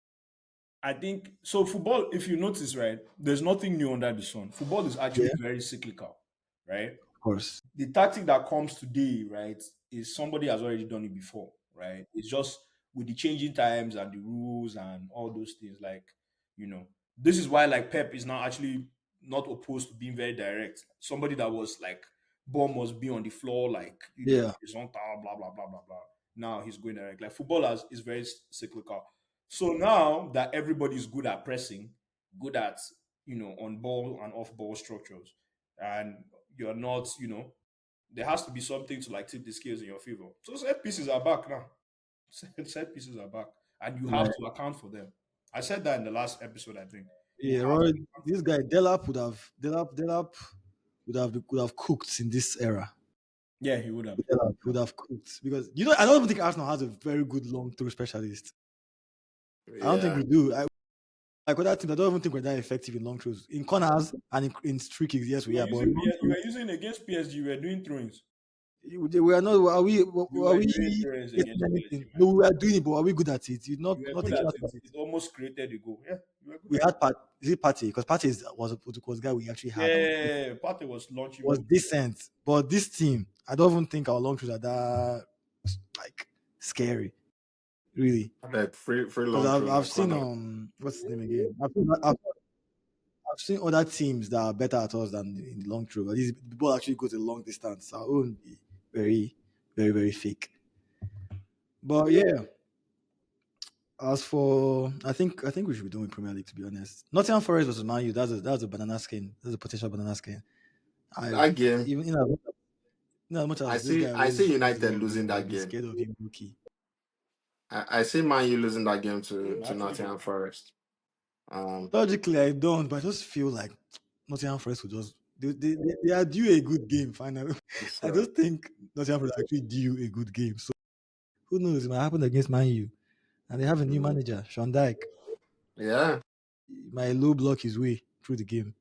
I think so. Football, if you notice, right, there's nothing new under the sun. Football is Yeah, actually very cyclical, right? of course. The tactic that comes today, right, is somebody has already done it before, right? It's just with the changing times and the rules and all those things. Like, this is why like Pep is now actually not opposed to being very direct. Somebody that was like, ball must be on the floor, like Yeah, horizontal, blah blah blah blah blah. Now he's going direct. Like footballers is very cyclical. So now that everybody's good at pressing, good at on ball and off ball structures, and you're not, there has to be something to like tip the scales in your favor. So set pieces are back now. Set pieces are back, and you have like to account for them. I said that in the last episode. I think he Yeah, has Roy, that this confidence. guy Delap would have cooked in this era. Yeah, he would have. Delap would have cooked because I don't even think Arsenal has a very good long throw specialist. I don't think Yeah. we do. Like other teams, I don't even think we're that effective in long throws. In corners and in free kicks, yes, we are. But in long You throws, were using against PSG. You were doing throws. we are not. You Are were we doing throws getting against PSG, anything? man. No, we are doing it, but are we good at it? You You not were not good taking at us it. at it. It almost created a goal. Yeah, you were good We at it. had is it Partey? Because Partey was the guy we actually had that Yeah, Partey was launching was people. decent. But this team, I don't even think our long throws are that like scary, really. Like free Because long throws I've and seen corner. what's his name again? I've seen other teams that are better at us than in the long throw. At least the ball actually goes a long distance. Our own be very, very, very fake. But yeah, I think we should be doing Premier League to be honest. Nottingham Forest versus Man U. That's a banana skin. That's a potential banana skin. I That game, even in as much as this guy I see always use the United word losing goalkeeper, that be game. scared of him, Mookie. I see Man U losing that game I to actually Nottingham don't. Forest. Um, Logically, I don't, but I just feel like Nottingham Forest will just they are due a good game finally. I so just think Nottingham Forest are actually due a good game. So who knows? It might happen against Man U, and they have a new mm, manager, Sean Dyke. yeah. He might low block his way through the game.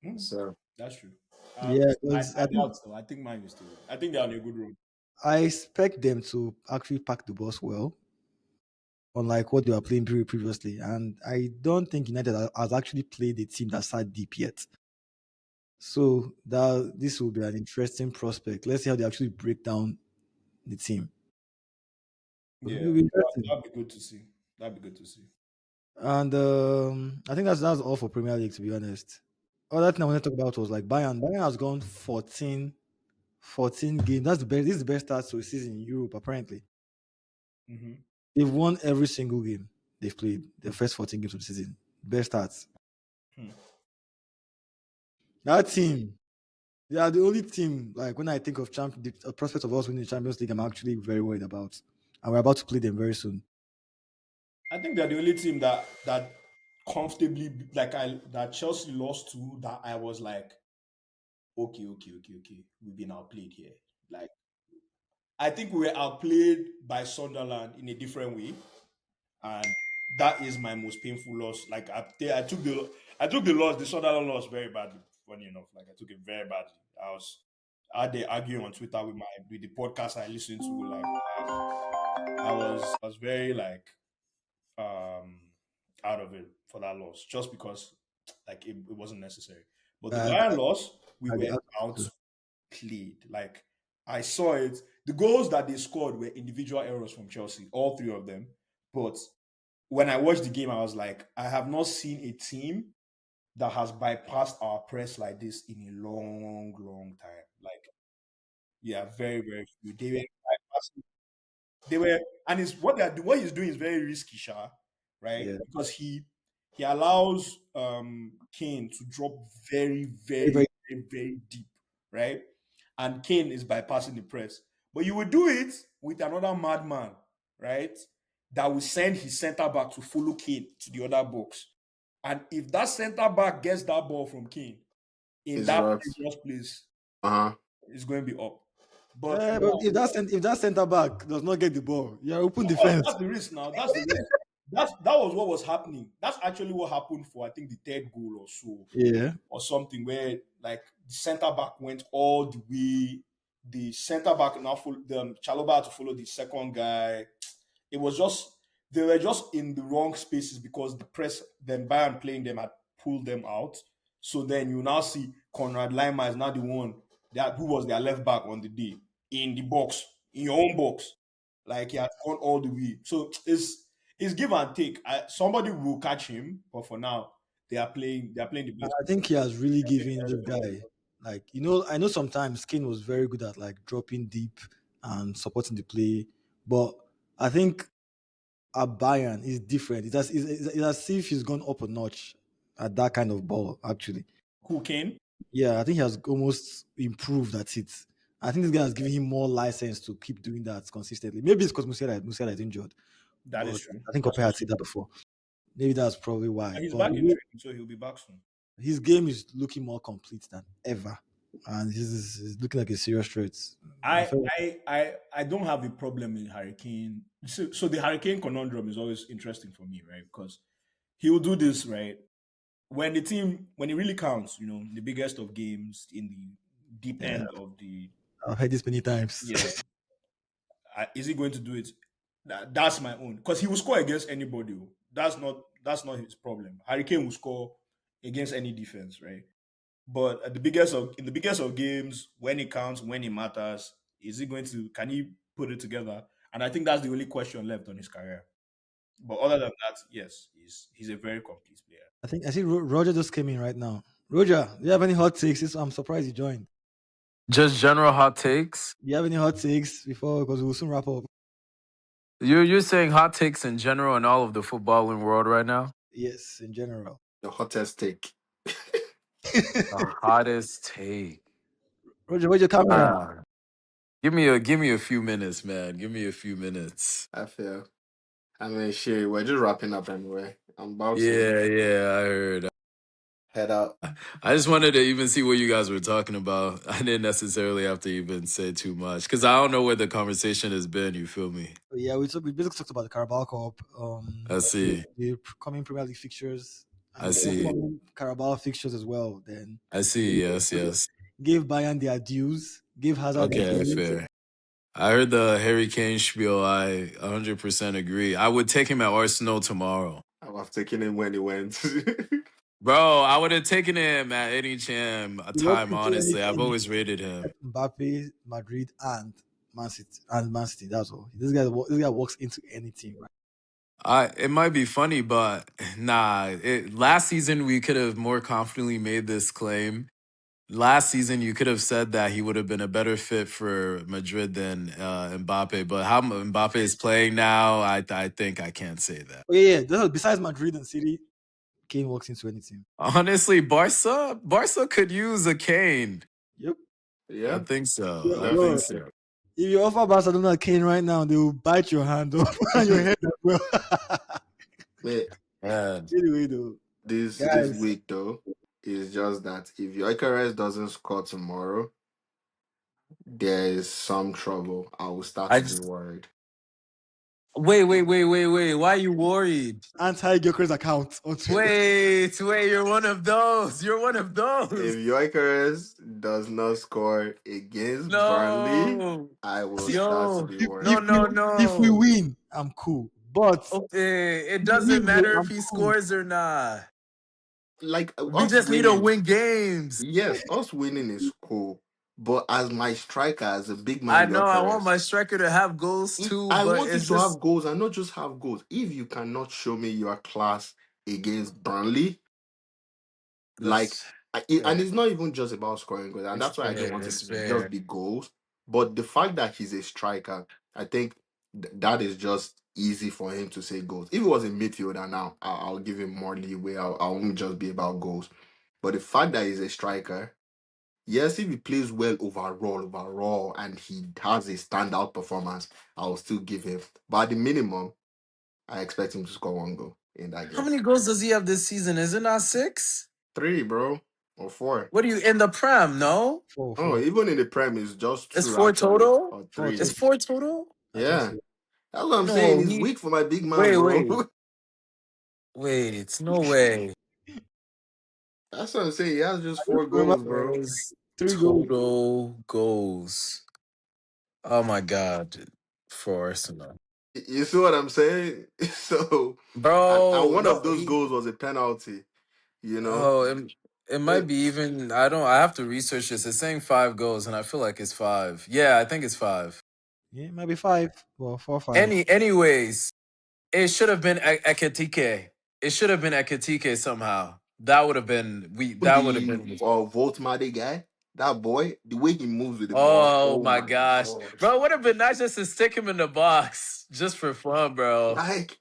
Hmm, So that's true. Yeah, because I doubt so. I think mine is still. I think they're on a good road. I expect them to actually pack the bus well, unlike what they were playing previously. And I don't think United has actually played a team that sat deep yet. So that this will be an interesting prospect. Let's see how they actually break down the team. It Yeah, will be interesting. that'd be good to see. That'd be good to see. And I think that's all for Premier League, to be honest. Other thing I want to talk about was like Bayern. Bayern has gone 14 games. That's the best. This is the best start to a season in Europe, apparently. Hmm. They've won every single game they've played, the first 14 games of the season. Best starts. Hmm. That team, they are the only team, like when I think of the prospect of us winning the Champions League, I'm actually very worried about. And we're about to play them very soon. I think they're the only team that comfortably like I that Chelsea lost to that I was like, okay, we've been outplayed here. Like I think we were outplayed by Sunderland in a different way, and that is my most painful loss. Like I took the loss, the Sunderland loss very badly. Funny enough, like I took it very badly. I had they arguing on Twitter with the podcast I listened to. Like I was very like um out of it for that loss just because like it wasn't necessary. But the I, Bayern loss, we I, were I, outplayed. Like I saw it. The goals that they scored were individual errors from Chelsea, all three of them. But when I watched the game, I was like, I have not seen a team that has bypassed our press like this in a long time. Like, yeah, very, very few. They were bypassing. They were, and it's what he's doing is very risky, Sha, right? yeah, Because he allows Kane to drop very, very, very deep, right? And Kane is bypassing the press. But you will do it with another madman, right? That will send his center back to follow Kane to the other box. And if that center back gets that ball from Kane in it's that right. dangerous place, Uh-huh. it's going to be up. But but if that center back does not get the ball, you're open of course, defense. that's the risk now. That's the risk. That was what was happening. That's actually what happened for I think the third goal or so Yeah, or something where like the center back went all the way. The center back now the Chaloba had to follow the second guy. It was just they were just in the wrong spaces because the press then Bayern playing them had pulled them out. So then you now see Conrad Lima is now the one that who was their left back on the day in the box in your own box, like he had gone all the way. So it's give and take. Somebody will catch him, but for now they are playing the best. I think he has really given this guy, like, I know sometimes Kane was very good at like dropping deep and supporting the play, but I think at Bayern is different. It's as if he's gone up a notch at that kind of ball, actually. Who Kane? Yeah, I think he has almost improved at it. I think this guy has given him more license to keep doing that consistently. Maybe it's because Musiala is injured, That is but true. I think That's Ope had also said that before. Maybe that's probably why. And he's But back in training, so he'll be back soon. his game is looking more complete than ever, and he's looking like a serious threat. I I feel I don't have a problem in Hurricane. So the Hurricane conundrum is always interesting for me, right? Because he will do this, right? When it really counts, the biggest of games in the deep yeah, end of the I've heard this many times. yeah, is he going to do it? That's my own because he will score against anybody. Oh. That's not his problem. Hurricane will score against any defense, right? But in the biggest of games, when it counts, when it matters, is he going to can he put it together? And I think that's the only question left on his career. But other than that, yes, he's a very complete player. I see Roger just came in right now. Roger, do you have any hot takes? I'm surprised you joined. Just general hot takes. Do you have any hot takes before? Because we'll soon wrap up. You're saying hot takes in general in all of the footballing world right now. Yes, in general. The hottest take. The hottest take. Roger, where's your camera? Ah, give me a few minutes, man. Give me a few minutes. I feel. I mean, shit, we're just wrapping up anyway. I'm about to Yeah, I heard. head out. I just wanted to even see what you guys were talking about. I didn't necessarily have to even say too much because I don't know where the conversation has been. You feel me? Yeah, we basically talked about the Carabao Cup, I see. the coming Premier League fixtures, I and the see. upcoming Carabao fixtures as well. Then I see. Yes, yes. gave Bayern their dues, gave Hazard their Okay, dues. fair. I heard the Harry Kane spiel. I 100% agree. I would take him at Arsenal tomorrow. I was taking him when he went. Bro, I would have taken him at any He walked time, into honestly. I've anything always rated him. except Mbappe, Madrid, and Man City. And Man City, that's all. This guy walks into any team. Right? It might be funny, but nah. Last season, we could have more confidently made this claim. Last season, you could have said that he would have been a better fit for Madrid than Mbappe. But how Mbappe is playing now, I think I can't say that. Oh yeah, besides Madrid and City, Kane walks into any team. Honestly, Barca could use a Kane. Yep. I Yeah, think so. I think Bro, definitely. so. if you offer Barcelona Kane right now, they will bite your hand off and your head as well. Man, Man. Anyway, though, this guys, week though is just that if Gyökeres doesn't score tomorrow, there is some trouble. I will start I to be just worried. wait. Why are you worried? anti-Gyökeres account on Twitter. Wait. You're one of those. You're one of If those. Gyökeres does not score against Burnley, No. I will See, start to Yo. be No, if worried. we no, if we no. win, I'm cool. But Okay. It if we doesn't lose, matter if I'm he cool. scores or not. Like We us just need to winning, win games. yes, us winning is cool. But as my striker, as a big I man know I want Gyökeres, my striker to have goals too, I but want you it's to just have goals and not just have goals. If you cannot show me your class against Burnley, like, that's and fair. it's not even just about scoring goals, and It's that's why I don't fair. want it It's to just fair. be goals. But the fact that he's a striker, I think that is just easy for him to say goals. If it was a midfielder now, I'll give him more leeway. I won't just be about goals. But the fact that he's a striker, yes, if he plays well overall, and he has a standout performance, I will still give him. But at the minimum, I expect him to score one goal in that How game. many goals does he have this season? Is it not 6? Three, bro, or four. What do you in the Prem? No, Four, Oh, four, even in the Prem, it's just it's two 4 actually, total. or four three. It's total. 4 total. I think Yeah, so. that's what I'm saying. No, He's he weak for my big man, wait, bro. wait, wait. No way. That's what I'm saying. He has just I just four remember goals, bro. His 3 goals. total goals. Oh my god, for Arsenal, You see what I'm saying? So, and bro. one of No, those he. goals was a penalty. You know, Oh, it might be even. I don't. I have to research this. It's saying 5 goals, and I feel like it's 5. Yeah, I think it's 5. Yeah, maybe five. Well, 4, 5. Anyways, it should have been Ekatike. It should have been Ekatike somehow. That would have been we. That would have the been. Voltmade guy, that boy, the way he moves with the ball. Oh Oh my my gosh, god! bro! It would have been nice just to stick him in the box just for fun, bro. Like,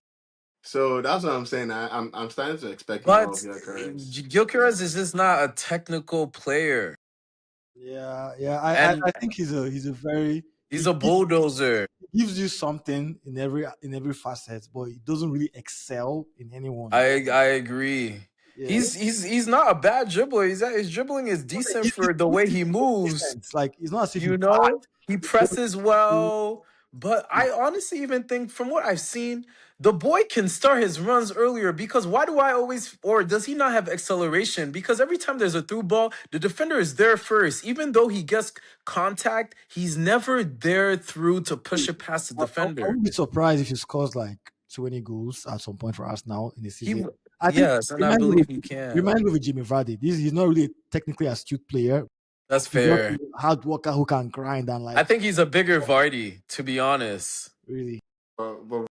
so that's what I'm saying. I'm starting to expect more But of your careers. Gyökeres is just not a technical player, Yeah, yeah. I and think he's a very He's a bulldozer. He gives you something in every facet, but he doesn't really excel in anyone. I agree. Yeah, He's not a bad dribbler. His dribbling is decent for the way he moves. decent. Like it's not as if he's You bad. know, he presses well. But I honestly even think, from what I've seen, the boy can start his runs earlier because why do I always, or does he not have acceleration? Because every time there's a through ball, the defender is there first. Even though he gets contact, he's never there through to push it past the I defender. wouldn't be surprised if he scores like 20 goals at some point for us now in the season. I think Yes, and I remind me believe with, he can. remind me with Jimmy Vardy. He's not really a technically astute player. That's He's just fair. a hard worker who can grind and I like think he's a bigger Vardy, to be honest. really. But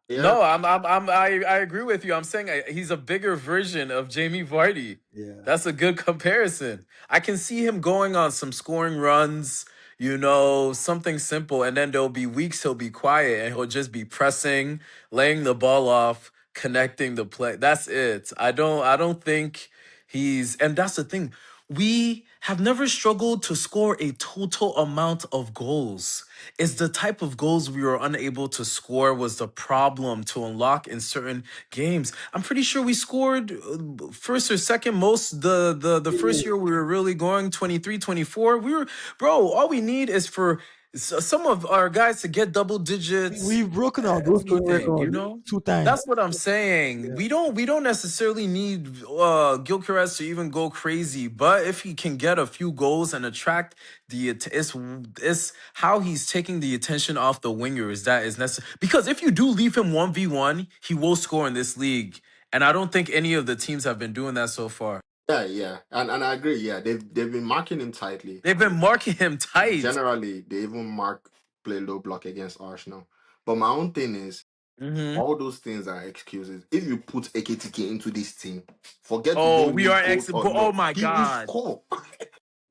yeah, No, I agree with you. I'm saying he's a bigger version of Jamie Vardy. Yeah. That's a good comparison. I can see him going on some scoring runs, you know, something simple, and then there'll be weeks he'll be quiet and he'll just be pressing, laying the ball off, connecting the play. That's it. I don't think and that's the thing. We have never struggled to score a total amount of goals. It's the type of goals we were unable to score was the problem to unlock in certain games. I'm pretty sure we scored first or second most the first year we were really going 23, 24. We were, bro, all we need is for some of our guys to get double digits, We've broken our goal scoring anything, you record know? 2 times. That's what I'm saying. Yeah. We don't necessarily need Gyökeres to even go crazy, but if he can get a few goals and attract it's how he's taking the attention off the wingers that is necessary. Because if you do leave him 1v1, he will score in this league. And I don't think any of the teams have been doing that so far. yeah, and I agree. Yeah, they've been marking him tightly. They've been marking him tight. Generally, they even play low block against Arsenal. But my own thing is, Mhm. all those things are excuses. If you put AKTK into this team, forget to Oh, don't we need are goals or oh not, my he will God. score.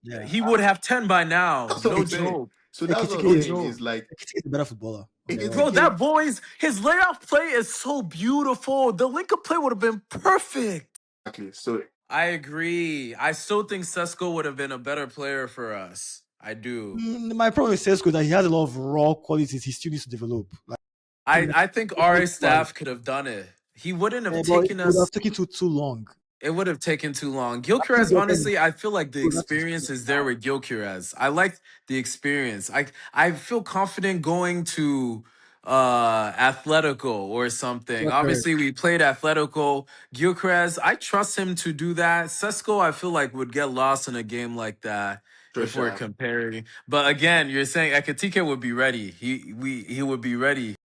Yeah. He would have 10 by now. That's what No I'm saying. joke. So that's what No I'm Ekitike, saying. joke. Is like Ekitike is a better footballer. Bro, AKTK. that his layoff play is so beautiful. The link-up play would have been perfect. Exactly. So I agree. I still think Sesko would have been a better player for us. I do. My problem with Sesko is that he has a lot of raw qualities he still needs to develop. Like, I think our staff could have done it. He wouldn't have but it taken would us. have taken too long. It would have taken too long. I think Gilchrist, Gyökeres is honestly, I feel like the closer to experience speed is there now. with Gilchrist. I like the experience. I feel confident going to Atletico or something. Gyökeres. Obviously, we played Atletico. Gilchrist, I trust him to do that. Sesko, I feel like would get lost in a game like that if we're Trisha, comparing. But again, you're saying Ekatike would be ready. He would be ready.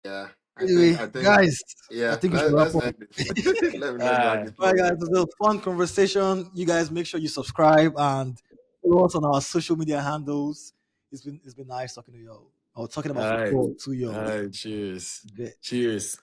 yeah. Anyway, I think guys, I yeah. think we should wrap Let's up. end it. Let me drag it All right, guys, forward. it was a fun conversation. You guys make sure you subscribe and follow us on our social media handles. It's been nice talking to y'all. Or talking about All right. football to All y'all. right. Cheers. Bet. Cheers.